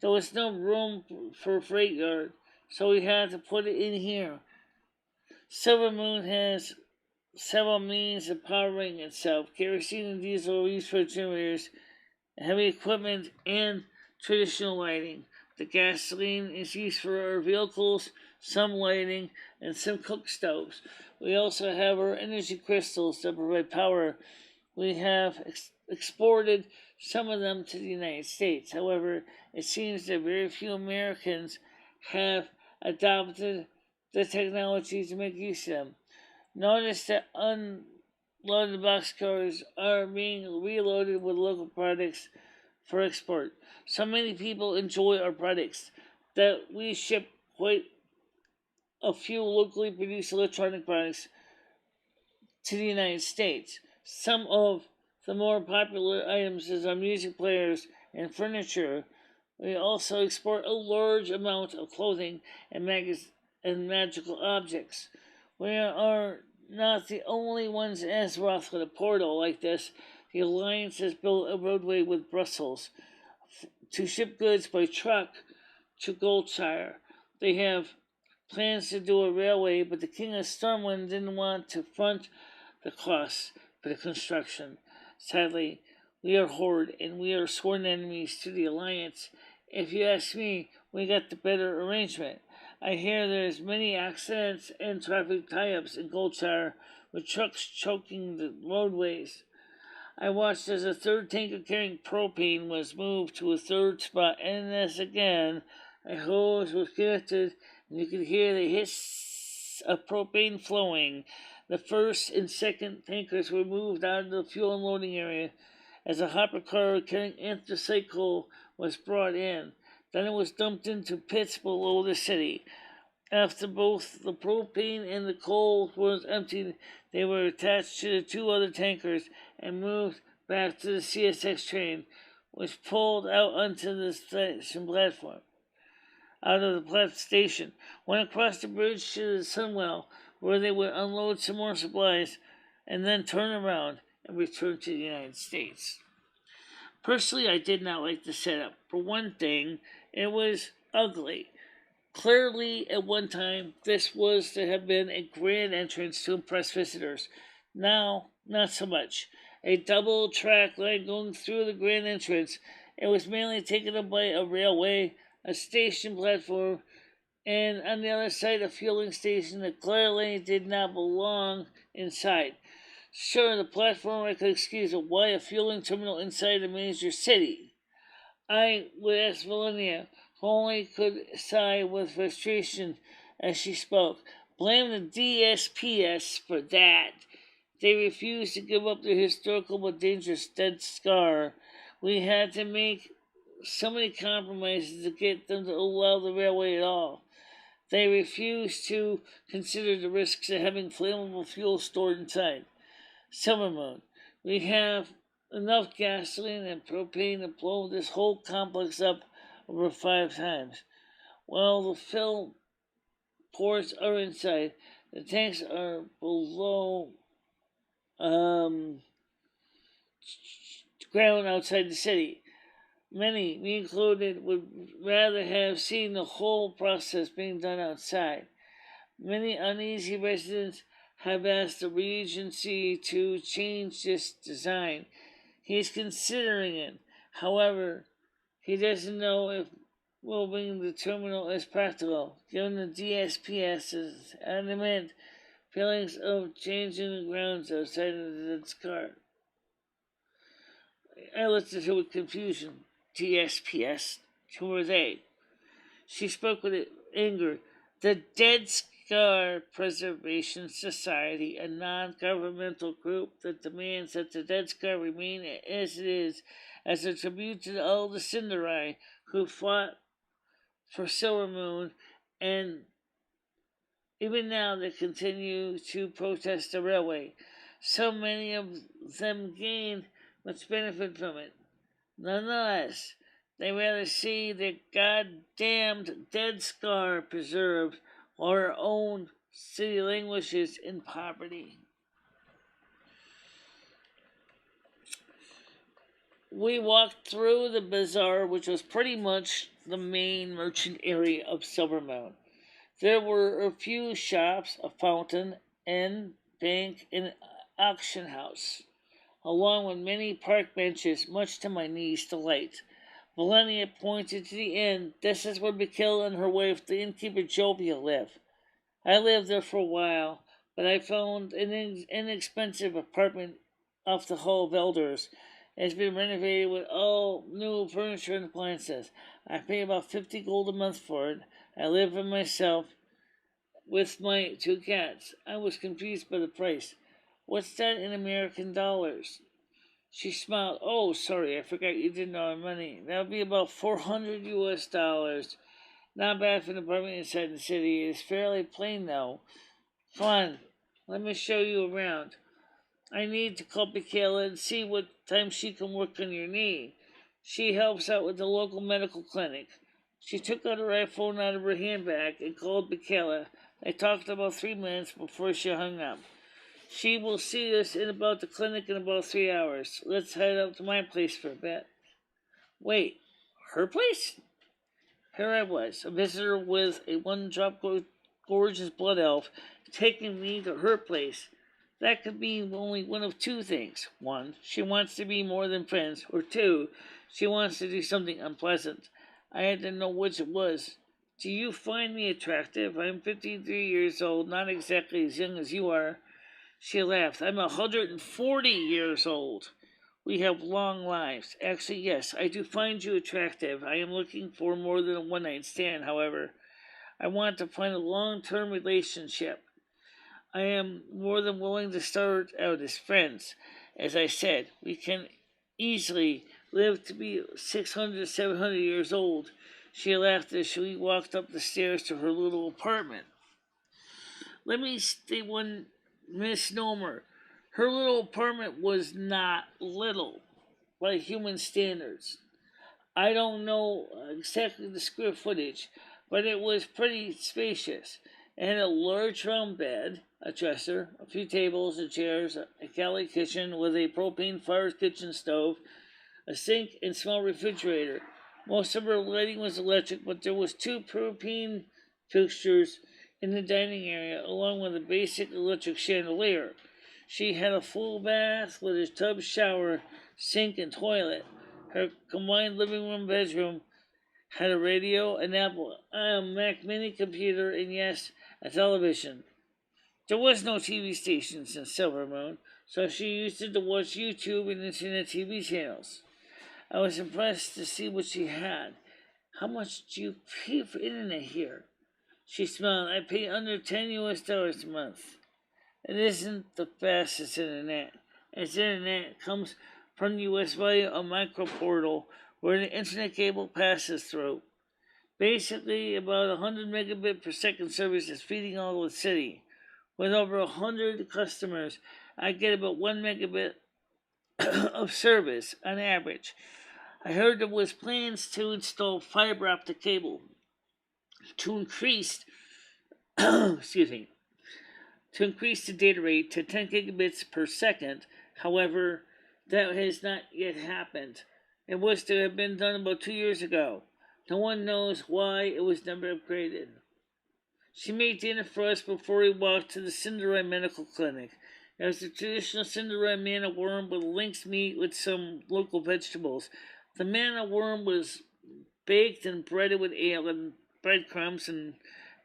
There was no room for a freight yard, so we had to put it in here. Silvermoon has several means of powering itself: kerosene and diesel are used for generators, heavy equipment, and traditional lighting. The gasoline is used for our vehicles, some lighting, and some cook stoves. We also have our energy crystals that provide power. We have exported some of them to the United States. However, it seems that very few Americans have adopted the technology to make use of them. Notice that unloaded boxcars are being reloaded with local products for export. So many people enjoy our products that we ship quite a few locally produced electronic products to the United States. Some of the more popular items is our music players and furniture. We also export a large amount of clothing and magical objects. We are not the only ones in Azeroth with a portal like this. The Alliance has built a roadway with Brussels to ship goods by truck to Goldshire. They have plans to do a railway, but the King of Stormwind didn't want to front the costs for the construction. Sadly, we are Horde, and we are sworn enemies to the Alliance. If you ask me, we got the better arrangement. I hear there's many accidents and traffic tie-ups in Goldshire, with trucks choking the roadways. I watched as a third tanker carrying propane was moved to a third spot, and as again, a hose was connected, and you could hear the hiss of propane flowing. The first and second tankers were moved out of the fuel unloading area as a hopper car carrying anthracite coal was brought in. Then it was dumped into pits below the city. After both the propane and the coal was emptied, they were attached to the two other tankers and moved back to the CSX train, which pulled out onto the station platform. Out of the station, went across the bridge to the Sunwell, where they would unload some more supplies, and then turn around and return to the United States. Personally, I did not like the setup. For one thing, it was ugly. Clearly, at one time, this was to have been a grand entrance to impress visitors. Now, not so much. A double track line going through the grand entrance, it was mainly taken up by a railway, a station platform, and on the other side a fueling station that clearly did not belong inside. Sure, the platform I could excuse, but why a fueling terminal inside a major city? I would ask Valenia, who only could sigh with frustration as she spoke. Blame the DSPS for that. They refused to give up their historical but dangerous dead scar. We had to make so many compromises to get them to allow the railway at all. They refused to consider the risks of having flammable fuel stored inside. Silvermoon, we have enough gasoline and propane to blow this whole complex up over 5 times. While the fill ports are inside, the tanks are below ground outside the city. Many, me included, would rather have seen the whole process being done outside. Many uneasy residents have asked the Regency to change this design. He is considering it. However, he doesn't know if moving the terminal is practical, given the DSPS's adamant feelings of changing the grounds outside of the car. I listened to it with confusion. DSPS? Who are they? She spoke with anger. The Dead Scar Preservation Society, a non-governmental group that demands that the Dead Scar remain as it is, as a tribute to all the Cinderai who fought for Silvermoon, and even now they continue to protest the railway. So many of them gain much benefit from it. Nonetheless, they rather see their goddamned Dead Scar preserved while our own city languishes in poverty. We walked through the bazaar, which was pretty much the main merchant area of Silvermoon. There were a few shops, a fountain, and bank, and auction house, along with many park benches, much to my niece's delight. Melania pointed to the inn. This is where Michele and her wife, the innkeeper Jovia, live. I lived there for a while, but I found an inexpensive apartment off the Hall of Elders. It's been renovated with all new furniture and appliances. I pay about 50 gold a month for it. I live by myself with my 2 cats. I was confused by the price. What's that in American dollars? She smiled. Oh, sorry, I forgot you didn't know our money. That would be about 400 US dollars. Not bad for an apartment inside the city. It's fairly plain, though. Come on, let me show you around. I need to call Michele and see what time she can work on your knee. She helps out with the local medical clinic. She took out her iPhone out of her handbag and called Michele. I talked about 3 minutes before she hung up. She will see us in about the clinic in about 3 hours. Let's head up to my place for a bit. Wait, her place? Here I was, a visitor with a one-drop gorgeous blood elf, taking me to her place. That could mean only one of 2 things. 1, she wants to be more than friends, or 2, she wants to do something unpleasant. I had to know which it was. Do you find me attractive? I'm 53 years old, not exactly as young as you are. She laughed. I'm 140 years old. We have long lives. Actually, yes, I do find you attractive. I am looking for more than a one-night stand, however. I want to find a long-term relationship. I am more than willing to start out as friends. As I said, we can easily live to be 600 to 700 years old. She laughed as she walked up the stairs to her little apartment. Let me state one misnomer. Her little apartment was not little by human standards. I don't know exactly the square footage, but it was pretty spacious. It had a large round bed, a dresser, a few tables and chairs, a galley kitchen with a propane-fired kitchen stove, a sink, and small refrigerator. Most of her lighting was electric, but there was 2 propane fixtures in the dining area, along with a basic electric chandelier. She had a full bath with a tub, shower, sink, and toilet. Her combined living room bedroom had a radio, an Apple, a Mac mini computer, and yes, a television. There was no TV stations in Silvermoon, so she used it to watch YouTube and internet TV channels. I was impressed to see what she had. How much do you pay for internet here? She smiled. I pay under 10 US dollars a month. It isn't the fastest internet. Its internet comes from the US via a micro portal where the internet cable passes through. Basically, about 100 megabit per second service is feeding all of the city. With over 100 customers, I get about 1 megabit of service on average. I heard there was plans to install fiber optic cable to increase excuse me, to increase the data rate to 10 gigabits per second. However, that has not yet happened. It was to have been done about 2 years ago. No one knows why it was never upgraded. She made dinner for us before we walked to the Cinderai Medical Clinic. It was a traditional Cinderai manna worm with lynx meat with some local vegetables. The manna worm was baked and breaded with ale and breadcrumbs and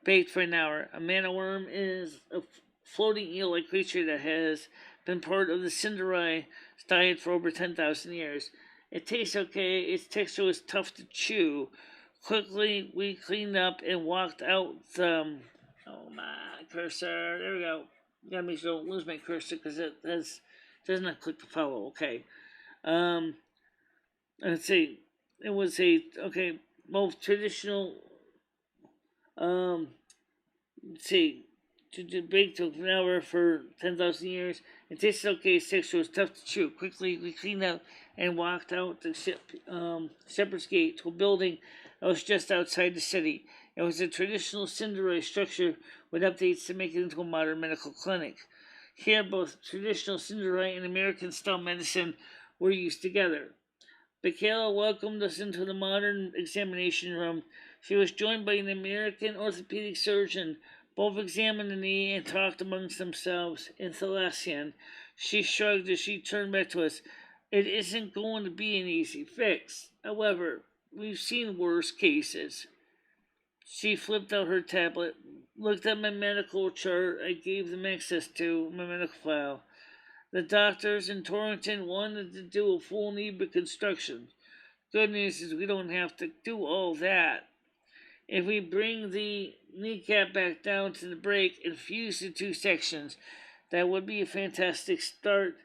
baked for an hour. A manna worm is a floating eel-like creature that has been part of the Cinderai diet for over 10,000 years. It tastes okay. Its texture was tough to chew. Quickly, we cleaned up and walked out. Oh my cursor! There we go. Gotta make sure I don't lose my cursor because it doesn't click to follow. Okay. Let's see. It was both traditional. Let's see. To bake took an hour for 10,000 years. It tasted okay. Its texture was tough to chew. Quickly, we cleaned up and walked out the Shepherd's Gate to a building that was just outside the city. It was a traditional Cinderai structure with updates to make it into a modern medical clinic. Here, both traditional Cinderai and American-style medicine were used together. Michaela welcomed us into the modern examination room. She was joined by an American orthopedic surgeon. Both examined the knee and talked amongst themselves in Thalassian. She shrugged as she turned back to us. It isn't going to be an easy fix. However, we've seen worse cases. She flipped out her tablet, looked at my medical chart I gave them access to, my medical file. The doctors in Torrington wanted to do a full knee reconstruction. Good news is we don't have to do all that. If we bring the kneecap back down to the break and fuse the two sections, that would be a fantastic start.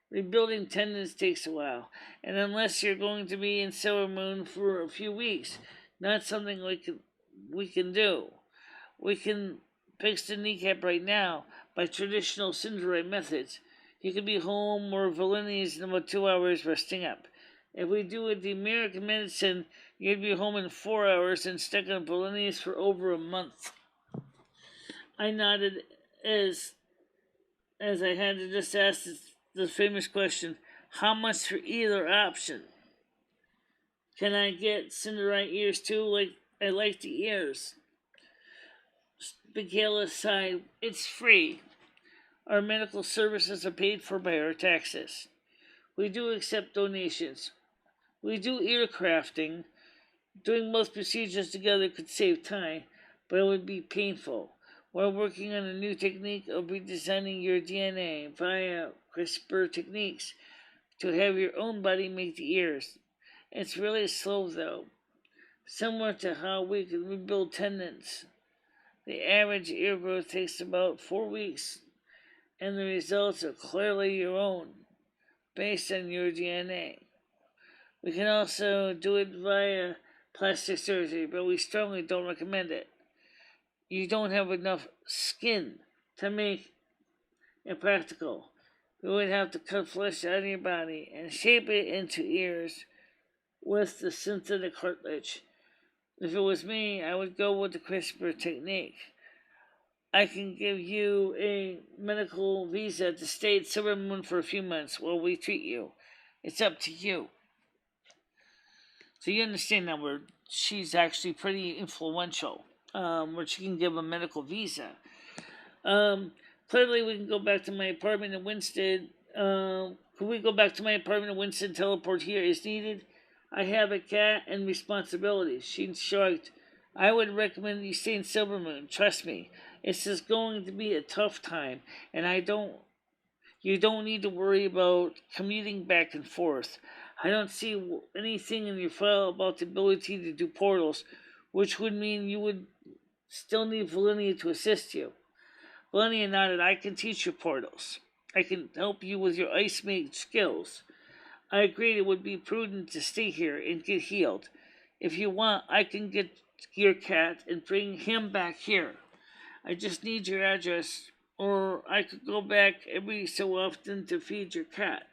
Rebuilding tendons takes a while, and unless you're going to be in Silvermoon for a few weeks, not something we can do. We can fix the kneecap right now by traditional Cinderite methods. You could be home or Valeni's in about 2 hours resting up. If we do it the American medicine, you'd be home in 4 hours and stuck on Valeni's for over a month. I nodded as I had to just ask the famous question, how much for either option? Can I get Cinderite ears too? I like the ears. Michaela sighed, it's free. Our medical services are paid for by our taxes. We do accept donations. We do ear crafting. Doing both procedures together could save time, but it would be painful. We're working on a new technique of redesigning your DNA via CRISPR techniques to have your own body make the ears. It's really slow though, similar to how we can rebuild tendons. The average ear growth takes about 4 weeks, and the results are clearly your own, based on your DNA. We can also do it via plastic surgery, but we strongly don't recommend it. You don't have enough skin to make it practical. We would have to cut flesh out of your body and shape it into ears with the synthetic cartilage. If it was me, I would go with the CRISPR technique. I can give you a medical visa to stay at Silvermoon for a few months while we treat you. It's up to you. So you understand now where she's actually pretty influential, where she can give a medical visa. Clearly, we can go back to my apartment in Winston. Could we go back to my apartment in Winston, teleport here as needed? I have a cat and responsibilities. She shrugged. I would recommend you stay in Silvermoon. Trust me. This is going to be a tough time, and you don't need to worry about commuting back and forth. I don't see anything in your file about the ability to do portals, which would mean you would still need Valenia to assist you. Valenia nodded. I can teach you portals. I can help you with your ice mage skills. I agreed it would be prudent to stay here and get healed. If you want, I can get your cat and bring him back here. I just need your address, or I could go back every so often to feed your cat.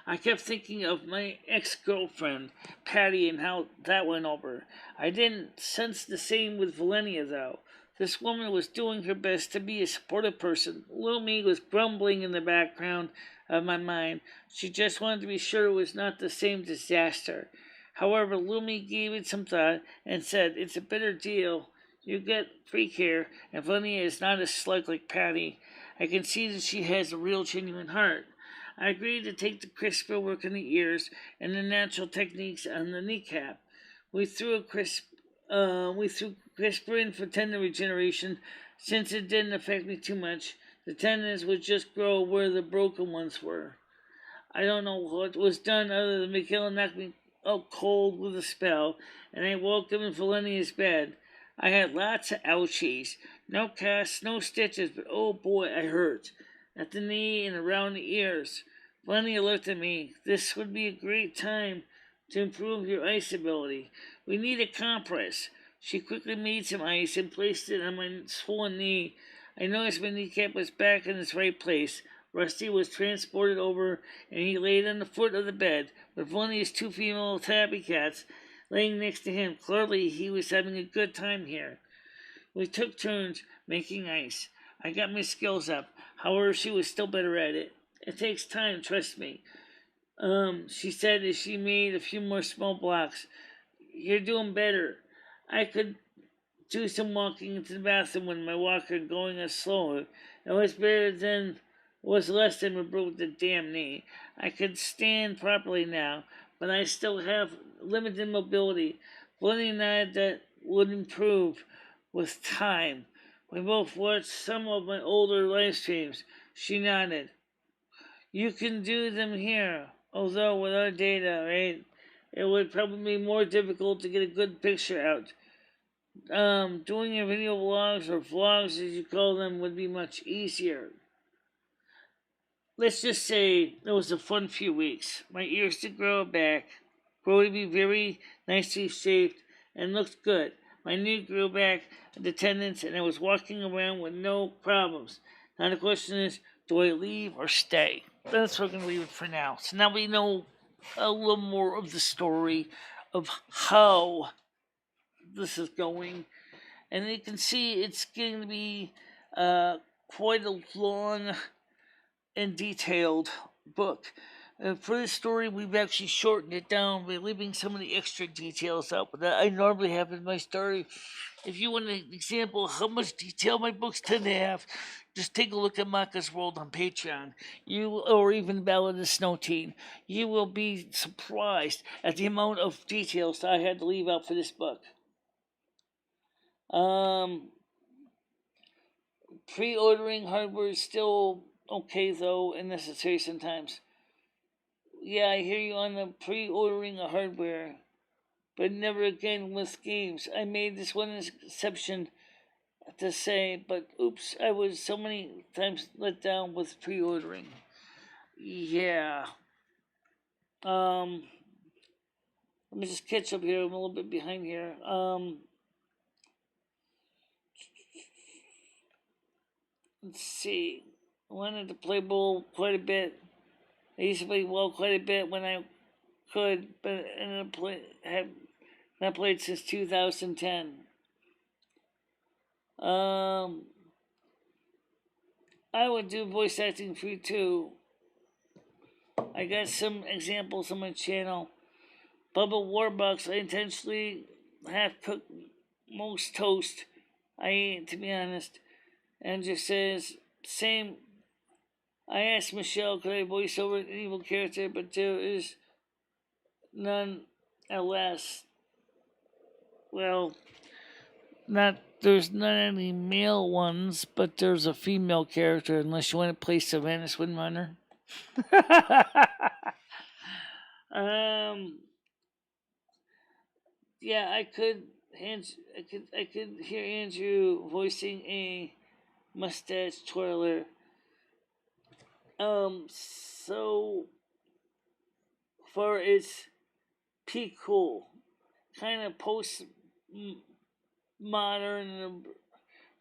I kept thinking of my ex-girlfriend, Patty, and how that went over. I didn't sense the same with Valenia, though. This woman was doing her best to be a supportive person. Little me was grumbling in the background of my mind. She just wanted to be sure it was not the same disaster. However, Little me gave it some thought and said, it's a better deal. You get free care, and Valenia is not a slug like Patty. I can see that she has a real genuine heart. I agreed to take the CRISPR work on the ears and the natural techniques on the kneecap. We threw CRISPR in for tendon regeneration. Since it didn't affect me too much, the tendons would just grow where the broken ones were. I don't know what was done other than Michaela knocked me out cold with a spell, and I woke up in Valenia's bed. I had lots of ouchies. No casts, no stitches, but oh boy, I hurt. At the knee and around the ears. Valenia looked at me. This would be a great time to improve your ice ability. We need a compress. She quickly made some ice and placed it on my swollen knee. I noticed my kneecap was back in its right place. Rusty was transported over, and he laid on the foot of the bed, with Valenia's 2 female tabby cats laying next to him. Clearly, he was having a good time here. We took turns making ice. I got my skills up. However, she was still better at it. It takes time, trust me. She said that she made a few more small blocks. You're doing better. I could do some walking into the bathroom with my walker going as slower. It was better than was less than it broke the damn knee. I could stand properly now, but I still have limited mobility. Blondie nodded that would improve with time. We both watched some of my older live streams. She nodded. You can do them here, although with our data, right? It would probably be more difficult to get a good picture out. Doing your video vlogs or vlogs as you call them would be much easier. Let's just say it was a fun few weeks. My ears did grow back, grow to be very nicely shaped, and looked good. My knee grew back at the tendons, and I was walking around with no problems. Now the question is, do I leave or stay? That's where we're going to leave it for now. So now we know a little more of the story of how this is going. And you can see it's getting to be quite a long and detailed book. For this story, we've actually shortened it down by leaving some of the extra details out that I normally have in my story. If you want an example of how much detail my books tend to have, just take a look at Maka's World on Patreon, or even Ballad of the Snow Teen. You will be surprised at the amount of details that I had to leave out for this book. Pre-ordering hardware is still okay though and necessary sometimes. Yeah, I hear you on the pre-ordering of hardware, but never again with games. I made this one exception to say, but oops, I was so many times let down with pre-ordering. Yeah. Let me just catch up here. I'm a little bit behind here. Let's see. I wanted to play ball quite a bit. I used to play ball quite a bit when I could, but have not played since 2010. I would do voice acting for you too. I got some examples on my channel. Bubba Warbucks, I intentionally half cooked most toast I ate, to be honest, and just says, same. I asked Michelle, could I voice over an evil character, but there is none, alas. Well, there's not any male ones, but there's a female character, unless you want to play Savannah Swindrunner. Yeah, I could hear Andrew voicing a mustache twirler. So far it's pretty cool, kind of post modern,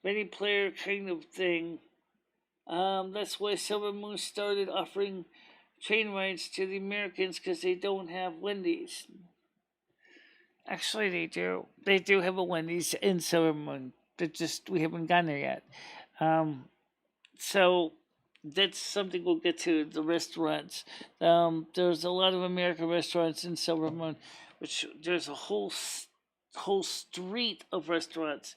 Ready Player kind of thing. That's why Silvermoon started offering train rides to the Americans because they don't have Wendy's. Actually, they do. They do have a Wendy's in Silvermoon. We haven't gotten there yet. So that's something we'll get to. The restaurants. There's a lot of American restaurants in Silvermoon, which there's a whole street of restaurants.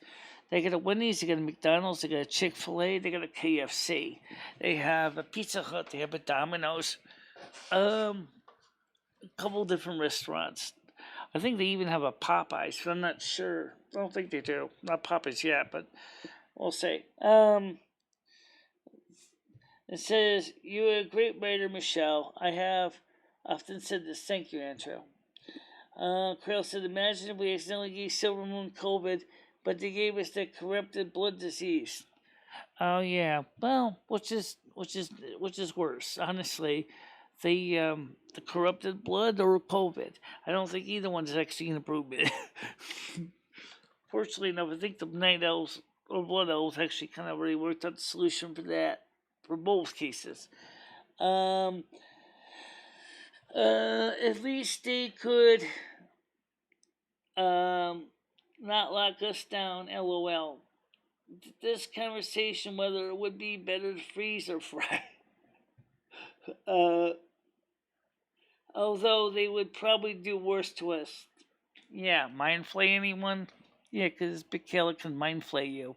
They got a Wendy's, they got a McDonald's, they got a Chick-fil-A, they got a KFC, they have a Pizza Hut, they have a Domino's, a couple different restaurants. I think they even have a Popeyes, but I'm not sure. I don't think they do. Not Popeyes yet, but we'll see. It says, you're a great writer, Michelle. I have often said this. Thank you, Andrew. Krail said, imagine if we accidentally gave Silvermoon COVID, but they gave us the corrupted blood disease. Oh yeah, well, which is worse, honestly, the corrupted blood or COVID. I don't think either one's actually an improvement. Fortunately enough, I think the night elves or blood elves actually kind of already worked out the solution for that, for both cases. At least they could not lock us down, lol. This conversation, whether it would be better to freeze or fry. Although they would probably do worse to us. Yeah, mind flay anyone? Yeah, because Big Killer can mind flay you.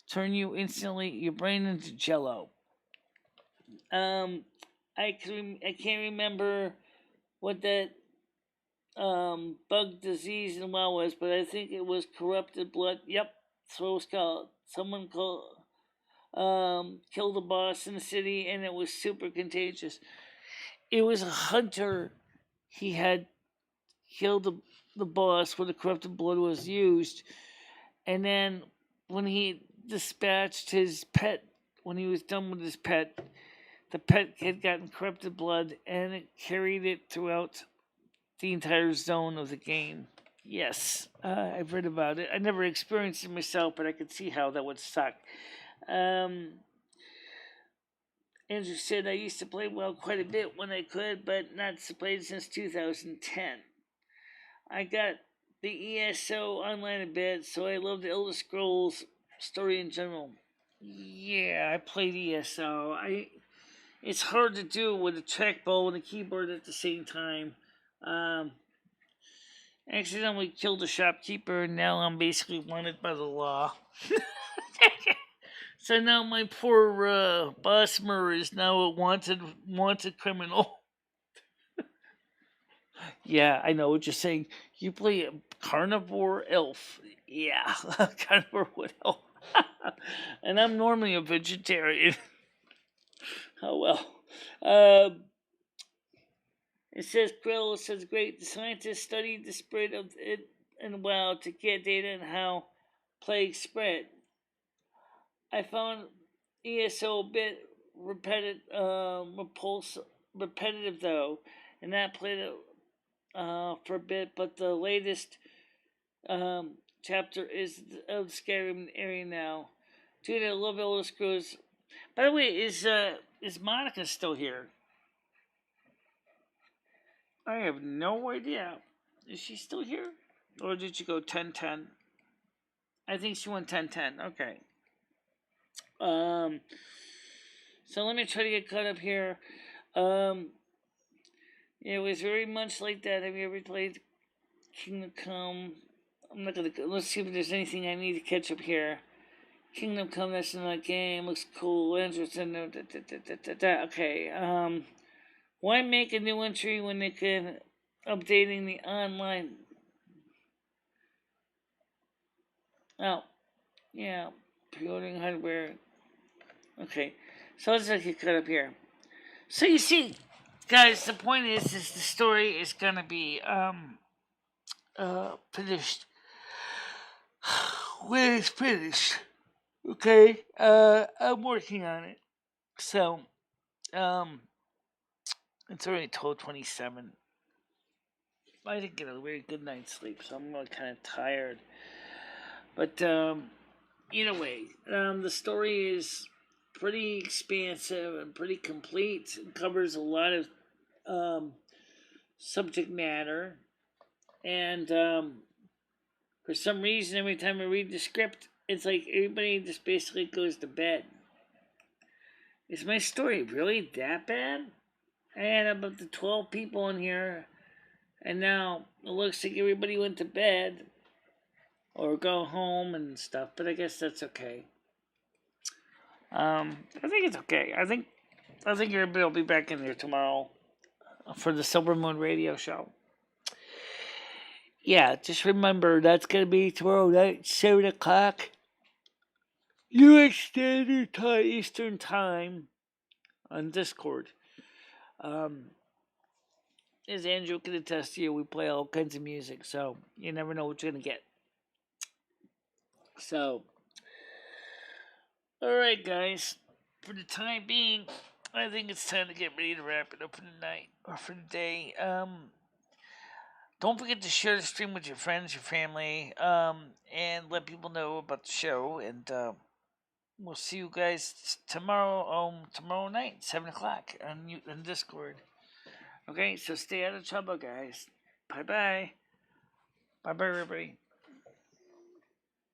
Turn you instantly, your brain into jello. I can't remember what that bug disease and what was, but I think it was corrupted blood. Yep, that's what it was called. Someone killed a boss in the city, and it was super contagious. It was a hunter. He had killed the boss when the corrupted blood was used, and then when he dispatched his pet, when he was done with his pet, the pet had gotten corrupted blood, and it carried it throughout the entire zone of the game. Yes, I've read about it. I never experienced it myself, but I could see how that would suck. Andrew said I used to play WoW quite a bit when I could, but not played since 2010. I got the ESO online a bit, so I love the Elder Scrolls story in general. Yeah, I played ESO. It's hard to do with a trackball and a keyboard at the same time. Accidentally killed a shopkeeper, and now I'm basically wanted by the law. So now my poor Bosmer is now a wanted criminal. Yeah, I know what you're saying. You play a carnivore elf. Yeah, carnivore wood elf. And I'm normally a vegetarian. Oh well. It says Krill says great. The scientists studied the spread of it and WoW to get data on how plague spread. I found ESO a bit repetitive though, and that played it for a bit. But the latest chapter is of the Skyrim area now. Dude, I love Elder Scrolls. By the way, is Monica still here? I have no idea. Is she still here? Or did she go 10-10? I think she went 10-10. Okay. So let me try to get caught up here. It was very much like that. Have you ever played Kingdom Come? I'm not gonna. Let's see if there's anything I need to catch up here. Kingdom Come, that's in that game. Looks cool. Interesting. Okay. Why make a new entry when they can updating the online? Oh, yeah. Pre-ordering hardware. Okay. So let's get caught up here. So you see, guys, the point is the story is gonna be finished when it's finished. Okay, I'm working on it. So, it's already 12:27. I didn't get a very good night's sleep, so I'm really kind of tired. But either way, the story is pretty expansive and pretty complete. It covers a lot of subject matter, and for some reason, every time I read the script, it's like everybody just basically goes to bed. Is my story really that bad? I had about the 12 people in here, and now it looks like everybody went to bed or go home and stuff, but I guess that's okay. I think it's okay. I think everybody will be back in here tomorrow for the Silvermoon radio show. Yeah, just remember that's gonna be tomorrow night, 7 o'clock. U.S. Standard Time, Eastern Time, on Discord. As Andrew can attest to you, we play all kinds of music, so you never know what you're gonna get. So, alright, guys. For the time being, I think it's time to get ready to wrap it up for the night, or for the day. Don't forget to share the stream with your friends, your family, and let people know about the show. And we'll see you guys tomorrow night, 7 o'clock on Discord. Okay, so stay out of trouble, guys. Bye-bye. Bye-bye, everybody.